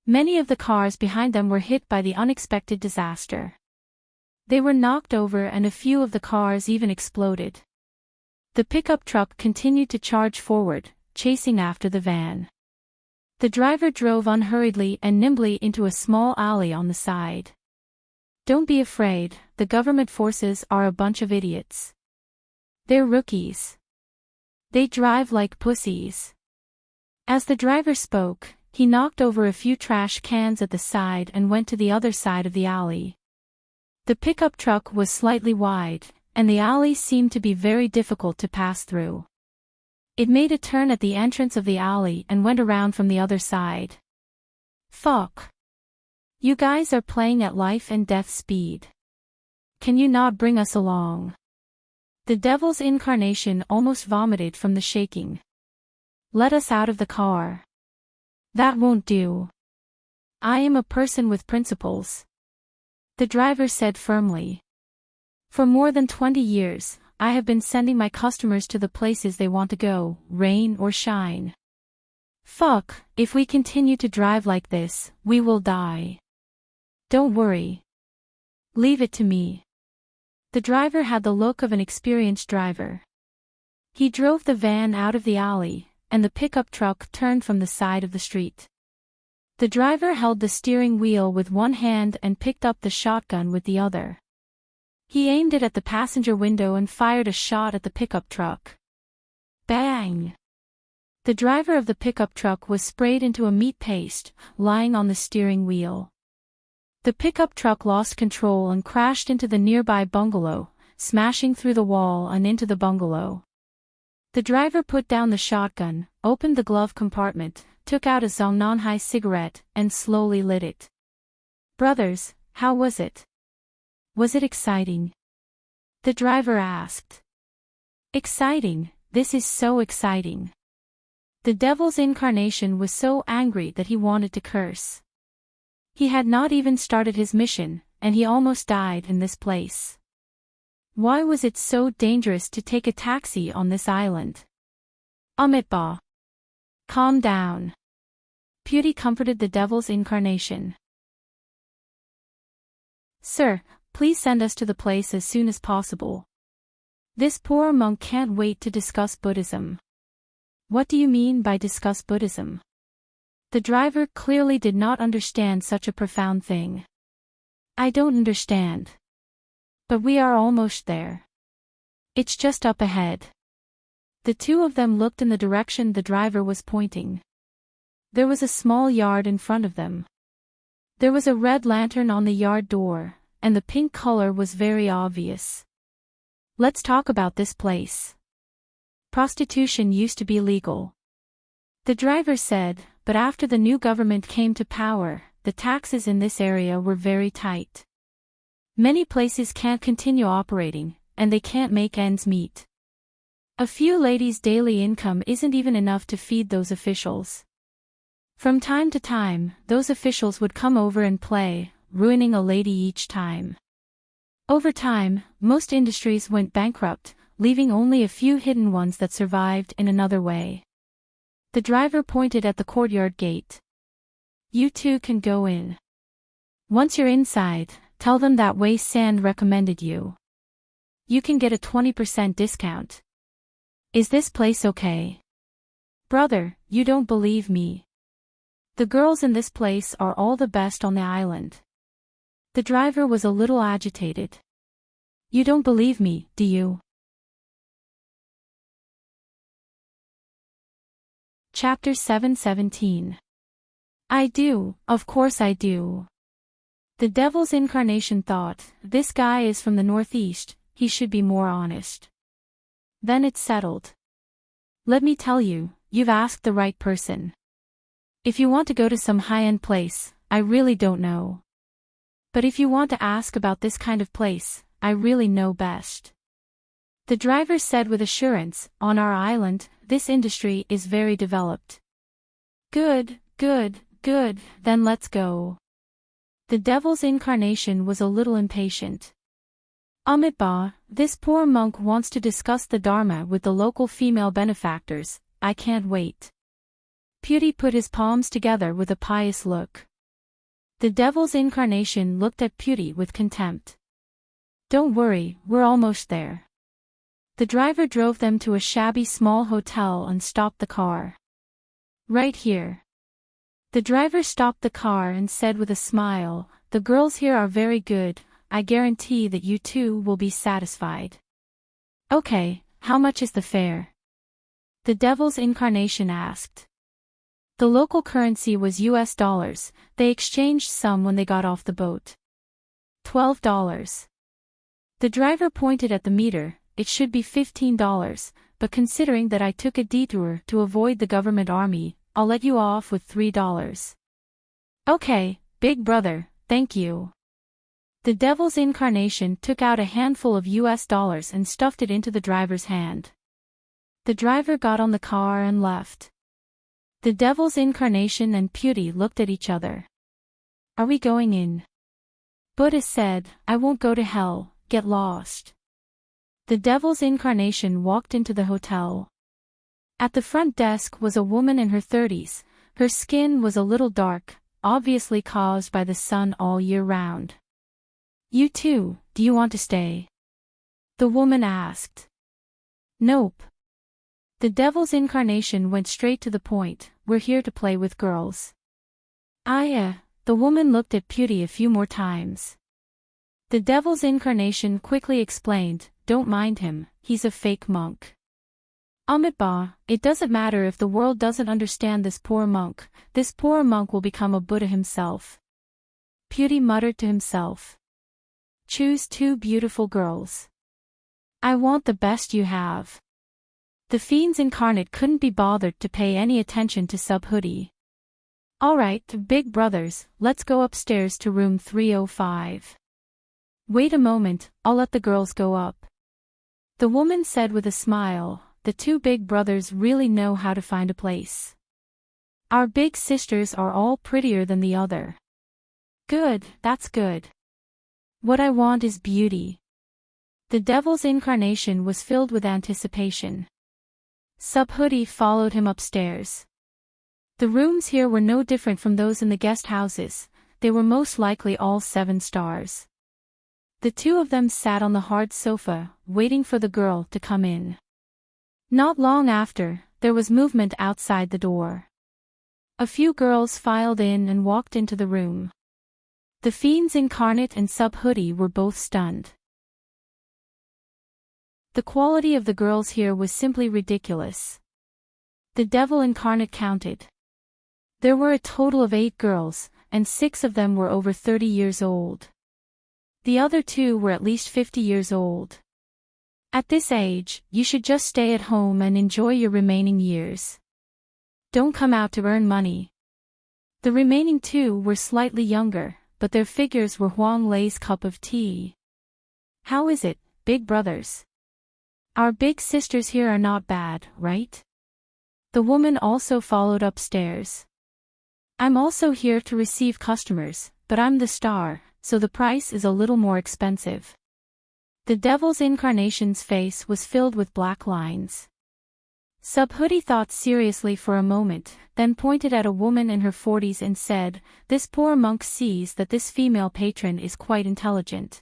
Many of the cars behind them were hit by the unexpected disaster. They were knocked over and a few of the cars even exploded. The pickup truck continued to charge forward, chasing after the van. The driver drove unhurriedly and nimbly into a small alley on the side. Don't be afraid, the government forces are a bunch of idiots. They're rookies. They drive like pussies. As the driver spoke, he knocked over a few trash cans at the side and went to the other side of the alley. The pickup truck was slightly wide, and the alley seemed to be very difficult to pass through. It made a turn at the entrance of the alley and went around from the other side. Fuck. You guys are playing at life and death speed. Can you not bring us along? The devil's incarnation almost vomited from the shaking. Let us out of the car. That won't do. I am a person with principles. The driver said firmly. For more than 20 years, I have been sending my customers to the places they want to go, rain or shine. Fuck, if we continue to drive like this, we will die. Don't worry. Leave it to me. The driver had the look of an experienced driver. He drove the van out of the alley, and the pickup truck turned from the side of the street. The driver held the steering wheel with one hand and picked up the shotgun with the other. He aimed it at the passenger window and fired a shot at the pickup truck. Bang! The driver of the pickup truck was sprayed into a meat paste, lying on the steering wheel. The pickup truck lost control and crashed into the nearby bungalow, smashing through the wall and into the bungalow. The driver put down the shotgun, opened the glove compartment, took out a Zongnanhai cigarette, and slowly lit it. Brothers, how was it? Was it exciting? The driver asked. Exciting, this is so exciting. The devil's incarnation was so angry that he wanted to curse. He had not even started his mission, and he almost died in this place. Why was it so dangerous to take a taxi on this island? Amitba. Calm down. Beauty comforted the devil's incarnation. Sir, please send us to the place as soon as possible. This poor monk can't wait to discuss Buddhism. What do you mean by discuss Buddhism? The driver clearly did not understand such a profound thing. I don't understand. But we are almost there. It's just up ahead. The two of them looked in the direction the driver was pointing. There was a small yard in front of them. There was a red lantern on the yard door, and the pink color was very obvious. Let's talk about this place. Prostitution used to be legal. The driver said, but after the new government came to power, the taxes in this area were very tight. Many places can't continue operating, and they can't make ends meet. A few ladies' daily income isn't even enough to feed those officials. From time to time, those officials would come over and play, ruining a lady each time. Over time, most industries went bankrupt, leaving only a few hidden ones that survived in another way. The driver pointed at the courtyard gate. You two can go in. Once you're inside, tell them that Wei San recommended you. You can get a 20% discount. Is this place okay? Brother, you don't believe me. The girls in this place are all the best on the island. The driver was a little agitated. You don't believe me, do you? Chapter 7:17. I do, of course I do. The devil's incarnation thought, this guy is from the northeast, he should be more honest. Then it settled. Let me tell you, you've asked the right person. If you want to go to some high-end place, I really don't know. But if you want to ask about this kind of place, I really know best. The driver said with assurance, on our island, this industry is very developed. Good, good, good, then let's go. The devil's incarnation was a little impatient. Amitabha, this poor monk wants to discuss the Dharma with the local female benefactors, I can't wait. Beauty put his palms together with a pious look. The devil's incarnation looked at Beauty with contempt. Don't worry, we're almost there. The driver drove them to a shabby small hotel and stopped the car. Right here. The driver stopped the car and said with a smile, the girls here are very good, I guarantee that you two will be satisfied. Okay, how much is the fare? The devil's incarnation asked. The local currency was US dollars, they exchanged some when they got off the boat. $12. The driver pointed at the meter, it should be $15, but considering that I took a detour to avoid the government army, I'll let you off with $3. Okay, big brother, thank you. The devil's incarnation took out a handful of US dollars and stuffed it into the driver's hand. The driver got on the car and left. The devil's incarnation and Beauty looked at each other. Are we going in? Buddha said, I won't go to hell, get lost. The devil's incarnation walked into the hotel. At the front desk was a woman in her 30s, her skin was a little dark, obviously caused by the sun all year round. You too, do you want to stay? The woman asked. Nope. The devil's incarnation went straight to the point, we're here to play with girls. The woman looked at Beauty a few more times. The devil's incarnation quickly explained, don't mind him, he's a fake monk. Amitabha, it doesn't matter if the world doesn't understand this poor monk will become a Buddha himself. Beauty muttered to himself. Choose two beautiful girls. I want the best you have. The fiends incarnate couldn't be bothered to pay any attention to Subhuti. Alright, big brothers, let's go upstairs to room 305. Wait a moment, I'll let the girls go up. The woman said with a smile, the two big brothers really know how to find a place. Our big sisters are all prettier than the other. Good, that's good. What I want is beauty. The devil's incarnation was filled with anticipation. Subhuti followed him upstairs. The rooms here were no different from those in the guest houses, they were most likely all 7 stars. The two of them sat on the hard sofa, waiting for the girl to come in. Not long after, there was movement outside the door. A few girls filed in and walked into the room. The fiends incarnate and Subhuti were both stunned. The quality of the girls here was simply ridiculous. The devil incarnate counted. There were a total of 8 girls, and 6 of them were over 30 years old. The other 2 were at least 50 years old. At this age, you should just stay at home and enjoy your remaining years. Don't come out to earn money. The remaining 2 were slightly younger, but their figures were Huang Lei's cup of tea. How is it, big brothers? Our big sisters here are not bad, right? The woman also followed upstairs. I'm also here to receive customers, but I'm the star, so the price is a little more expensive. The devil's incarnation's face was filled with black lines. Subhuti thought seriously for a moment, then pointed at a woman in her 40s and said, this poor monk sees that this female patron is quite intelligent.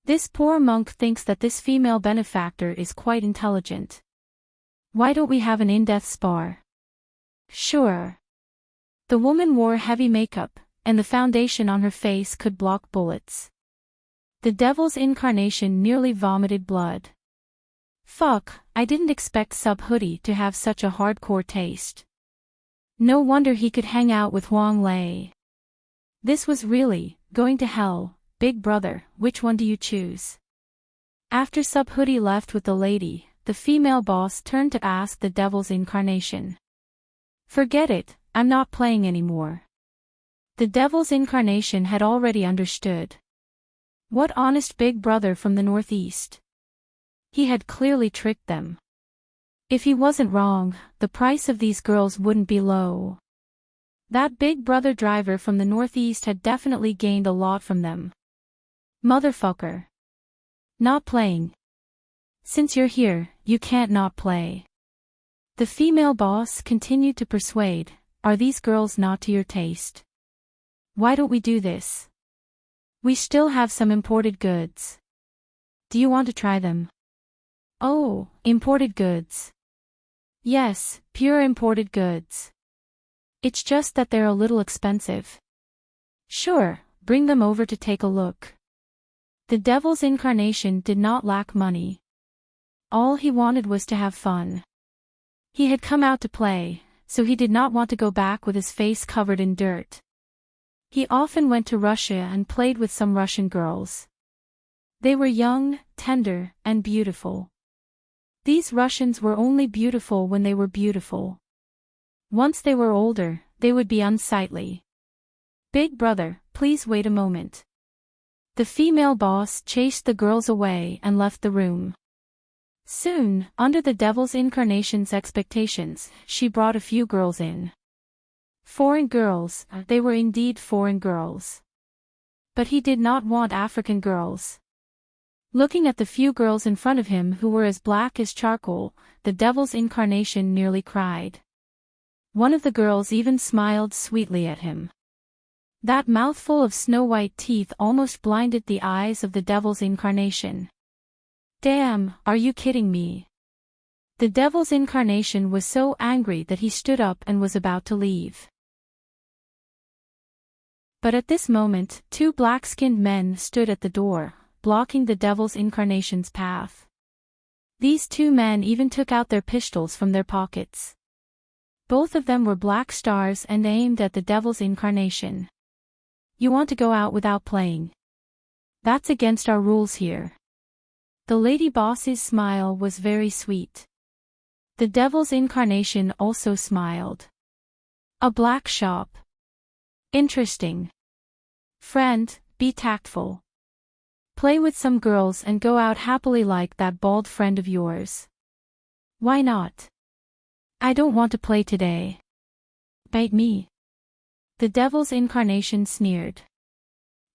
This poor monk thinks that this female benefactor is quite intelligent. Why don't we have an in-depth spar? Sure. The woman wore heavy makeup, and the foundation on her face could block bullets. The devil's incarnation nearly vomited blood. Fuck, I didn't expect Sub Hoodie to have such a hardcore taste. No wonder he could hang out with Huang Lei. This was really going to hell. Big brother, which one do you choose? After Sub Hoodie left with the lady, the female boss turned to ask the devil's incarnation. Forget it, I'm not playing anymore. The devil's incarnation had already understood. What honest big brother from the northeast? He had clearly tricked them. If he wasn't wrong, the price of these girls wouldn't be low. That big brother driver from the northeast had definitely gained a lot from them. Motherfucker. Not playing. Since you're here, you can't not play. The female boss continued to persuade, are these girls not to your taste? Why don't we do this? We still have some imported goods. Do you want to try them? Oh, imported goods. Yes, pure imported goods. It's just that they're a little expensive. Sure, bring them over to take a look. The devil's incarnation did not lack money. All he wanted was to have fun. He had come out to play, so he did not want to go back with his face covered in dirt. He often went to Russia and played with some Russian girls. They were young, tender, and beautiful. These Russians were only beautiful when they were beautiful. Once they were older, they would be unsightly. Big brother, please wait a moment. The female boss chased the girls away and left the room. Soon, under the devil's incarnation's expectations, she brought a few girls in. Foreign girls, they were indeed foreign girls. But he did not want African girls. Looking at the few girls in front of him who were as black as charcoal, the devil's incarnation nearly cried. One of the girls even smiled sweetly at him. That mouthful of snow-white teeth almost blinded the eyes of the devil's incarnation. Damn, are you kidding me? The devil's incarnation was so angry that he stood up and was about to leave. But at this moment, two black-skinned men stood at the door, blocking the devil's incarnation's path. These two men even took out their pistols from their pockets. Both of them were black stars and aimed at the devil's incarnation. You want to go out without playing? That's against our rules here. The lady boss's smile was very sweet. The devil's incarnation also smiled. A black shop. Interesting. Friend, be tactful. Play with some girls and go out happily like that bald friend of yours. Why not? I don't want to play today. Bite me. The devil's incarnation sneered.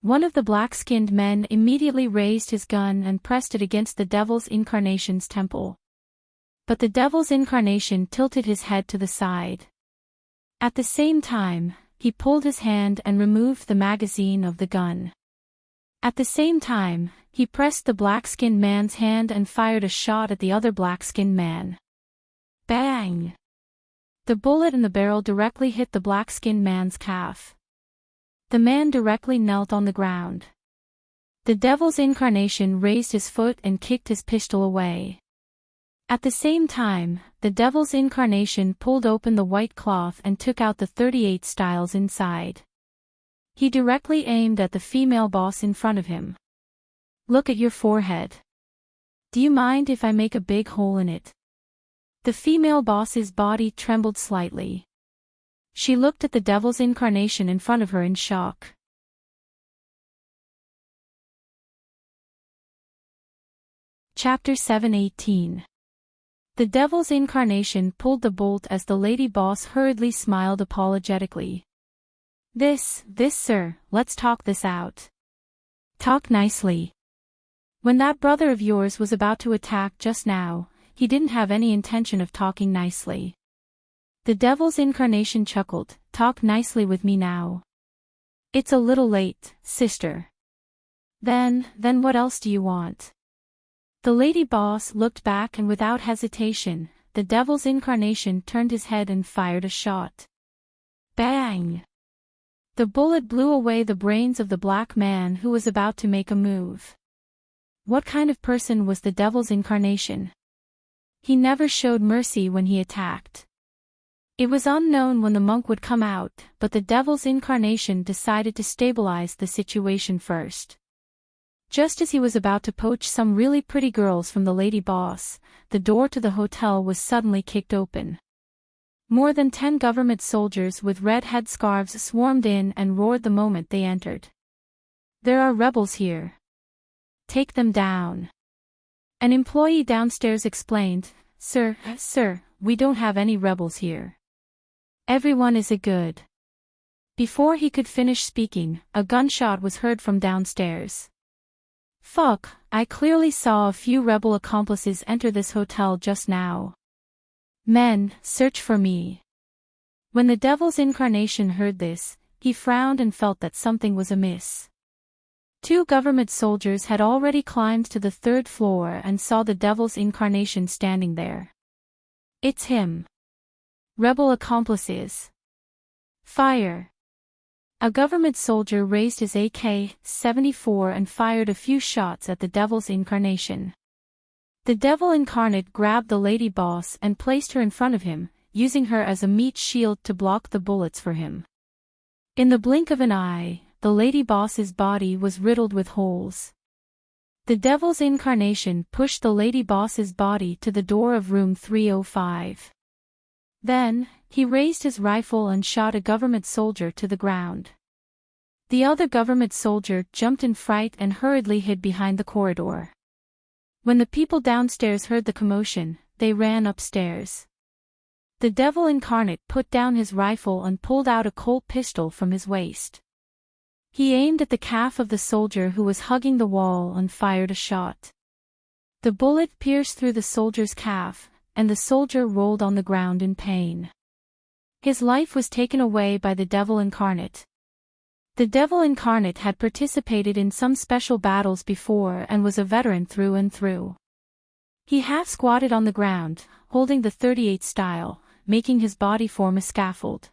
One of the black-skinned men immediately raised his gun and pressed it against the devil's incarnation's temple. But the devil's incarnation tilted his head to the side. At the same time, he pulled his hand and removed the magazine of the gun. At the same time, he pressed the black-skinned man's hand and fired a shot at the other black-skinned man. Bang! The bullet in the barrel directly hit the black-skinned man's calf. The man directly knelt on the ground. The devil's incarnation raised his foot and kicked his pistol away. At the same time, the devil's incarnation pulled open the white cloth and took out the 38 styles inside. He directly aimed at the female boss in front of him. Look at your forehead. Do you mind if I make a big hole in it? The female boss's body trembled slightly. She looked at the devil's incarnation in front of her in shock. Chapter 7:18. The devil's incarnation pulled the bolt as the lady boss hurriedly smiled apologetically. This, sir, let's talk this out. Talk nicely. When that brother of yours was about to attack just now, he didn't have any intention of talking nicely. The devil's incarnation chuckled, talk nicely with me now. It's a little late, sister. Then what else do you want? The lady boss looked back and without hesitation, the devil's incarnation turned his head and fired a shot. Bang! The bullet blew away the brains of the black man who was about to make a move. What kind of person was the devil's incarnation? He never showed mercy when he attacked. It was unknown when the monk would come out, but the devil's incarnation decided to stabilize the situation first. Just as he was about to poach some really pretty girls from the lady boss, the door to the hotel was suddenly kicked open. More than 10 government soldiers with red headscarves swarmed in and roared the moment they entered. "There are rebels here. Take them down." An employee downstairs explained, Sir, we don't have any rebels here. Everyone is a good." Before he could finish speaking, a gunshot was heard from downstairs. "Fuck, I clearly saw a few rebel accomplices enter this hotel just now. Men, search for me." When the devil's incarnation heard this, he frowned and felt that something was amiss. 2 government soldiers had already climbed to the 3rd floor and saw the devil's incarnation standing there. "It's him. Rebel accomplices. Fire." A government soldier raised his AK-74 and fired a few shots at the devil's incarnation. The devil incarnate grabbed the lady boss and placed her in front of him, using her as a meat shield to block the bullets for him. In the blink of an eye, the lady boss's body was riddled with holes. The devil's incarnation pushed the lady boss's body to the door of room 305. Then, he raised his rifle and shot a government soldier to the ground. The other government soldier jumped in fright and hurriedly hid behind the corridor. When the people downstairs heard the commotion, they ran upstairs. The devil incarnate put down his rifle and pulled out a Colt pistol from his waist. He aimed at the calf of the soldier who was hugging the wall and fired a shot. The bullet pierced through the soldier's calf, and the soldier rolled on the ground in pain. His life was taken away by the devil incarnate. The devil incarnate had participated in some special battles before and was a veteran through and through. He half-squatted on the ground, holding the .38 style, making his body form a scaffold.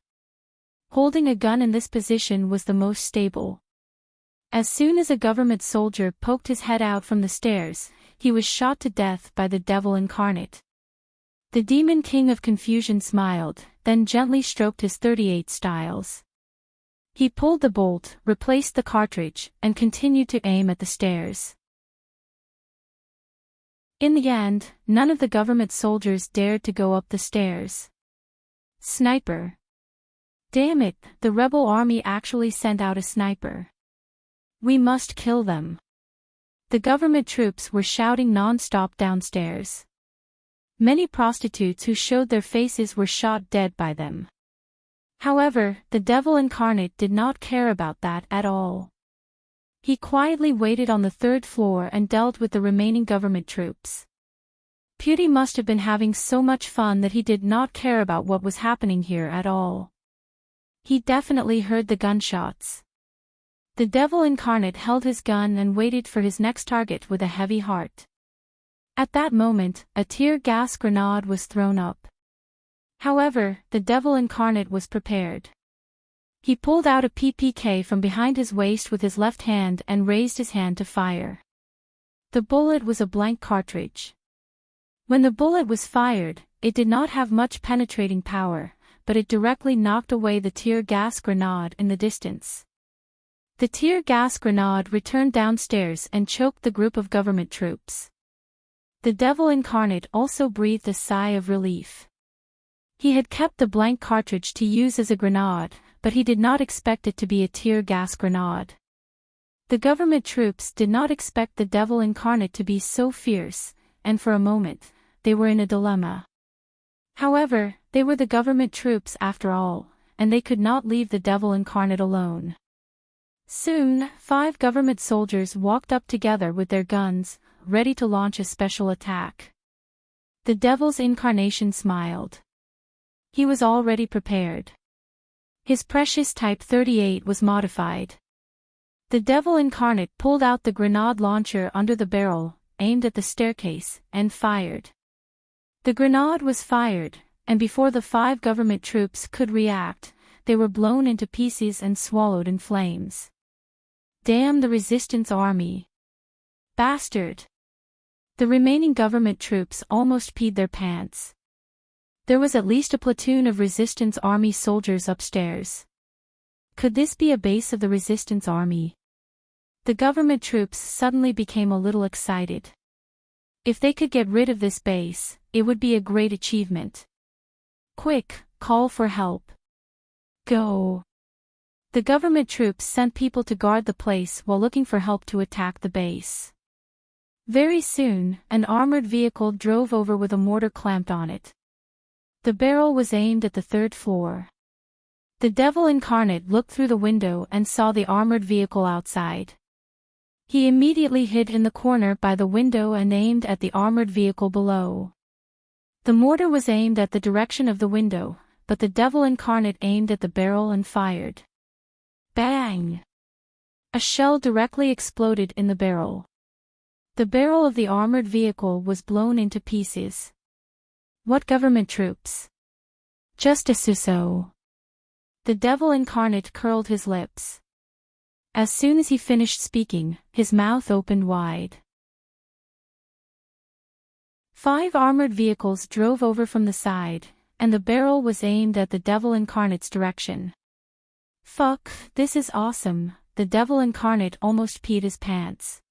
Holding a gun in this position was the most stable. As soon as a government soldier poked his head out from the stairs, he was shot to death by the devil incarnate. The demon king of confusion smiled, then gently stroked his .38 styles. He pulled the bolt, replaced the cartridge, and continued to aim at the stairs. In the end, none of the government soldiers dared to go up the stairs. Sniper. Damn it, the rebel army actually sent out a sniper. We must kill them. The government troops were shouting non-stop downstairs. Many prostitutes who showed their faces were shot dead by them. However, the devil incarnate did not care about that at all. He quietly waited on the 3rd floor and dealt with the remaining government troops. Pewdie must have been having so much fun that he did not care about what was happening here at all. He definitely heard the gunshots. The devil incarnate held his gun and waited for his next target with a heavy heart. At that moment, a tear gas grenade was thrown up. However, the devil incarnate was prepared. He pulled out a PPK from behind his waist with his left hand and raised his hand to fire. The bullet was a blank cartridge. When the bullet was fired, it did not have much penetrating power, but it directly knocked away the tear gas grenade in the distance. The tear gas grenade returned downstairs and choked the group of government troops. The devil incarnate also breathed a sigh of relief. He had kept the blank cartridge to use as a grenade, but he did not expect it to be a tear gas grenade. The government troops did not expect the devil incarnate to be so fierce, and for a moment, they were in a dilemma. However, they were the government troops after all, and they could not leave the devil incarnate alone. Soon, 5 government soldiers walked up together with their guns, ready to launch a special attack. The devil's incarnation smiled. He was already prepared. His precious Type 38 was modified. The devil incarnate pulled out the grenade launcher under the barrel, aimed at the staircase, and fired. The grenade was fired, and before the 5 government troops could react, they were blown into pieces and swallowed in flames. Damn the resistance army. Bastard. The remaining government troops almost peed their pants. There was at least a platoon of resistance army soldiers upstairs. Could this be a base of the resistance army? The government troops suddenly became a little excited. If they could get rid of this base, it would be a great achievement. Quick, call for help. Go. The government troops sent people to guard the place while looking for help to attack the base. Very soon, an armored vehicle drove over with a mortar clamped on it. The barrel was aimed at the third floor. The devil incarnate looked through the window and saw the armored vehicle outside. He immediately hid in the corner by the window and aimed at the armored vehicle below. The mortar was aimed at the direction of the window, but the devil incarnate aimed at the barrel and fired. Bang! A shell directly exploded in the barrel. The barrel of the armored vehicle was blown into pieces. What government troops? Just a Suso. The devil incarnate curled his lips. As soon as he finished speaking, his mouth opened wide. 5 armored vehicles drove over from the side, and the barrel was aimed at the devil incarnate's direction. Fuck, this is awesome, the devil incarnate almost peed his pants.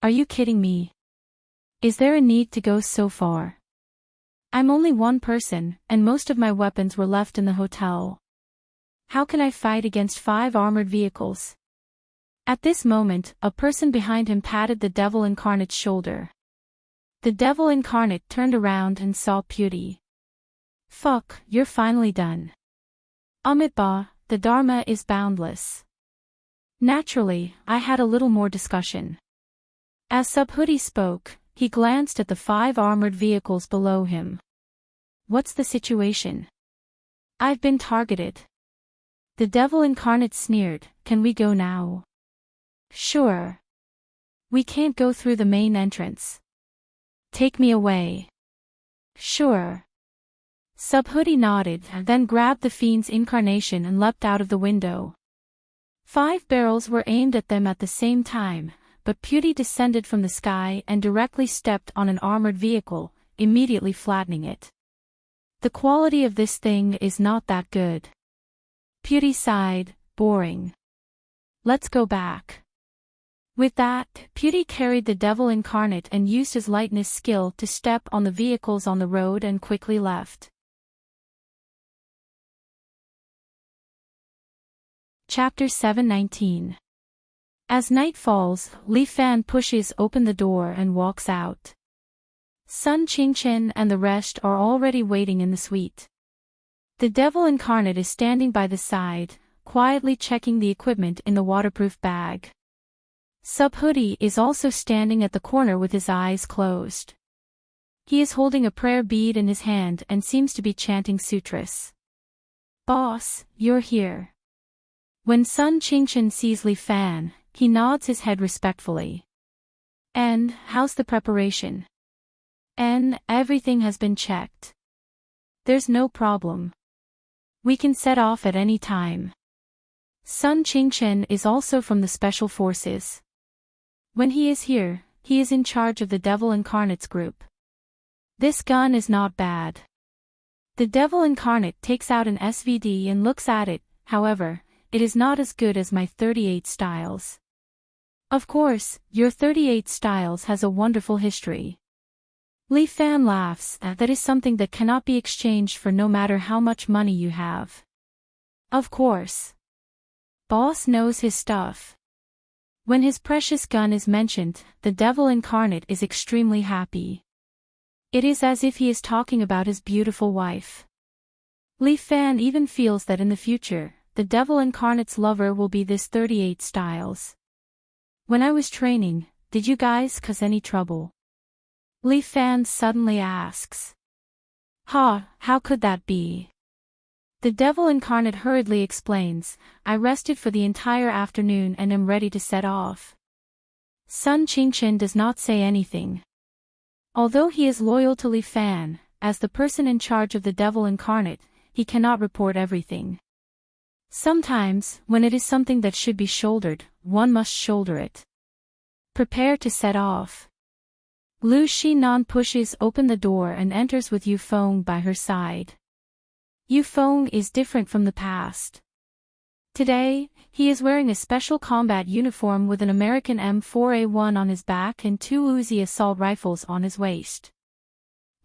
Are you kidding me? Is there a need to go so far? I'm only one person, and most of my weapons were left in the hotel. How can I fight against 5 armored vehicles? At this moment, a person behind him patted the devil incarnate's shoulder. The devil incarnate turned around and saw Pewdie. Fuck, you're finally done. Amitba, the Dharma is boundless. Naturally, I had a little more discussion. As Subhoodie spoke, he glanced at the 5 armored vehicles below him. What's the situation? I've been targeted. The devil incarnate sneered, can we go now? Sure. We can't go through the main entrance. Take me away. Sure. Subhoodie nodded and then grabbed the fiend's incarnation and leapt out of the window. 5 barrels were aimed at them at the same time, but Pewdie descended from the sky and directly stepped on an armored vehicle, immediately flattening it. The quality of this thing is not that good. Pewdie sighed, boring. Let's go back. With that, Pewdie carried the devil incarnate and used his lightness skill to step on the vehicles on the road and quickly left. Chapter 719. As night falls, Li Fan pushes open the door and walks out. Sun Qingchen and the rest are already waiting in the suite. The devil incarnate is standing by the side, quietly checking the equipment in the waterproof bag. Subhoodie is also standing at the corner with his eyes closed. He is holding a prayer bead in his hand and seems to be chanting sutras. Boss, you're here. When Sun Qingchen sees Li Fan, he nods his head respectfully. And, how's the preparation? Everything has been checked. There's no problem. We can set off at any time. Sun Qingchen is also from the Special Forces. When he is here, he is in charge of the Devil Incarnate's group. This gun is not bad. The Devil Incarnate takes out an SVD and looks at it, however, it is not as good as my 38 Styles. Of course, your 38 Styles has a wonderful history. Li Fan laughs, that is something that cannot be exchanged for no matter how much money you have. Of course. Boss knows his stuff. When his precious gun is mentioned, the Devil Incarnate is extremely happy. It is as if he is talking about his beautiful wife. Li Fan even feels that in the future, the Devil Incarnate's lover will be this 38 Styles. When I was training, did you guys cause any trouble? Li Fan suddenly asks. How could that be? The Devil Incarnate hurriedly explains, I rested for the entire afternoon and am ready to set off. Sun Qingchen does not say anything. Although he is loyal to Li Fan, as the person in charge of the Devil Incarnate, he cannot report everything. Sometimes, when it is something that should be shouldered, one must shoulder it. Prepare to set off. Lu Xinan pushes open the door and enters with Yufeng by her side. Yufeng is different from the past. Today, he is wearing a special combat uniform with an American M4A1 on his back and two Uzi assault rifles on his waist.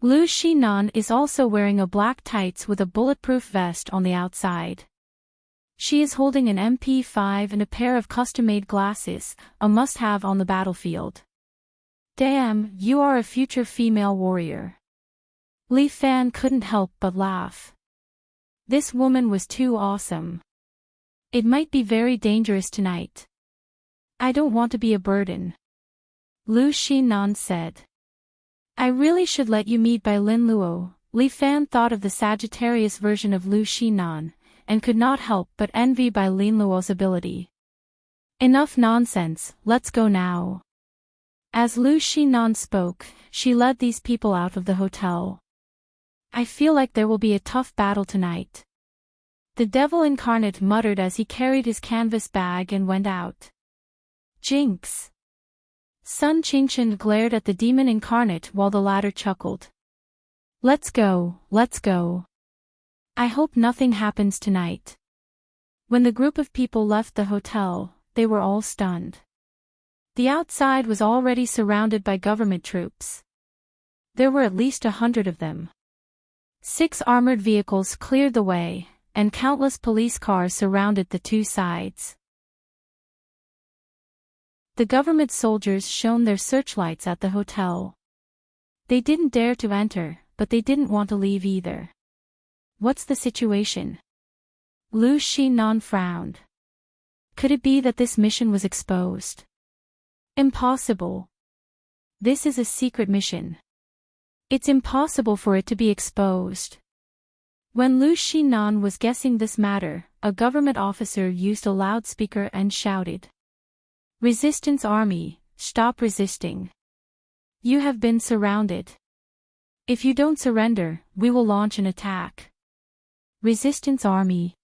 Lu Xinan is also wearing a black tights with a bulletproof vest on the outside. She is holding an MP5 and a pair of custom-made glasses, a must-have on the battlefield. Damn, you are a future female warrior. Li Fan couldn't help but laugh. This woman was too awesome. It might be very dangerous tonight. I don't want to be a burden. Lu Xinan said. I really should let you meet by Lin Luo. Li Fan thought of the Sagittarius version of Lu Xinan, and could not help but envy by Lin Luo's ability. Enough nonsense, let's go now. As Lu Xinan spoke, she led these people out of the hotel. I feel like there will be a tough battle tonight. The devil incarnate muttered as he carried his canvas bag and went out. Jinx! Sun Qingchen glared at the demon incarnate while the latter chuckled. Let's go, let's go. I hope nothing happens tonight. When the group of people left the hotel, they were all stunned. The outside was already surrounded by government troops. There were at least 100 of them. 6 armored vehicles cleared the way, and countless police cars surrounded the two sides. The government soldiers shone their searchlights at the hotel. They didn't dare to enter, but they didn't want to leave either. What's the situation? Lu Xinan frowned. Could it be that this mission was exposed? Impossible. This is a secret mission. It's impossible for it to be exposed. When Lu Xinan was guessing this matter, a government officer used a loudspeaker and shouted. Resistance Army, stop resisting. You have been surrounded. If you don't surrender, we will launch an attack. Resistance Army.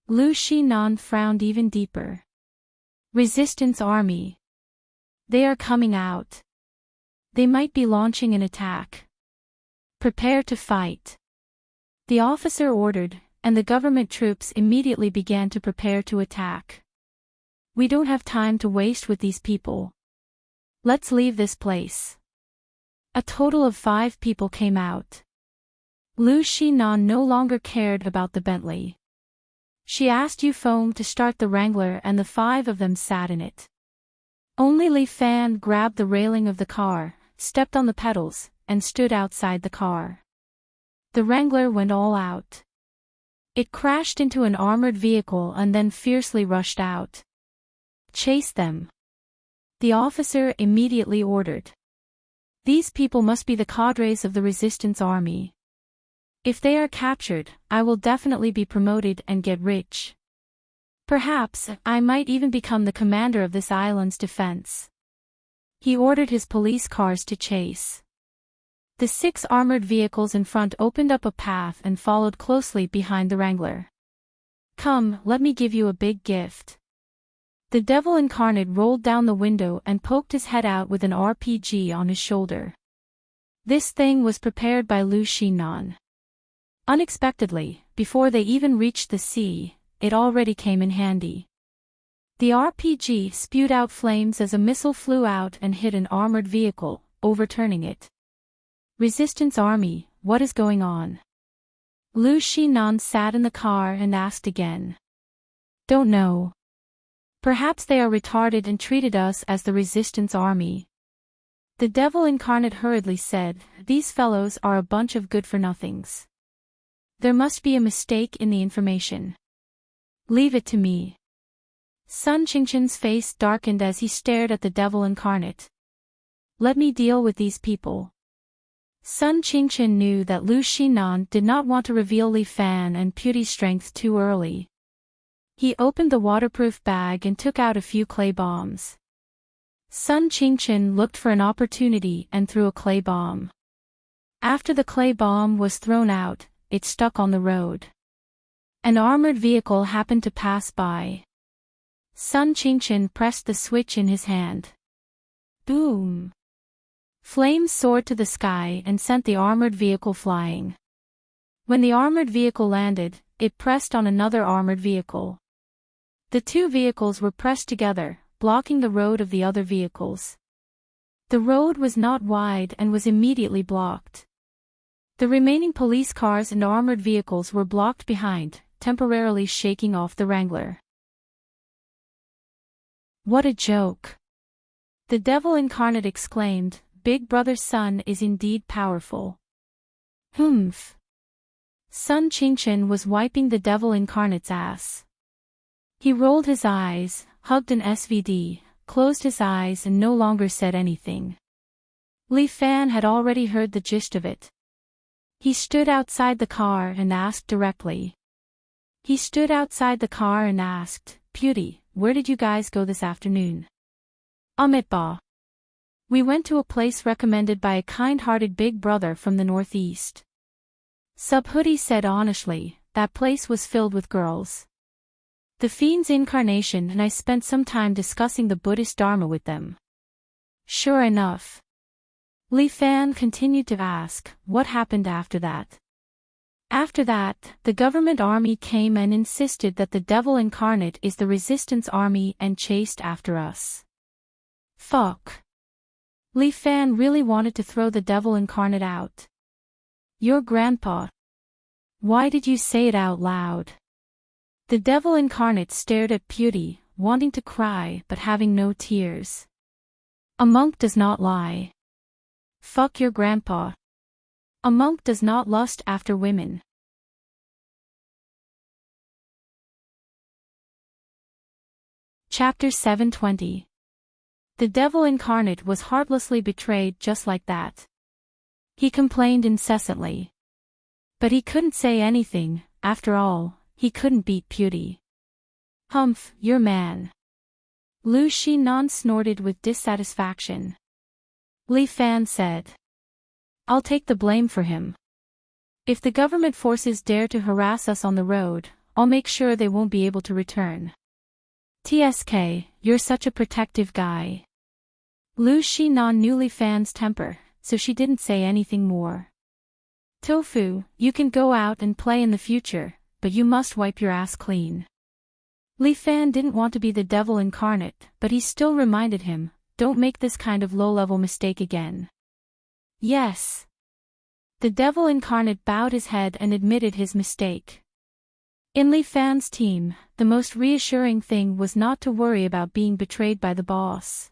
Lu Xinan frowned even deeper. Resistance Army. They are coming out. They might be launching an attack. Prepare to fight. The officer ordered, and the government troops immediately began to prepare to attack. We don't have time to waste with these people. Let's leave this place. A total of 5 people came out. Lu Xinan no longer cared about the Bentley. She asked Yufeng to start the Wrangler and the 5 of them sat in it. Only Li Fan grabbed the railing of the car, stepped on the pedals, and stood outside the car. The Wrangler went all out. It crashed into an armored vehicle and then fiercely rushed out. Chase them. The officer immediately ordered. These people must be the cadres of the resistance army. If they are captured, I will definitely be promoted and get rich. Perhaps, I might even become the commander of this island's defense. He ordered his police cars to chase. The 6 armored vehicles in front opened up a path and followed closely behind the Wrangler. Come, let me give you a big gift. The devil incarnate rolled down the window and poked his head out with an RPG on his shoulder. This thing was prepared by Lu Xinan. Unexpectedly, before they even reached the sea, it already came in handy. The RPG spewed out flames as a missile flew out and hit an armored vehicle, overturning it. Resistance Army, what is going on? Lu Xinan sat in the car and asked again. Don't know. Perhaps they are retarded and treated us as the Resistance Army. The devil incarnate hurriedly said, these fellows are a bunch of good-for-nothings. There must be a mistake in the information. Leave it to me. Sun Qingchen's face darkened as he stared at the devil incarnate. Let me deal with these people. Sun Qingchen knew that Lu Xinan did not want to reveal Li Fan and Puty's strength too early. He opened the waterproof bag and took out a few clay bombs. Sun Qingchen looked for an opportunity and threw a clay bomb. After the clay bomb was thrown out, it stuck on the road. An armored vehicle happened to pass by. Sun Qingchen pressed the switch in his hand. Boom! Flames soared to the sky and sent the armored vehicle flying. When the armored vehicle landed, it pressed on another armored vehicle. The two vehicles were pressed together, blocking the road of the other vehicles. The road was not wide and was immediately blocked. The remaining police cars and armored vehicles were blocked behind, temporarily shaking off the Wrangler. What a joke! The devil incarnate exclaimed, Big Brother's son is indeed powerful. Humph! Sun Qingchen was wiping the devil incarnate's ass. He rolled his eyes, hugged an SVD, closed his eyes and no longer said anything. Li Fan had already heard the gist of it. He stood outside the car and asked directly. Pewdie, where did you guys go this afternoon? Ba. We went to a place recommended by a kind-hearted big brother from the northeast. Subhoodie said honestly, that place was filled with girls. The Fiend's incarnation and I spent some time discussing the Buddhist Dharma with them. Sure enough. Li Fan continued to ask, what happened after that? After that, the government army came and insisted that the devil incarnate is the resistance army and chased after us. Fuck. Li Fan really wanted to throw the devil incarnate out. Your grandpa. Why did you say it out loud? The devil incarnate stared at Pewdie, wanting to cry but having no tears. A monk does not lie. Fuck your grandpa. A monk does not lust after women. Chapter 720. The devil incarnate was heartlessly betrayed just like that. He complained incessantly. But he couldn't say anything, after all, he couldn't beat Pewdie. Humph, your man. Lu Xinan snorted with dissatisfaction. Li Fan said. I'll take the blame for him. If the government forces dare to harass us on the road, I'll make sure they won't be able to return. TSK, you're such a protective guy. Lu Xinan knew Li Fan's temper, so she didn't say anything more. Tofu, you can go out and play in the future, but you must wipe your ass clean. Li Fan didn't want to be the devil incarnate, but he still reminded him, don't make this kind of low-level mistake again. Yes. The devil incarnate bowed his head and admitted his mistake. In Li Fan's team, the most reassuring thing was not to worry about being betrayed by the boss.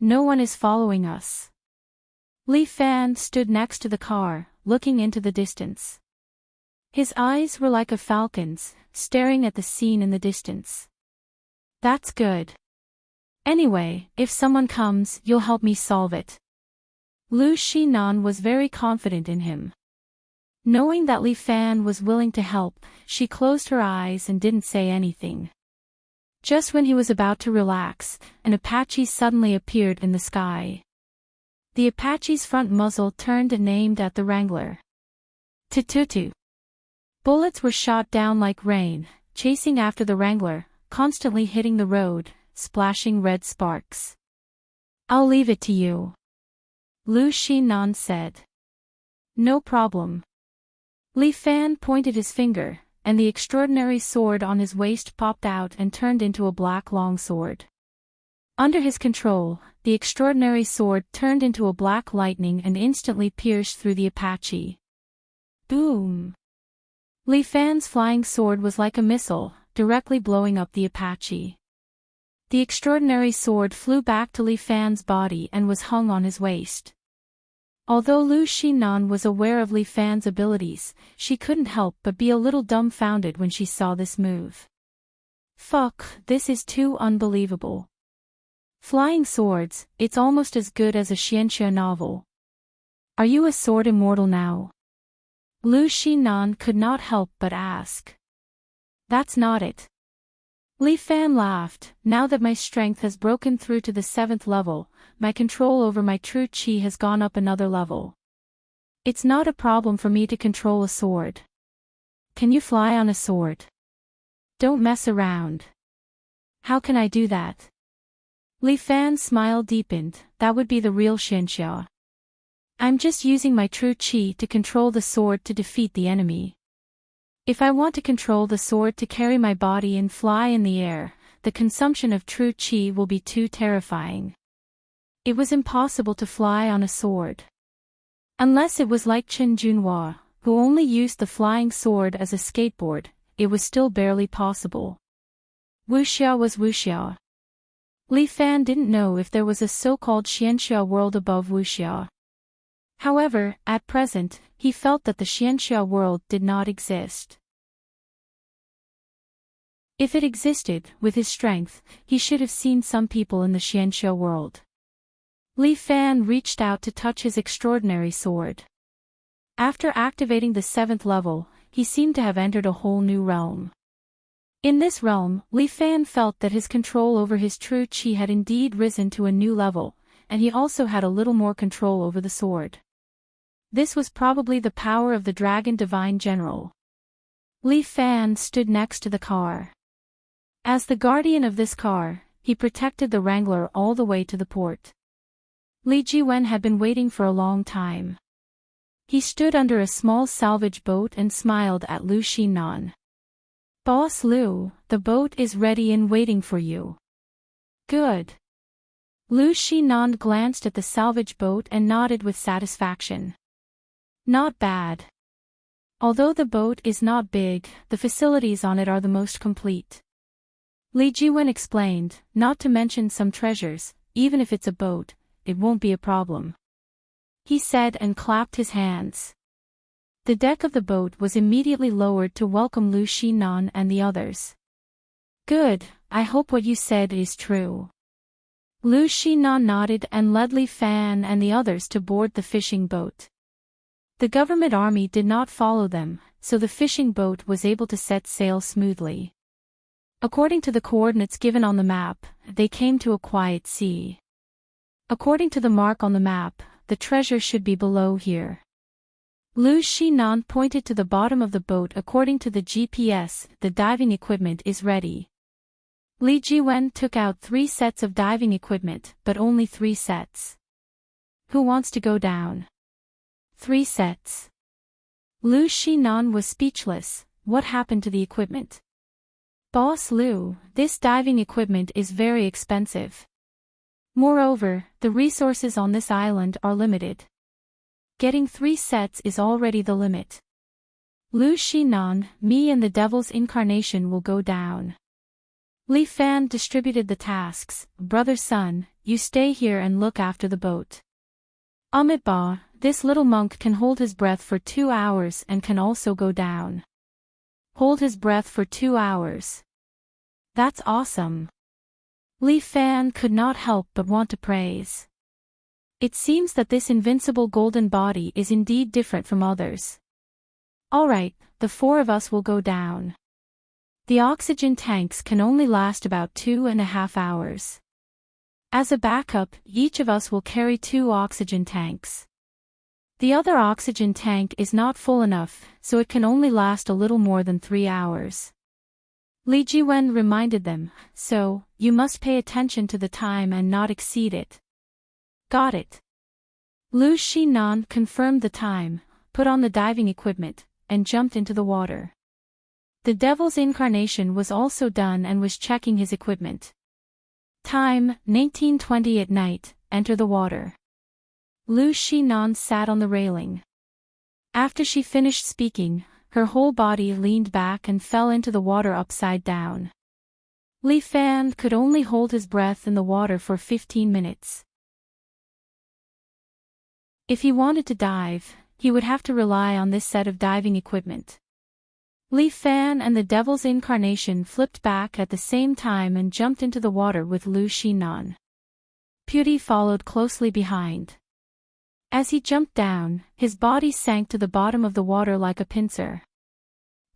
No one is following us. Li Fan stood next to the car, looking into the distance. His eyes were like a falcon's, staring at the scene in the distance. That's good. Anyway, if someone comes, you'll help me solve it. Lu Xinan was very confident in him. Knowing that Li Fan was willing to help, she closed her eyes and didn't say anything. Just when he was about to relax, an Apache suddenly appeared in the sky. The Apache's front muzzle turned and aimed at the Wrangler. Tututu. Bullets were shot down like rain, chasing after the Wrangler, constantly hitting the road, splashing red sparks. I'll leave it to you. Lu Xinan said. No problem. Li Fan pointed his finger, and the extraordinary sword on his waist popped out and turned into a black longsword. Under his control, the extraordinary sword turned into a black lightning and instantly pierced through the Apache. Boom! Li Fan's flying sword was like a missile, directly blowing up the Apache. The extraordinary sword flew back to Li Fan's body and was hung on his waist. Although Lu Xinan was aware of Li Fan's abilities, she couldn't help but be a little dumbfounded when she saw this move. Fuck, this is too unbelievable. Flying swords, it's almost as good as a xianxia novel. Are you a sword immortal now? Lu Xinan could not help but ask. That's not it. Li Fan laughed. Now that my strength has broken through to the 7th level, my control over my true qi has gone up another level. It's not a problem for me to control a sword. can you fly on a sword? Don't mess around. How can I do that? Li Fan's smile deepened, that would be the real Xianxia. I'm just using my true qi to control the sword to defeat the enemy. If I want to control the sword to carry my body and fly in the air, the consumption of true qi will be too terrifying. It was impossible to fly on a sword. Unless it was like Chen Junhua, who only used the flying sword as a skateboard, it was still barely possible. Wuxia was Wuxia. Li Fan didn't know if there was a so-called Xianxia world above Wuxia. However, at present, he felt that the Xianxia world did not exist. If it existed, with his strength, he should have seen some people in the Xianxia world. Li Fan reached out to touch his extraordinary sword. After activating the 7th level, he seemed to have entered a whole new realm. In this realm, Li Fan felt that his control over his true qi had indeed risen to a new level, and he also had a little more control over the sword. This was probably the power of the Dragon Divine General. Li Fan stood next to the car. As the guardian of this car, he protected the Wrangler all the way to the port. Li Jiwen had been waiting for a long time. He stood under a small salvage boat and smiled at Lu Xinan. Boss Lu, the boat is ready and waiting for you. Good. Lu Xinan glanced at the salvage boat and nodded with satisfaction. Not bad. Although the boat is not big, the facilities on it are the most complete. Li Jiwen explained, not to mention some treasures, even if it's a boat, it won't be a problem. He said and clapped his hands. The deck of the boat was immediately lowered to welcome Lu Xinan and the others. Good, I hope what you said is true. Lu Xinan nodded and led Li Fan and the others to board the fishing boat. The government army did not follow them, so the fishing boat was able to set sail smoothly. According to the coordinates given on the map, they came to a quiet sea. According to the mark on the map, the treasure should be below here. Lu Xinan pointed to the bottom of the boat. According to the GPS, the diving equipment is ready. Li Jiwen took out 3 sets of diving equipment, but only 3 sets. Who wants to go down? 3 sets. Lu Xinan was speechless. What happened to the equipment? Boss Lu, this diving equipment is very expensive. Moreover, the resources on this island are limited. Getting 3 sets is already the limit. Lu Xinan, me and the devil's incarnation will go down. Li Fan distributed the tasks. Brother Sun, you stay here and look after the boat. Amitba, this little monk can hold his breath for 2 hours and can also go down. Hold his breath for 2 hours. That's awesome. Li Fan could not help but want to praise. It seems that this invincible golden body is indeed different from others. Alright, the 4 of us will go down. The oxygen tanks can only last about 2.5 hours. As a backup, each of us will carry 2 oxygen tanks. The other oxygen tank is not full enough, so it can only last a little more than 3 hours. Li Jiwen reminded them, so, you must pay attention to the time and not exceed it. Got it. Lu Xinan confirmed the time, put on the diving equipment, and jumped into the water. The devil's incarnation was also done and was checking his equipment. Time, 19:20 at night, enter the water. Lu Xinan sat on the railing. After she finished speaking, her whole body leaned back and fell into the water upside down. Li Fan could only hold his breath in the water for 15 minutes. If he wanted to dive, he would have to rely on this set of diving equipment. Li Fan and the devil's incarnation flipped back at the same time and jumped into the water with Lu Xinan. Pewdie followed closely behind. As he jumped down, his body sank to the bottom of the water like a pincer.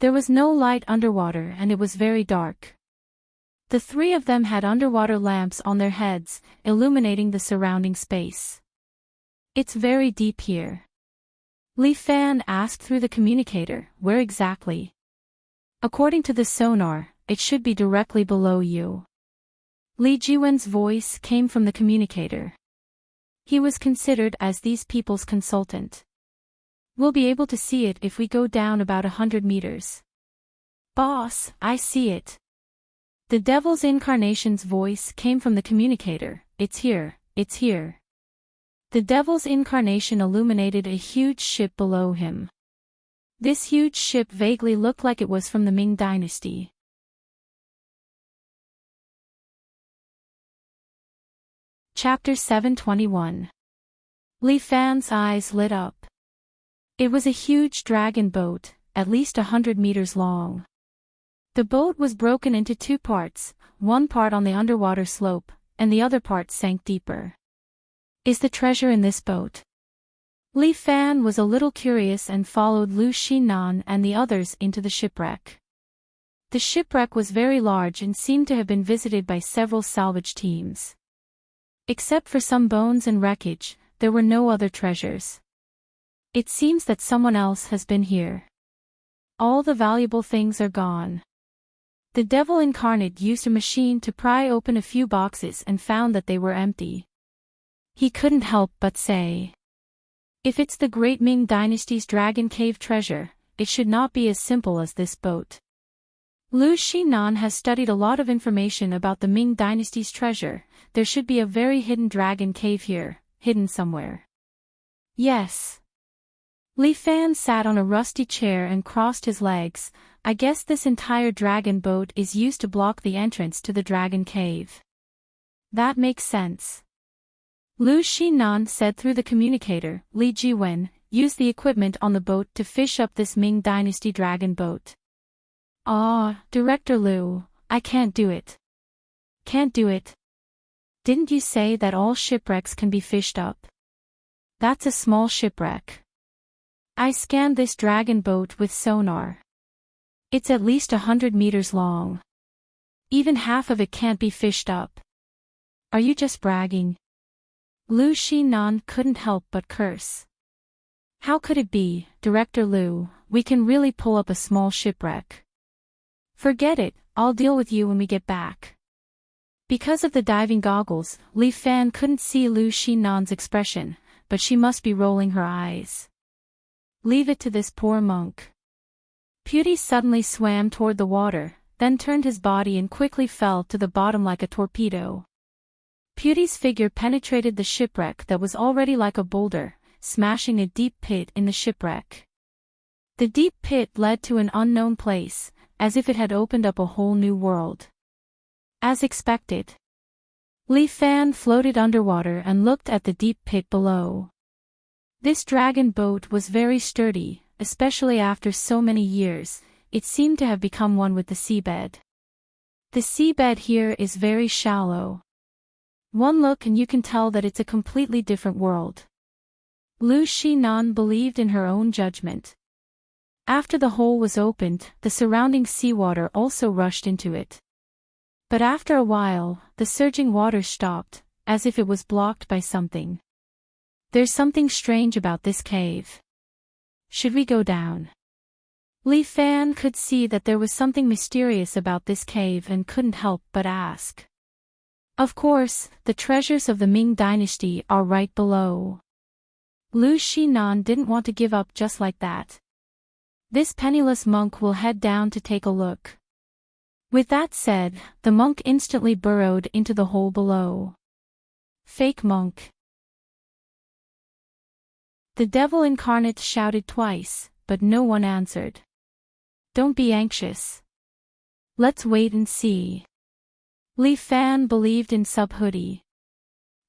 There was no light underwater and it was very dark. The 3 of them had underwater lamps on their heads, illuminating the surrounding space. It's very deep here. Li Fan asked through the communicator, where exactly? According to the sonar, it should be directly below you. Li Jiwen's voice came from the communicator. He was considered as these people's consultant. We'll be able to see it if we go down about 100 meters. Boss, I see it. The Devil's Incarnation's voice came from the communicator. It's here, it's here. The Devil's Incarnation illuminated a huge ship below him. This huge ship vaguely looked like it was from the Ming Dynasty. Chapter 721. Li Fan's eyes lit up. It was a huge dragon boat, at least 100 meters long. The boat was broken into two parts, one part on the underwater slope, and the other part sank deeper. Is the treasure in this boat? Li Fan was a little curious and followed Lu Xinan and the others into the shipwreck. The shipwreck was very large and seemed to have been visited by several salvage teams. Except for some bones and wreckage, there were no other treasures. It seems that someone else has been here. All the valuable things are gone. The Devil Incarnate used a machine to pry open a few boxes and found that they were empty. He couldn't help but say, if it's the Great Ming Dynasty's Dragon Cave treasure, it should not be as simple as this boat. Lu Xinan has studied a lot of information about the Ming Dynasty's treasure. There should be a very hidden dragon cave here, hidden somewhere. Yes. Li Fan sat on a rusty chair and crossed his legs. I guess this entire dragon boat is used to block the entrance to the dragon cave. That makes sense. Lu Xinan said through the communicator. Li Jiwen, use the equipment on the boat to fish up this Ming Dynasty dragon boat. Director Lu, I can't do it. Can't do it. Didn't you say that all shipwrecks can be fished up? That's a small shipwreck. I scanned this dragon boat with sonar. It's at least 100 meters long. Even half of it can't be fished up. Are you just bragging? Lu Xinan couldn't help but curse. How could it be, Director Lu? We can really pull up a small shipwreck. Forget it, I'll deal with you when we get back. Because of the diving goggles, Li Fan couldn't see Lu Xinan's expression, but she must be rolling her eyes. Leave it to this poor monk. Pewdie suddenly swam toward the water, then turned his body and quickly fell to the bottom like a torpedo. Pewdie's figure penetrated the shipwreck that was already like a boulder, smashing a deep pit in the shipwreck. The deep pit led to an unknown place, as if it had opened up a whole new world. As expected, Li Fan floated underwater and looked at the deep pit below. This dragon boat was very sturdy, especially after so many years. It seemed to have become one with the seabed. The seabed here is very shallow. One look and you can tell that it's a completely different world. Lu Xinan believed in her own judgment. After the hole was opened, the surrounding seawater also rushed into it. But after a while, the surging water stopped, as if it was blocked by something. There's something strange about this cave. Should we go down? Li Fan could see that there was something mysterious about this cave and couldn't help but ask. Of course, the treasures of the Ming Dynasty are right below. Lu Xinan didn't want to give up just like that. This penniless monk will head down to take a look. With that said, the monk instantly burrowed into the hole below. Fake monk. The Devil Incarnate shouted twice, but no one answered. Don't be anxious. Let's wait and see. Li Fan believed in Subhoodie.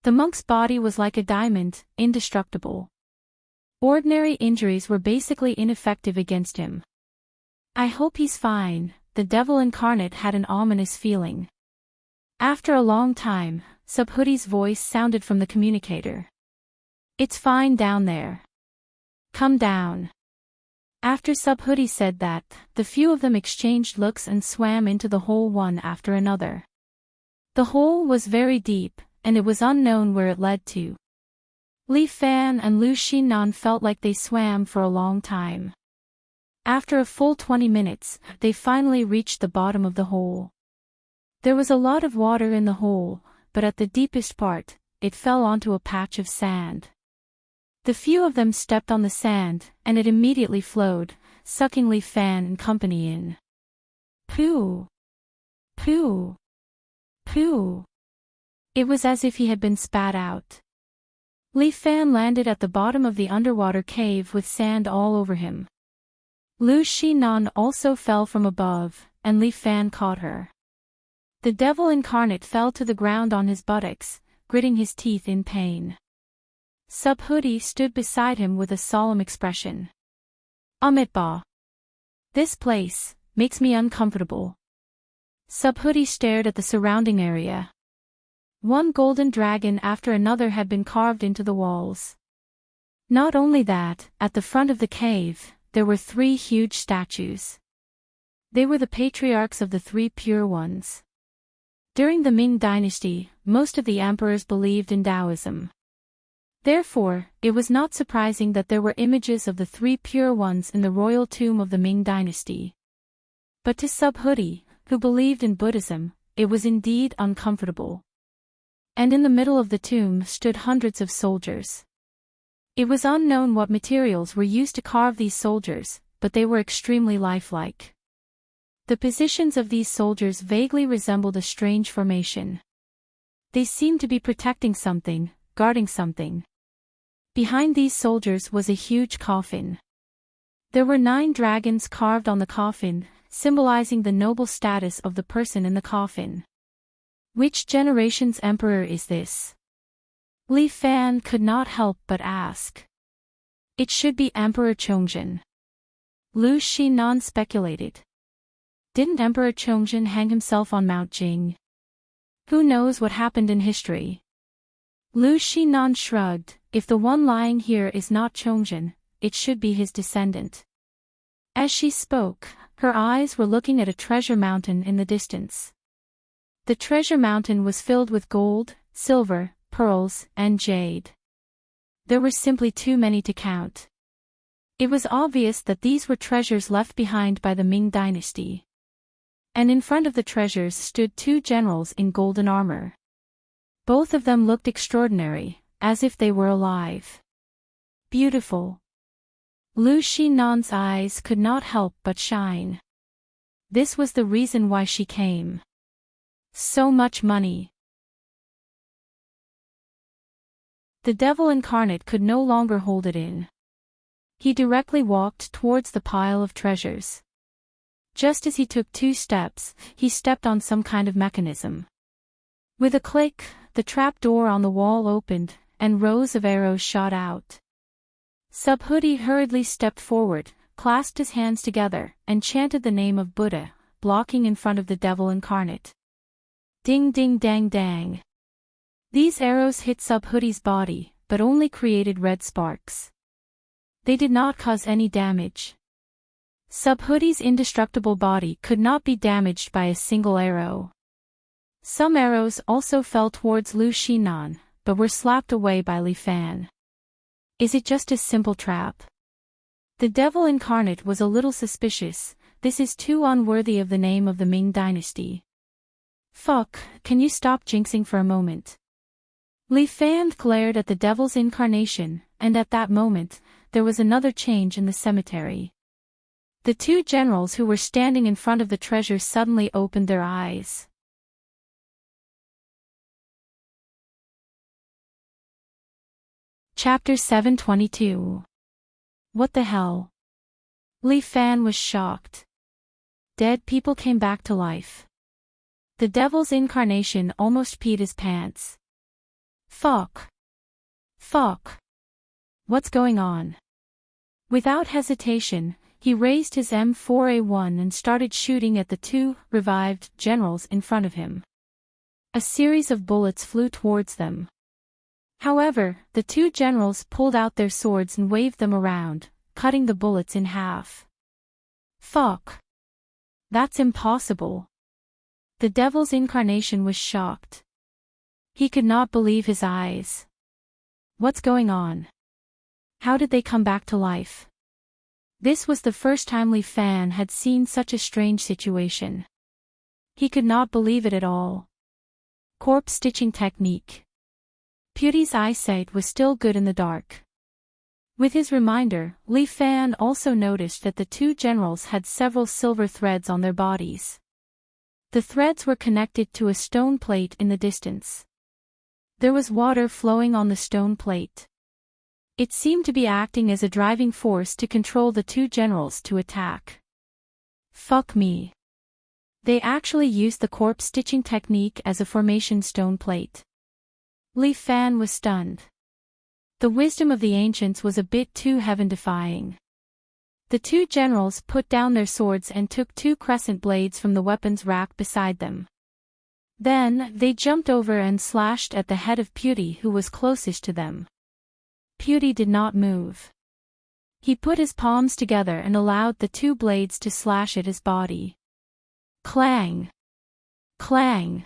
The monk's body was like a diamond, indestructible. Ordinary injuries were basically ineffective against him. I hope he's fine, the Devil Incarnate had an ominous feeling. After a long time, Subhoodie's voice sounded from the communicator. It's fine down there. Come down. After Subhoodie said that, the few of them exchanged looks and swam into the hole one after another. The hole was very deep, and it was unknown where it led to. Li Fan and Lu Xinan felt like they swam for a long time. After a full 20 minutes, they finally reached the bottom of the hole. There was a lot of water in the hole, but at the deepest part, it fell onto a patch of sand. The few of them stepped on the sand, and it immediately flowed, sucking Li Fan and company in. Pooh! Pooh! Pooh! It was as if he had been spat out. Li Fan landed at the bottom of the underwater cave with sand all over him. Lu Xinan also fell from above, and Li Fan caught her. The devil incarnate fell to the ground on his buttocks, gritting his teeth in pain. Subhuti stood beside him with a solemn expression. Amitba. This place makes me uncomfortable. Subhuti stared at the surrounding area. One golden dragon after another had been carved into the walls. Not only that, at the front of the cave, there were 3 huge statues. They were the patriarchs of the 3 pure ones. During the Ming dynasty, most of the emperors believed in Taoism. Therefore, it was not surprising that there were images of the 3 pure ones in the royal tomb of the Ming dynasty. But to Subhuti, who believed in Buddhism, it was indeed uncomfortable. And in the middle of the tomb stood hundreds of soldiers. It was unknown what materials were used to carve these soldiers, but they were extremely lifelike. The positions of these soldiers vaguely resembled a strange formation. They seemed to be protecting something, guarding something. Behind these soldiers was a huge coffin. There were 9 dragons carved on the coffin, symbolizing the noble status of the person in the coffin. Which generation's emperor is this? Li Fan could not help but ask. It should be Emperor Chongzhen. Lu Xinan speculated. Didn't Emperor Chongzhen hang himself on Mount Jing? Who knows what happened in history? Lu Xinan shrugged. If the one lying here is not Chongzhen, it should be his descendant. As she spoke, her eyes were looking at a treasure mountain in the distance. The treasure mountain was filled with gold, silver, pearls, and jade. There were simply too many to count. It was obvious that these were treasures left behind by the Ming dynasty. And in front of the treasures stood 2 generals in golden armor. Both of them looked extraordinary, as if they were alive. Beautiful. Lu Xinan's eyes could not help but shine. This was the reason why she came. So much money. The devil incarnate could no longer hold it in. He directly walked towards the pile of treasures. Just as he took 2 steps, he stepped on some kind of mechanism. With a click, the trap door on the wall opened, and rows of arrows shot out. Subhuti hurriedly stepped forward, clasped his hands together, and chanted the name of Buddha, blocking in front of the devil incarnate. Ding ding dang dang. These arrows hit Subhuti's body, but only created red sparks. They did not cause any damage. Subhuti's indestructible body could not be damaged by a single arrow. Some arrows also fell towards Lu Xinan, but were slapped away by Li Fan. Is it just a simple trap? The devil incarnate was a little suspicious. This is too unworthy of the name of the Ming dynasty. Fuck, can you stop jinxing for a moment? Li Fan glared at the devil's incarnation, and at that moment, there was another change in the cemetery. The 2 generals who were standing in front of the treasure suddenly opened their eyes. Chapter 722. What the hell? Li Fan was shocked. Dead people came back to life. The devil's incarnation almost peed his pants. Fuck. Fuck. What's going on? Without hesitation, he raised his M4A1 and started shooting at the 2 revived generals in front of him. A series of bullets flew towards them. However, the 2 generals pulled out their swords and waved them around, cutting the bullets in half. Fuck. That's impossible. The devil's incarnation was shocked. He could not believe his eyes. What's going on? How did they come back to life? This was the first time Li Fan had seen such a strange situation. He could not believe it at all. Corpse stitching technique. Pewdie's eyesight was still good in the dark. With his reminder, Li Fan also noticed that the two generals had several silver threads on their bodies. The threads were connected to a stone plate in the distance. There was water flowing on the stone plate. It seemed to be acting as a driving force to control the two generals to attack. Fuck me. They actually used the corpse stitching technique as a formation stone plate. Li Fan was stunned. The wisdom of the ancients was a bit too heaven-defying. The two generals put down their swords and took two crescent blades from the weapons rack beside them. Then, they jumped over and slashed at the head of Pewdie, who was closest to them. Pewdie did not move. He put his palms together and allowed the two blades to slash at his body. Clang! Clang!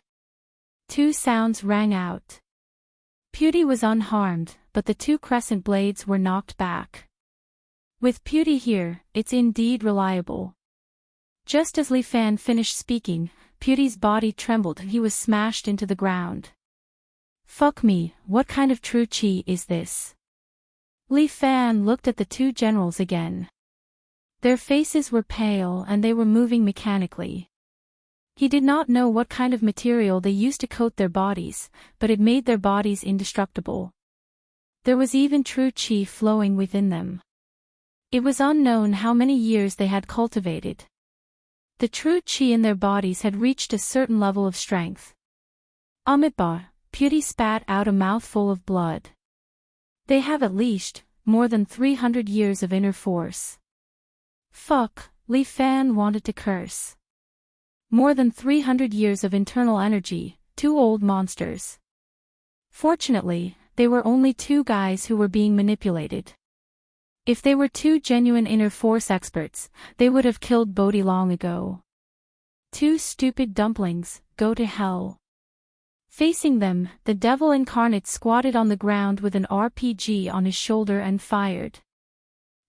Two sounds rang out. Pewdie was unharmed, but the two crescent blades were knocked back. With Pewdie here, it's indeed reliable. Just as Li Fan finished speaking, Pewdie's body trembled and he was smashed into the ground. Fuck me, what kind of true chi is this? Li Fan looked at the two generals again. Their faces were pale and they were moving mechanically. He did not know what kind of material they used to coat their bodies, but it made their bodies indestructible. There was even true chi flowing within them. It was unknown how many years they had cultivated. The true chi in their bodies had reached a certain level of strength. Amitabha, Pewdie spat out a mouthful of blood. They have at least more than 300 years of inner force. Fuck, Li Fan wanted to curse. More than 300 years of internal energy, two old monsters. Fortunately, they were only two guys who were being manipulated. If they were two genuine inner force experts, they would have killed Bodhi long ago. Two stupid dumplings, go to hell. Facing them, the devil incarnate squatted on the ground with an RPG on his shoulder and fired.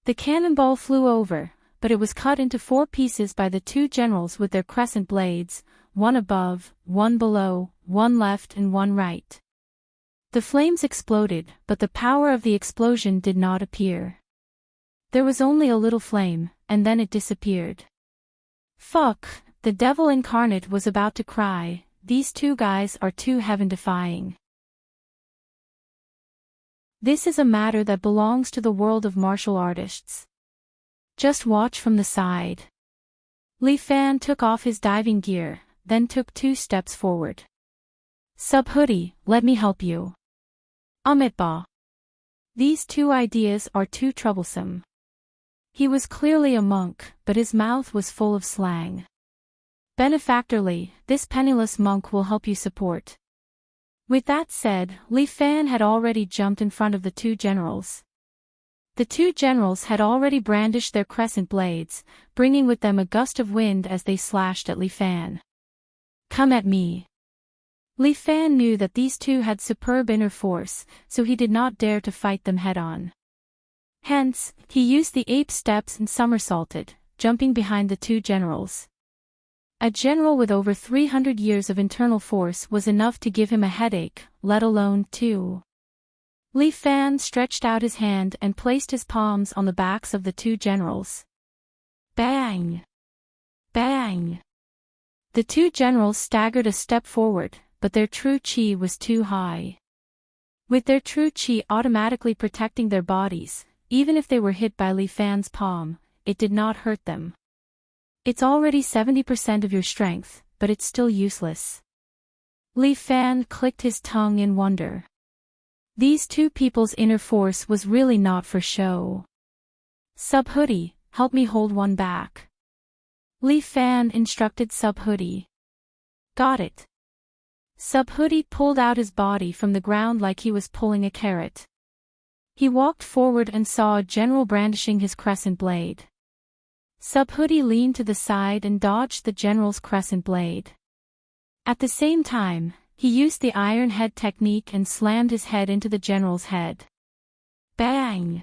The cannonball flew over, but it was cut into 4 pieces by the two generals with their crescent blades, one above, one below, one left and one right. The flames exploded, but the power of the explosion did not appear. There was only a little flame, and then it disappeared. Fuck, the devil incarnate was about to cry. These two guys are too heaven-defying. This is a matter that belongs to the world of martial artists. Just watch from the side. Li Fan took off his diving gear, then took 2 steps forward. Sub-hoodie, let me help you. Amitabha. These two ideas are too troublesome. He was clearly a monk, but his mouth was full of slang. Benefactorly, this penniless monk will help you support. With that said, Li Fan had already jumped in front of the two generals. The two generals had already brandished their crescent blades, bringing with them a gust of wind as they slashed at Li Fan. Come at me. Li Fan knew that these two had superb inner force, so he did not dare to fight them head-on. Hence, he used the ape steps and somersaulted, jumping behind the two generals. A general with over 300 years of internal force was enough to give him a headache, let alone 2. Li Fan stretched out his hand and placed his palms on the backs of the two generals. Bang! Bang! The two generals staggered a step forward, but their true chi was too high. With their true chi automatically protecting their bodies, even if they were hit by Li Fan's palm, it did not hurt them. It's already 70% of your strength, but it's still useless. Li Fan clicked his tongue in wonder. These two people's inner force was really not for show. Sub-hoodie, help me hold one back. Li Fan instructed Sub-hoodie. Got it. Sub-hoodie pulled out his body from the ground like he was pulling a carrot. He walked forward and saw a general brandishing his crescent blade. Sub-hoodie leaned to the side and dodged the general's crescent blade. At the same time, he used the iron head technique and slammed his head into the general's head. Bang!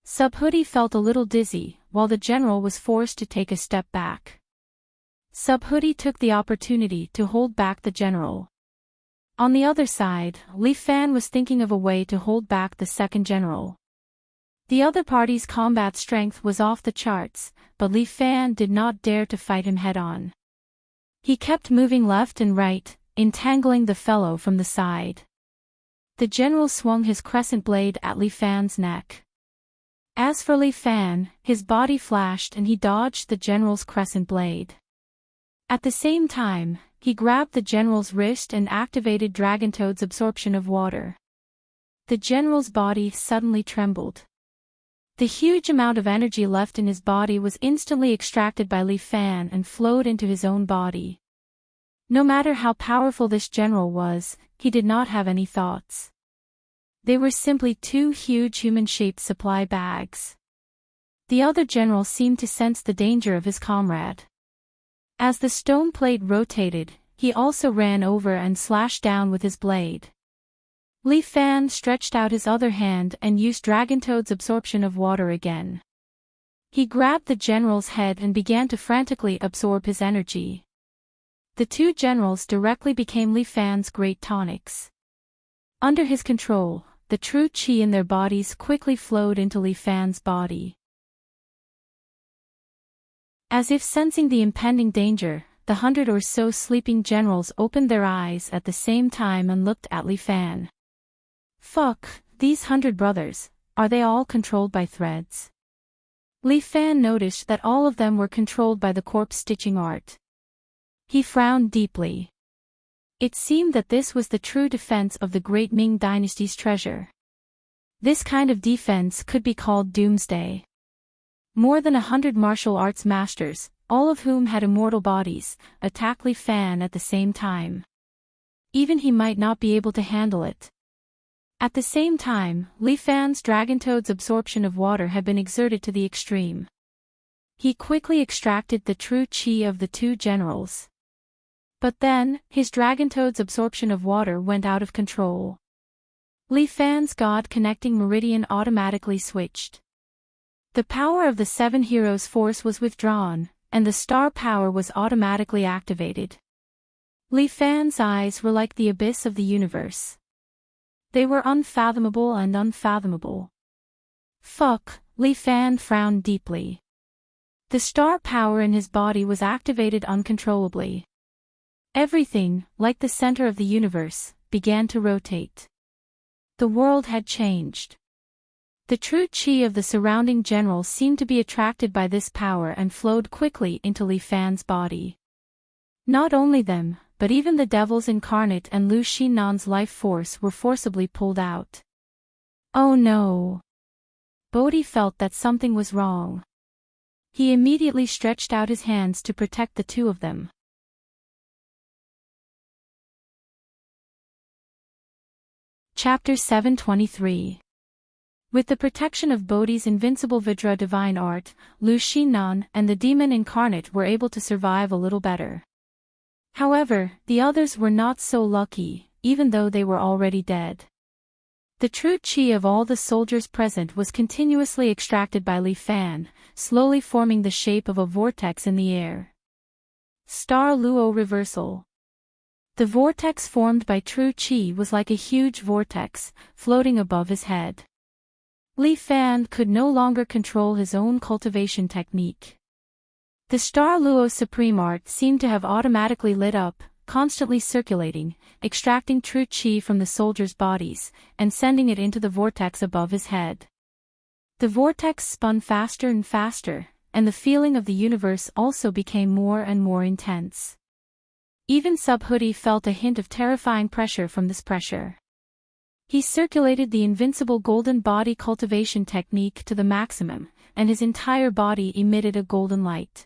Subhoodie felt a little dizzy, while the general was forced to take a step back. Subhoodie took the opportunity to hold back the general. On the other side, Li Fan was thinking of a way to hold back the second general. The other party's combat strength was off the charts, but Li Fan did not dare to fight him head-on. He kept moving left and right, entangling the fellow from the side. The general swung his crescent blade at Li Fan's neck. As for Li Fan, his body flashed and he dodged the general's crescent blade. At the same time, he grabbed the general's wrist and activated Dragontoad's absorption of water. The general's body suddenly trembled. The huge amount of energy left in his body was instantly extracted by Li Fan and flowed into his own body. No matter how powerful this general was, he did not have any thoughts. They were simply two huge human-shaped supply bags. The other general seemed to sense the danger of his comrade. As the stone plate rotated, he also ran over and slashed down with his blade. Li Fan stretched out his other hand and used Dragontoad's absorption of water again. He grabbed the general's head and began to frantically absorb his energy. The two generals directly became Li Fan's great tonics. Under his control, the true qi in their bodies quickly flowed into Li Fan's body. As if sensing the impending danger, the 100 or so sleeping generals opened their eyes at the same time and looked at Li Fan. Fuck, these 100 brothers, are they all controlled by threads? Li Fan noticed that all of them were controlled by the corpse stitching art. He frowned deeply. It seemed that this was the true defense of the great Ming dynasty's treasure. This kind of defense could be called doomsday. More than 100 martial arts masters, all of whom had immortal bodies, attacked Li Fan at the same time. Even he might not be able to handle it. At the same time, Li Fan's Dragontoad's absorption of water had been exerted to the extreme. He quickly extracted the true qi of the two generals. But then, his Dragontoad's absorption of water went out of control. Li Fan's God-connecting meridian automatically switched. The power of the 7 heroes' force was withdrawn, and the star power was automatically activated. Li Fan's eyes were like the abyss of the universe. They were unfathomable and unfathomable. Fuck, Li Fan frowned deeply. The star power in his body was activated uncontrollably. Everything, like the center of the universe, began to rotate. The world had changed. The true qi of the surrounding generals seemed to be attracted by this power and flowed quickly into Li Fan's body. Not only them, but even the devils incarnate and Lu Xinnan's life force were forcibly pulled out. Oh no! Bodhi felt that something was wrong. He immediately stretched out his hands to protect the two of them. Chapter 723. With the protection of Bodhi's invincible Vidra divine art, Lu Xinnan and the demon incarnate were able to survive a little better. However, the others were not so lucky, even though they were already dead. The true qi of all the soldiers present was continuously extracted by Li Fan, slowly forming the shape of a vortex in the air. Star Luo Reversal. The vortex formed by true qi was like a huge vortex, floating above his head. Li Fan could no longer control his own cultivation technique. The Star Luo Supreme Art seemed to have automatically lit up, constantly circulating, extracting true qi from the soldiers' bodies, and sending it into the vortex above his head. The vortex spun faster and faster, and the feeling of the universe also became more and more intense. Even Subhoodie felt a hint of terrifying pressure from this pressure. He circulated the invincible golden body cultivation technique to the maximum, and his entire body emitted a golden light.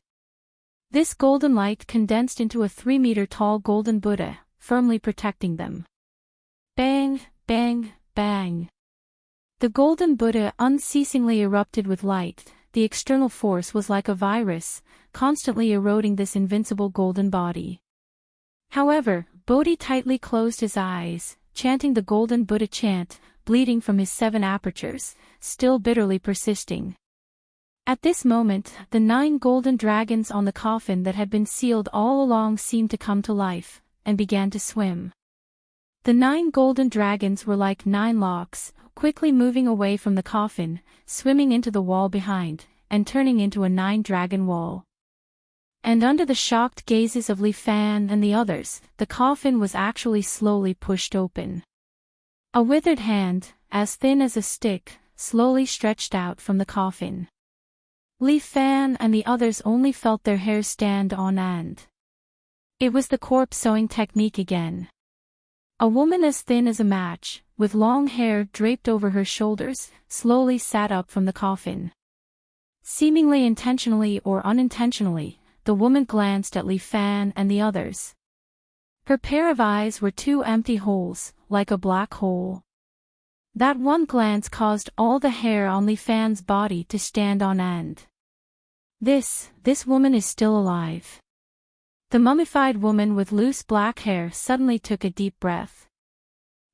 This golden light condensed into a 3-meter-tall golden Buddha, firmly protecting them. Bang, bang, bang. The golden Buddha unceasingly erupted with light. The external force was like a virus, constantly eroding this invincible golden body. However, Bodhi tightly closed his eyes, chanting the golden Buddha chant, bleeding from his 7 apertures, still bitterly persisting. At this moment, the 9 golden dragons on the coffin that had been sealed all along seemed to come to life, and began to swim. The 9 golden dragons were like 9 locks, quickly moving away from the coffin, swimming into the wall behind, and turning into a 9-dragon wall. And under the shocked gazes of Li Fan and the others, the coffin was actually slowly pushed open. A withered hand, as thin as a stick, slowly stretched out from the coffin. Li Fan and the others only felt their hair stand on end. It was the corpse sewing technique again. A woman as thin as a match, with long hair draped over her shoulders, slowly sat up from the coffin. Seemingly intentionally or unintentionally, the woman glanced at Li Fan and the others. Her pair of eyes were 2 empty holes, like a black hole. That one glance caused all the hair on Li Fan's body to stand on end. This woman is still alive. The mummified woman with loose black hair suddenly took a deep breath.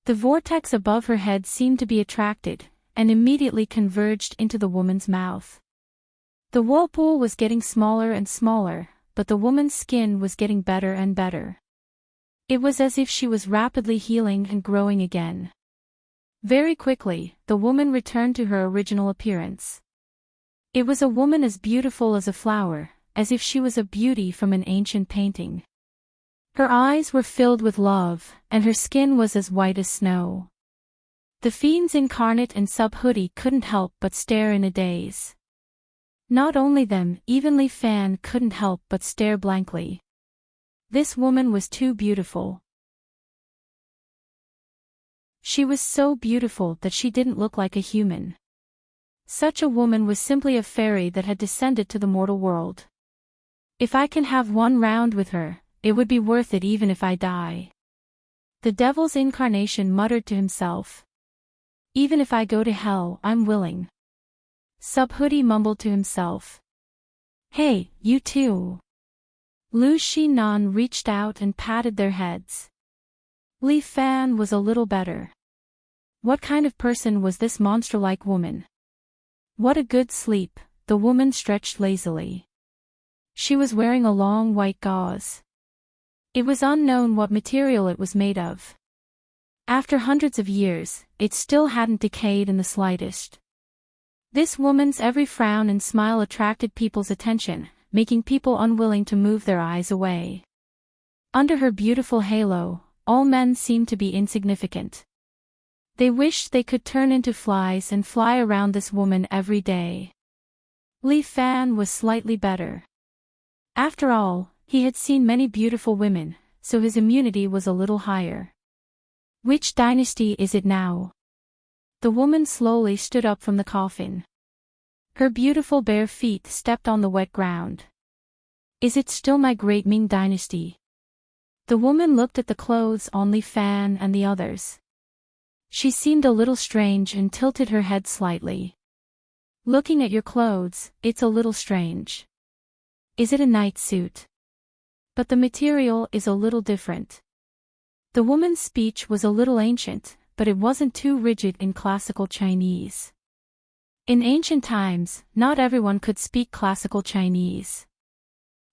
The vortex above her head seemed to be attracted, and immediately converged into the woman's mouth. The whirlpool was getting smaller and smaller, but the woman's skin was getting better and better. It was as if she was rapidly healing and growing again. Very quickly, the woman returned to her original appearance. It was a woman as beautiful as a flower, as if she was a beauty from an ancient painting. Her eyes were filled with love, and her skin was as white as snow. The fiends incarnate and Sub-Hoodie couldn't help but stare in a daze. Not only them, even Li Fan couldn't help but stare blankly. This woman was too beautiful. She was so beautiful that she didn't look like a human. Such a woman was simply a fairy that had descended to the mortal world. If I can have one round with her, it would be worth it even if I die. The devil's incarnation muttered to himself. Even if I go to hell, I'm willing. Sub-Hoodie mumbled to himself. Hey, you two. Lu Xinan reached out and patted their heads. Li Fan was a little better. What kind of person was this monster-like woman? What a good sleep, the woman stretched lazily. She was wearing a long white gauze. It was unknown what material it was made of. After hundreds of years, it still hadn't decayed in the slightest. This woman's every frown and smile attracted people's attention, making people unwilling to move their eyes away. Under her beautiful halo, all men seemed to be insignificant. They wished they could turn into flies and fly around this woman every day. Li Fan was slightly better. After all, he had seen many beautiful women, so his immunity was a little higher. Which dynasty is it now? The woman slowly stood up from the coffin. Her beautiful bare feet stepped on the wet ground. Is it still my great Ming dynasty? The woman looked at the clothes on Li Fan and the others. She seemed a little strange and tilted her head slightly. Looking at your clothes, it's a little strange. Is it a night suit? But the material is a little different. The woman's speech was a little ancient, but it wasn't too rigid in classical Chinese. In ancient times, not everyone could speak classical Chinese.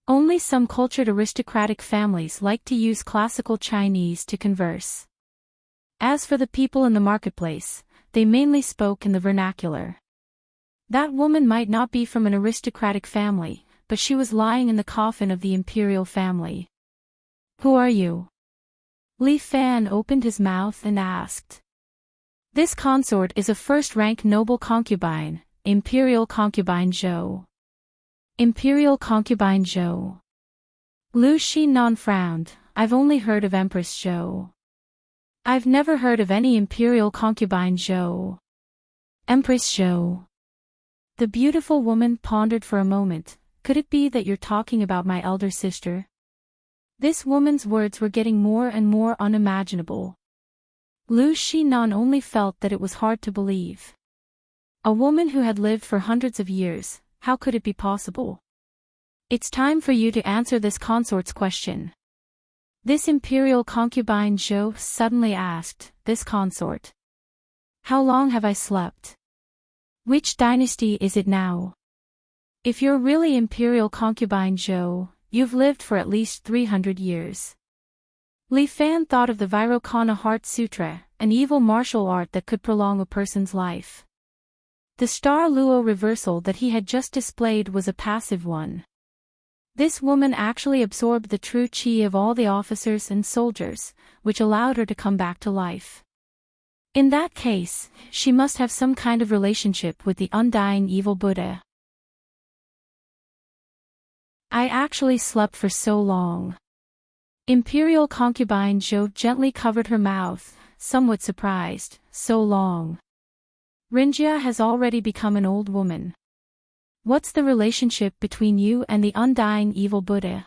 Only some cultured aristocratic families liked to use classical Chinese to converse. As for the people in the marketplace, they mainly spoke in the vernacular. That woman might not be from an aristocratic family, but she was lying in the coffin of the imperial family. Who are you? Li Fan opened his mouth and asked. This consort is a first-rank noble concubine, Imperial Concubine Zhou. Imperial Concubine Zhou. Lu Xinan frowned. I've only heard of Empress Zhou. I've never heard of any Imperial Concubine Zhou. Empress Zhou. The beautiful woman pondered for a moment. Could it be that you're talking about my elder sister? This woman's words were getting more and more unimaginable. Lu Xinan only felt that it was hard to believe. A woman who had lived for hundreds of years, how could it be possible? It's time for you to answer this consort's question. This imperial concubine Zhou suddenly asked, this consort. How long have I slept? Which dynasty is it now? If you're really Imperial Concubine Zhou, you've lived for at least 300 years. Li Fan thought of the Vairocana Heart Sutra, an evil martial art that could prolong a person's life. The star Luo reversal that he had just displayed was a passive one. This woman actually absorbed the true qi of all the officers and soldiers, which allowed her to come back to life. In that case, she must have some kind of relationship with the undying evil Buddha. I actually slept for so long. Imperial Concubine Zhou gently covered her mouth, somewhat surprised. So long. Rinjia has already become an old woman. What's the relationship between you and the undying evil Buddha?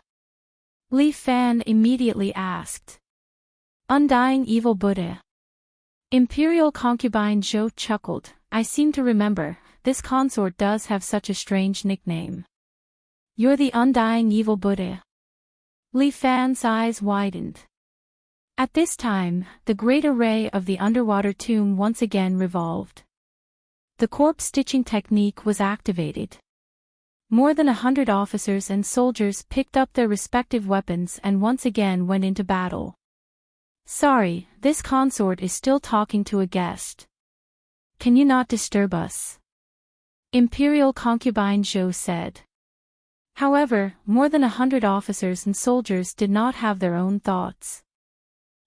Li Fan immediately asked. Undying evil Buddha. Imperial Concubine Zhou chuckled. I seem to remember, this consort does have such a strange nickname. You're the undying evil Buddha. Li Fan's eyes widened. At this time, the great array of the underwater tomb once again revolved. The corpse stitching technique was activated. More than 100 officers and soldiers picked up their respective weapons and once again went into battle. Sorry, this consort is still talking to a guest. Can you not disturb us? Imperial Concubine Zhou said. However, more than 100 officers and soldiers did not have their own thoughts.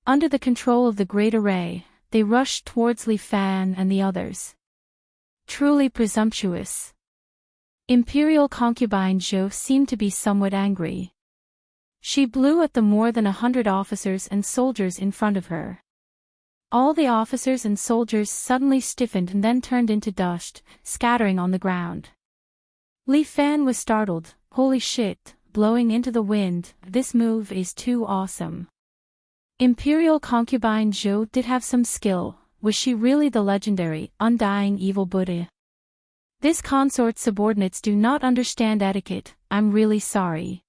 Under the control of the Great Array, they rushed towards Li Fan and the others. Truly presumptuous. Imperial Concubine Zhou seemed to be somewhat angry. She blew at the more than 100 officers and soldiers in front of her. All the officers and soldiers suddenly stiffened and then turned into dust, scattering on the ground. Li Fan was startled. Holy shit, blowing into the wind, this move is too awesome. Imperial Concubine Zhou did have some skill. Was she really the legendary, undying evil Buddha? This consort's subordinates do not understand etiquette, I'm really sorry.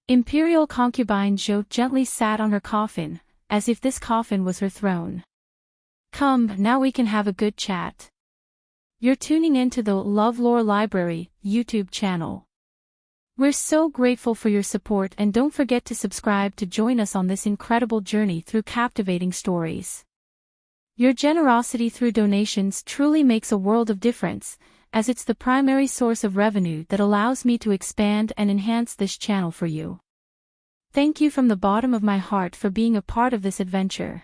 Imperial Concubine Zhou gently sat on her coffin, as if this coffin was her throne. Come, now we can have a good chat. You're tuning into the LoveLore Library YouTube channel. We're so grateful for your support and don't forget to subscribe to join us on this incredible journey through captivating stories. Your generosity through donations truly makes a world of difference, as it's the primary source of revenue that allows me to expand and enhance this channel for you. Thank you from the bottom of my heart for being a part of this adventure.